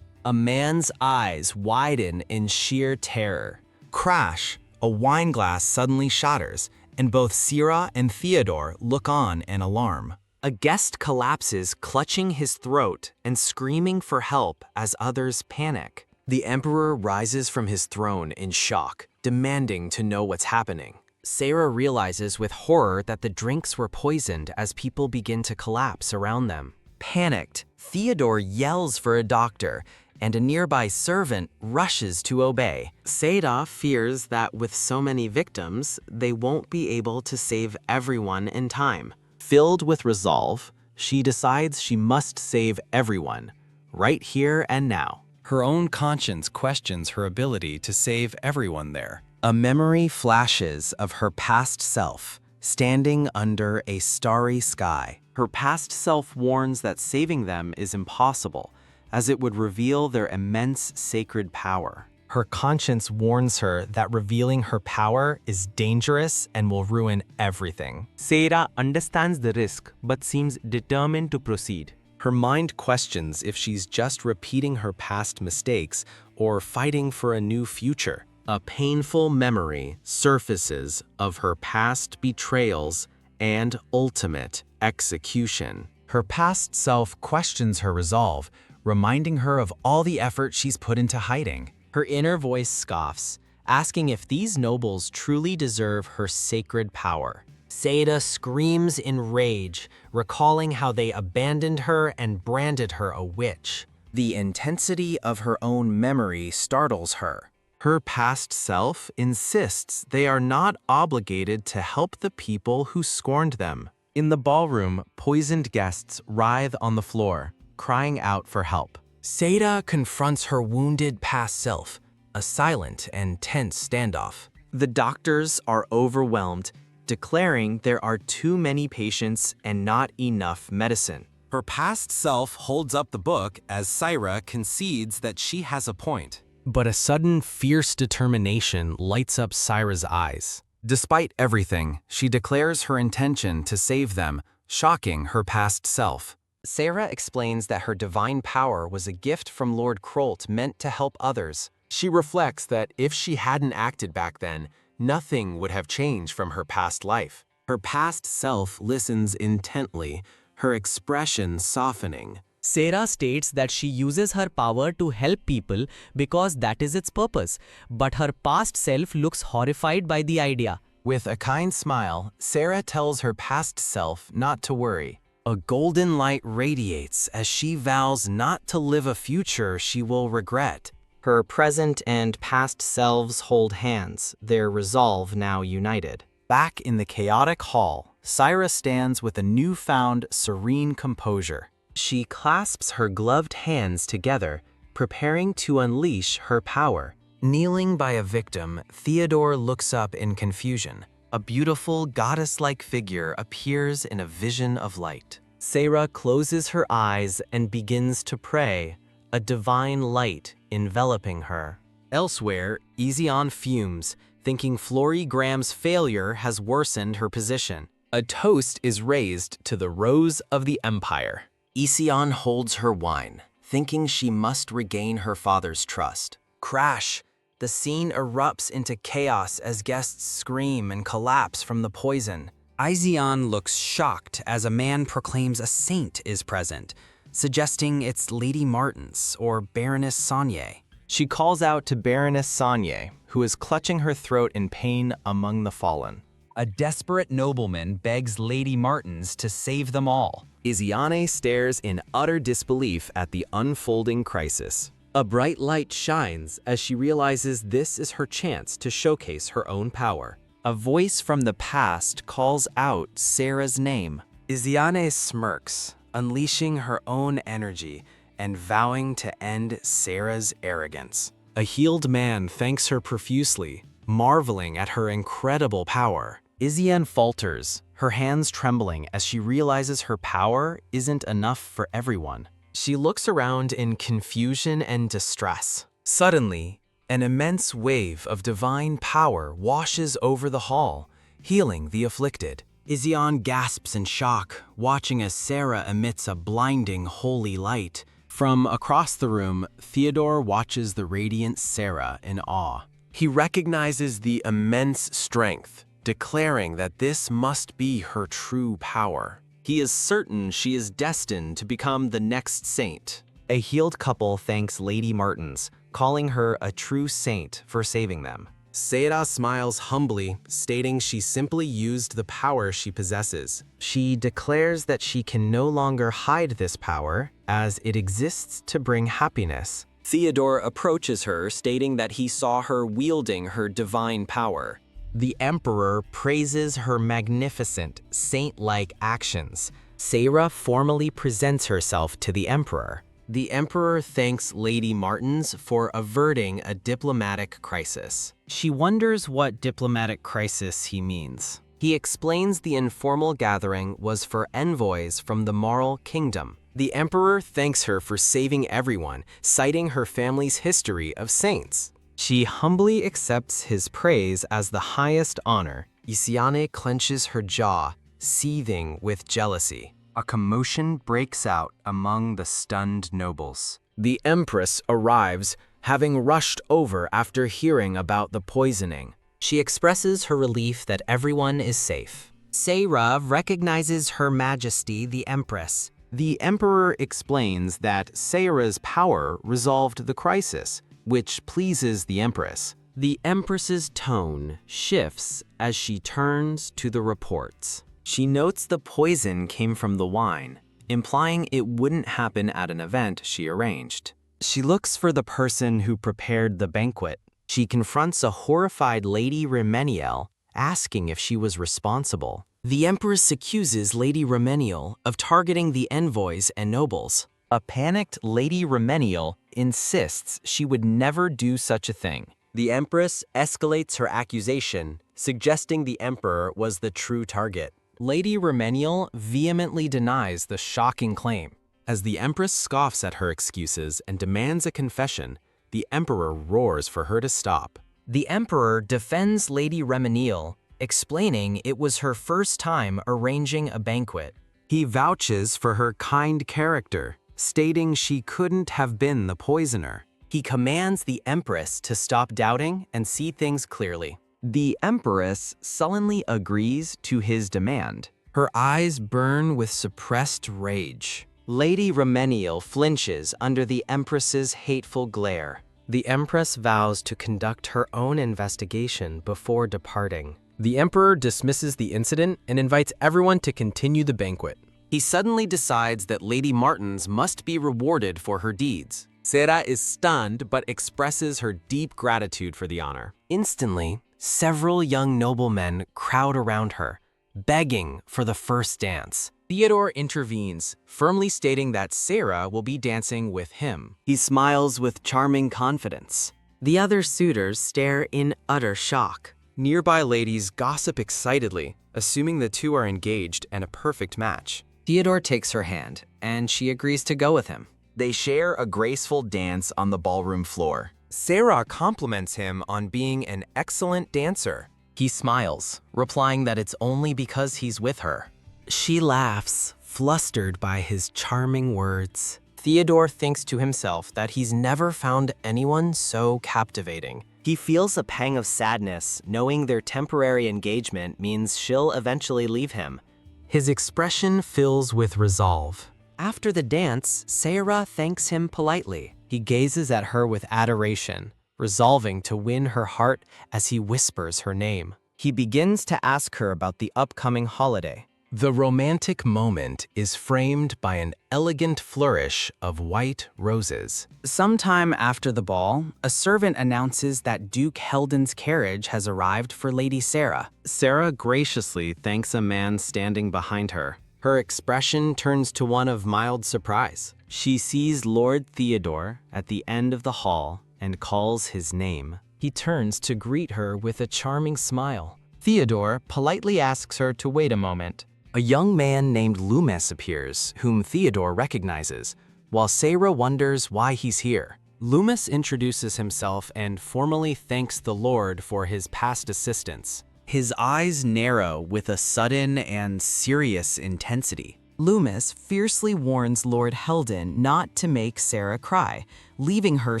A man's eyes widen in sheer terror. Crash! A wine glass suddenly shatters, and both Sarah and Theodore look on in alarm. A guest collapses, clutching his throat and screaming for help as others panic. The Emperor rises from his throne in shock, demanding to know what's happening. Sarah realizes with horror that the drinks were poisoned as people begin to collapse around them. Panicked, Theodore yells for a doctor, and a nearby servant rushes to obey. Sarah fears that with so many victims, they won't be able to save everyone in time. Filled with resolve, she decides she must save everyone, right here and now. Her own conscience questions her ability to save everyone there. A memory flashes of her past self, standing under a starry sky. Her past self warns that saving them is impossible, as it would reveal their immense sacred power. Her conscience warns her that revealing her power is dangerous and will ruin everything. Seira understands the risk but seems determined to proceed. Her mind questions if she's just repeating her past mistakes or fighting for a new future. A painful memory surfaces of her past betrayals and ultimate execution. Her past self questions her resolve, reminding her of all the effort she's put into hiding. Her inner voice scoffs, asking if these nobles truly deserve her sacred power. Seira screams in rage, recalling how they abandoned her and branded her a witch. The intensity of her own memory startles her. Her past self insists they are not obligated to help the people who scorned them. In the ballroom, poisoned guests writhe on the floor, crying out for help. Seira confronts her wounded past self, a silent and tense standoff. The doctors are overwhelmed, declaring there are too many patients and not enough medicine. Her past self holds up the book as Seira concedes that she has a point. But a sudden, fierce determination lights up Seira's eyes. Despite everything, she declares her intention to save them, shocking her past self. Seira explains that her divine power was a gift from Lord Krolt meant to help others. She reflects that if she hadn't acted back then, nothing would have changed from her past life. Her past self listens intently, her expression softening. Seira states that she uses her power to help people because that is its purpose, but her past self looks horrified by the idea. With a kind smile, Seira tells her past self not to worry. A golden light radiates as she vows not to live a future she will regret. Her present and past selves hold hands, their resolve now united. Back in the chaotic hall, Seira stands with a newfound serene composure. She clasps her gloved hands together, preparing to unleash her power. Kneeling by a victim, Theodore looks up in confusion. A beautiful goddess-like figure appears in a vision of light. Seira closes her eyes and begins to pray, a divine light enveloping her. Elsewhere, Ezion fumes, thinking Flory Graham's failure has worsened her position. A toast is raised to the Rose of the Empire. Ezion holds her wine, thinking she must regain her father's trust. Crash! The scene erupts into chaos as guests scream and collapse from the poison. Ezion looks shocked as a man proclaims a saint is present, suggesting it's Lady Martens or Baroness Saintess. She calls out to Baroness Saintess, who is clutching her throat in pain among the fallen. A desperate nobleman begs Lady Martens to save them all. Eziane stares in utter disbelief at the unfolding crisis. A bright light shines as she realizes this is her chance to showcase her own power. A voice from the past calls out Seira's name. Eziane smirks, unleashing her own energy and vowing to end Seira's arrogance. A healed man thanks her profusely, marveling at her incredible power. Eziane falters, her hands trembling as she realizes her power isn't enough for everyone. She looks around in confusion and distress. Suddenly, an immense wave of divine power washes over the hall, healing the afflicted. Eziane gasps in shock, watching as Seira emits a blinding holy light. From across the room, Theodore watches the radiant Seira in awe. He recognizes the immense strength, declaring that this must be her true power. He is certain she is destined to become the next saint. A healed couple thanks Lady Martens, calling her a true saint for saving them. Seira smiles humbly, stating she simply used the power she possesses. She declares that she can no longer hide this power, as it exists to bring happiness. Theodore approaches her, stating that he saw her wielding her divine power. The Emperor praises her magnificent, saint-like actions. Seira formally presents herself to the Emperor. The Emperor thanks Lady Martens for averting a diplomatic crisis. She wonders what diplomatic crisis he means. He explains the informal gathering was for envoys from the Marl Kingdom. The Emperor thanks her for saving everyone, citing her family's history of saints. She humbly accepts his praise as the highest honor. Isiane clenches her jaw, seething with jealousy. A commotion breaks out among the stunned nobles. The Empress arrives, having rushed over after hearing about the poisoning. She expresses her relief that everyone is safe. Seyra recognizes Her Majesty the Empress. The Emperor explains that Seyra's power resolved the crisis, which pleases the Empress. The Empress's tone shifts as she turns to the reports. She notes the poison came from the wine, implying it wouldn't happen at an event she arranged. She looks for the person who prepared the banquet. She confronts a horrified Lady Remeniel, asking if she was responsible. The Empress accuses Lady Remeniel of targeting the envoys and nobles. A panicked Lady Remeniel insists she would never do such a thing. The Empress escalates her accusation, suggesting the Emperor was the true target. Lady Remeniel vehemently denies the shocking claim. As the Empress scoffs at her excuses and demands a confession, the Emperor roars for her to stop. The Emperor defends Lady Remeniel, explaining it was her first time arranging a banquet. He vouches for her kind character, stating she couldn't have been the poisoner. He commands the Empress to stop doubting and see things clearly. The Empress sullenly agrees to his demand. Her eyes burn with suppressed rage. Lady Remeniel flinches under the Empress's hateful glare. The Empress vows to conduct her own investigation before departing. The Emperor dismisses the incident and invites everyone to continue the banquet. He suddenly decides that Lady Martins must be rewarded for her deeds. Seyra is stunned but expresses her deep gratitude for the honor. Instantly, several young noblemen crowd around her, begging for the first dance. Theodore intervenes, firmly stating that Seyra will be dancing with him. He smiles with charming confidence. The other suitors stare in utter shock. Nearby ladies gossip excitedly, assuming the two are engaged and a perfect match. Theodore takes her hand, and she agrees to go with him. They share a graceful dance on the ballroom floor. Seyra compliments him on being an excellent dancer. He smiles, replying that it's only because he's with her. She laughs, flustered by his charming words. Theodore thinks to himself that he's never found anyone so captivating. He feels a pang of sadness, knowing their temporary engagement means she'll eventually leave him. His expression fills with resolve. After the dance, Seyra thanks him politely. He gazes at her with adoration, resolving to win her heart as he whispers her name. He begins to ask her about the upcoming holiday. The romantic moment is framed by an elegant flourish of white roses. Sometime after the ball, a servant announces that Duke Helden's carriage has arrived for Lady Seyra. Seyra graciously thanks a man standing behind her. Her expression turns to one of mild surprise. She sees Lord Theodore at the end of the hall and calls his name. He turns to greet her with a charming smile. Theodore politely asks her to wait a moment. A young man named Loomis appears, whom Theodore recognizes, while Seyra wonders why he's here. Loomis introduces himself and formally thanks the Lord for his past assistance. His eyes narrow with a sudden and serious intensity. Loomis fiercely warns Lord Helden not to make Seyra cry, leaving her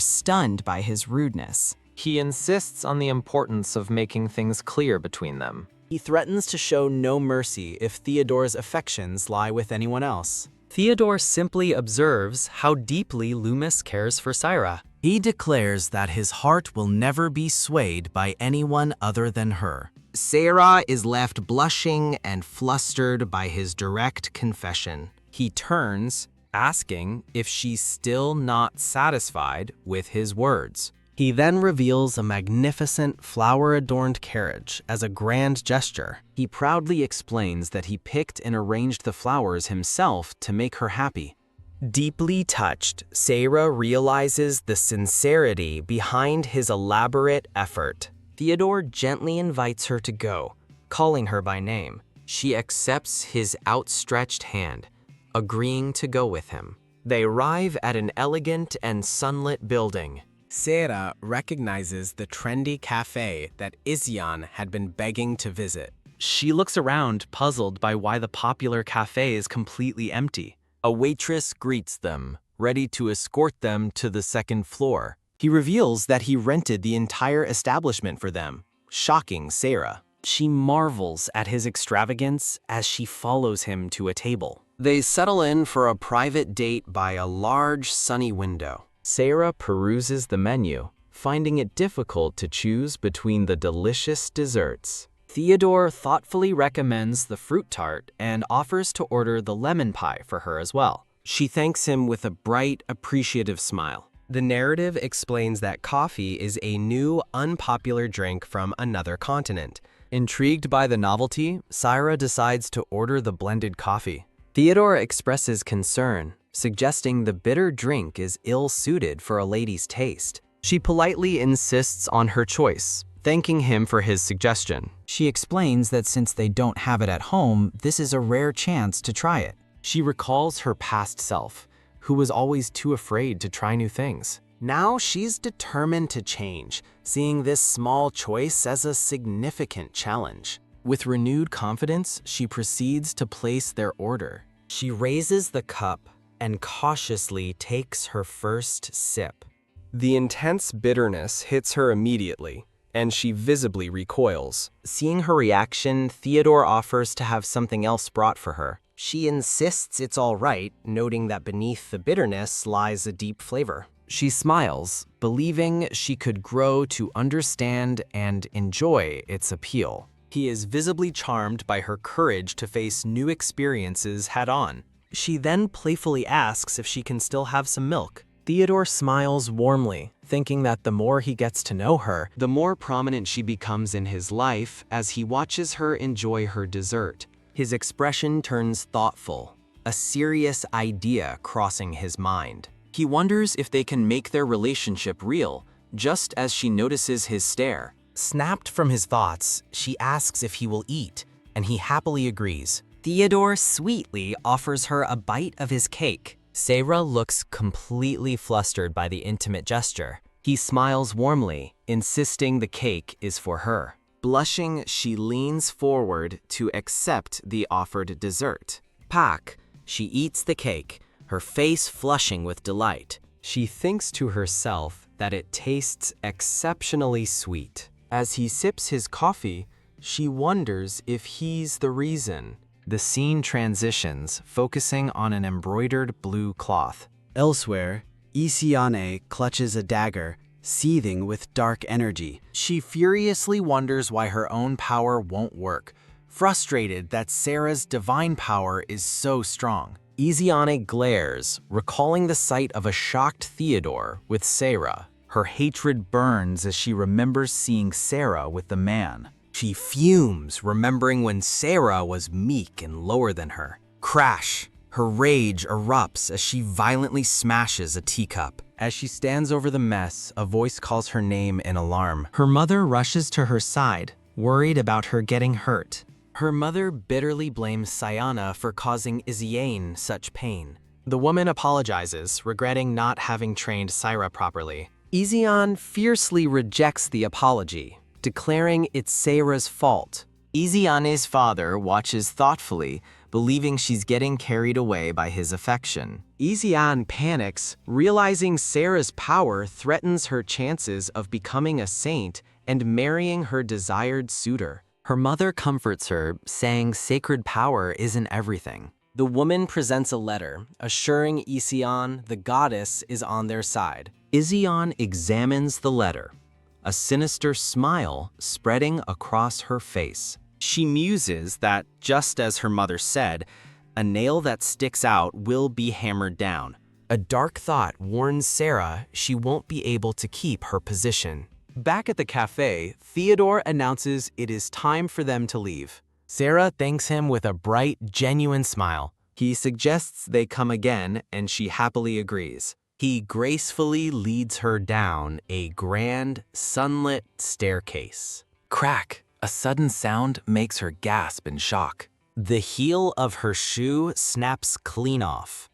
stunned by his rudeness. He insists on the importance of making things clear between them. He threatens to show no mercy if Theodore's affections lie with anyone else. Theodore simply observes how deeply Loomis cares for Seyra. He declares that his heart will never be swayed by anyone other than her. Seyra is left blushing and flustered by his direct confession. He turns, asking if she's still not satisfied with his words. He then reveals a magnificent flower-adorned carriage as a grand gesture. He proudly explains that he picked and arranged the flowers himself to make her happy. Deeply touched, Seyra realizes the sincerity behind his elaborate effort. Theodore gently invites her to go, calling her by name. She accepts his outstretched hand, agreeing to go with him. They arrive at an elegant and sunlit building. Seira recognizes the trendy cafe that Izyan had been begging to visit. She looks around, puzzled by why the popular cafe is completely empty. A waitress greets them, ready to escort them to the second floor. He reveals that he rented the entire establishment for them, shocking Seira. She marvels at his extravagance as she follows him to a table. They settle in for a private date by a large sunny window. Seira peruses the menu, finding it difficult to choose between the delicious desserts. Theodore thoughtfully recommends the fruit tart and offers to order the lemon pie for her as well. She thanks him with a bright, appreciative smile. The narrative explains that coffee is a new, unpopular drink from another continent. Intrigued by the novelty, Saira decides to order the blended coffee. Theodore expresses concern, suggesting the bitter drink is ill-suited for a lady's taste. She politely insists on her choice, thanking him for his suggestion. She explains that since they don't have it at home, this is a rare chance to try it. She recalls her past self, who was always too afraid to try new things. Now she's determined to change, seeing this small choice as a significant challenge. With renewed confidence, she proceeds to place their order. She raises the cup and cautiously takes her first sip. The intense bitterness hits her immediately, and she visibly recoils. Seeing her reaction, Theodore offers to have something else brought for her. She insists it's all right, noting that beneath the bitterness lies a deep flavor. She smiles, believing she could grow to understand and enjoy its appeal. He is visibly charmed by her courage to face new experiences head-on. She then playfully asks if she can still have some milk. Theodore smiles warmly, thinking that the more he gets to know her, The more prominent she becomes in his life as he watches her enjoy her dessert. His expression turns thoughtful, a serious idea crossing his mind. He wonders if they can make their relationship real, just as she notices his stare. snapped from his thoughts, she asks if he will eat, and he happily agrees. Theodore sweetly offers her a bite of his cake. Seira looks completely flustered by the intimate gesture. He smiles warmly, insisting the cake is for her. Blushing, she leans forward to accept the offered dessert. Pak, she eats the cake, her face flushing with delight. She thinks to herself that it tastes exceptionally sweet. As he sips his coffee, she wonders if he's the reason. The scene transitions, focusing on an embroidered blue cloth. Elsewhere, Isiane clutches a dagger, seething with dark energy. She furiously wonders why her own power won't work, frustrated that Sarah's divine power is so strong. Isiane glares, recalling the sight of a shocked Theodore with Seira. Her hatred burns as she remembers seeing Sarah with the man. She fumes, remembering when Sarah was meek and lower than her. Crash! Her rage erupts as she violently smashes a teacup. As she stands over the mess, a voice calls her name in alarm. Her mother rushes to her side, worried about her getting hurt. Her mother bitterly blames Sayana for causing Isiane such pain. The woman apologizes, regretting not having trained Saira properly. Isiane fiercely rejects the apology, declaring it's Seira's fault. Isiane's father watches thoughtfully, believing she's getting carried away by his affection. Isiane panics, realizing Sarah's power threatens her chances of becoming a saint and marrying her desired suitor. Her mother comforts her, saying sacred power isn't everything. The woman presents a letter, assuring Isiane the goddess is on their side. Isiane examines the letter, a sinister smile spreading across her face. She muses that, just as her mother said, a nail that sticks out will be hammered down. A dark thought warns Sarah she won't be able to keep her position. Back at the cafe, Theodore announces it is time for them to leave. Sarah thanks him with a bright, genuine smile. He suggests they come again, and she happily agrees. He gracefully leads her down a grand, sunlit staircase. Crack! A sudden sound makes her gasp in shock. The heel of her shoe snaps clean off.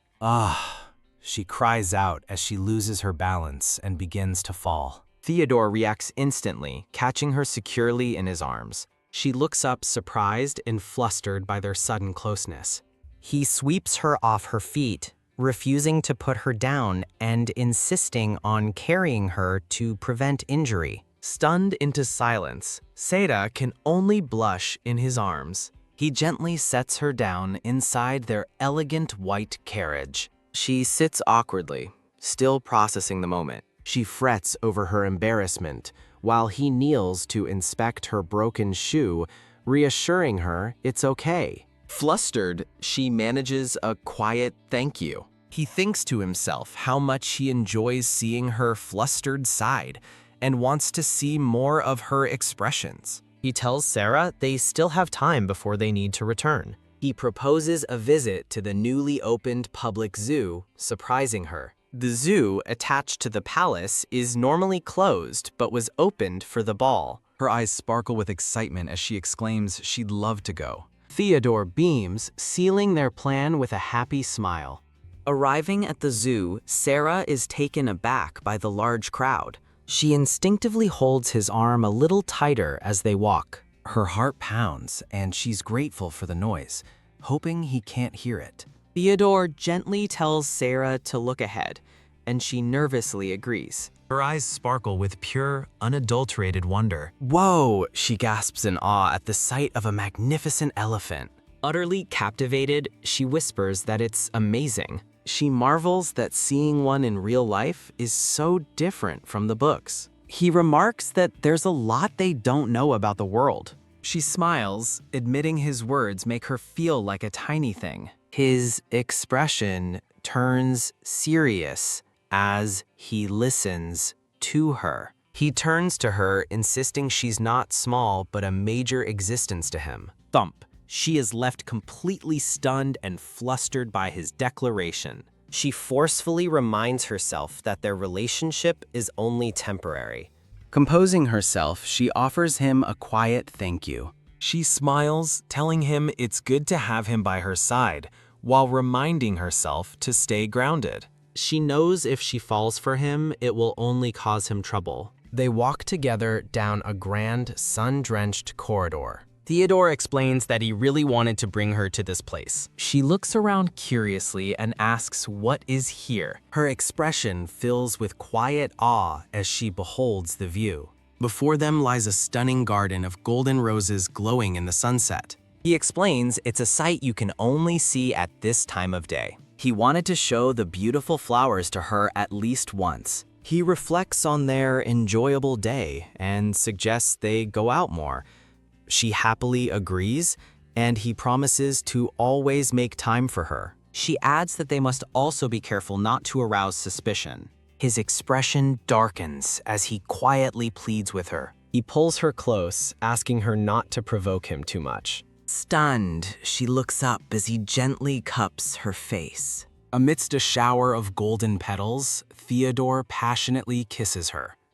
She cries out as she loses her balance and begins to fall. Theodore reacts instantly, catching her securely in his arms. She looks up surprised and flustered by their sudden closeness. He sweeps her off her feet, refusing to put her down and insisting on carrying her to prevent injury. Stunned into silence, Seira can only blush in his arms. He gently sets her down inside their elegant white carriage. She sits awkwardly, still processing the moment. She frets over her embarrassment while he kneels to inspect her broken shoe, reassuring her it's okay. Flustered, she manages a quiet thank you. He thinks to himself how much he enjoys seeing her flustered side and wants to see more of her expressions. He tells Seira they still have time before they need to return. He proposes a visit to the newly opened public zoo, surprising her. The zoo attached to the palace is normally closed but was opened for the ball. Her eyes sparkle with excitement as she exclaims she'd love to go. Theodore beams, sealing their plan with a happy smile. Arriving at the zoo, Seira is taken aback by the large crowd. She instinctively holds his arm a little tighter as they walk. Her heart pounds, and she's grateful for the noise, hoping he can't hear it. Theodore gently tells Seira to look ahead, and she nervously agrees. Her eyes sparkle with pure, unadulterated wonder. Whoa, she gasps in awe at the sight of a magnificent elephant. Utterly captivated, she whispers that it's amazing. She marvels that seeing one in real life is so different from the books. He remarks that there's a lot they don't know about the world. She smiles, admitting his words make her feel like a tiny thing. His expression turns serious as he listens to her. He turns to her, insisting she's not small but a major existence to him. Thump. She is left completely stunned and flustered by his declaration. She forcefully reminds herself that their relationship is only temporary. Composing herself, she offers him a quiet thank you. She smiles, telling him it's good to have him by her side, while reminding herself to stay grounded. She knows if she falls for him, it will only cause him trouble. They walk together down a grand, sun-drenched corridor. Theodore explains that he really wanted to bring her to this place. She looks around curiously and asks what is here. Her expression fills with quiet awe as she beholds the view. Before them lies a stunning garden of golden roses glowing in the sunset. He explains it's a sight you can only see at this time of day. He wanted to show the beautiful flowers to her at least once. He reflects on their enjoyable day and suggests they go out more. She happily agrees, and he promises to always make time for her. She adds that they must also be careful not to arouse suspicion. His expression darkens as he quietly pleads with her. He pulls her close, asking her not to provoke him too much. Stunned, she looks up as he gently cups her face. Amidst a shower of golden petals, Theodore passionately kisses her.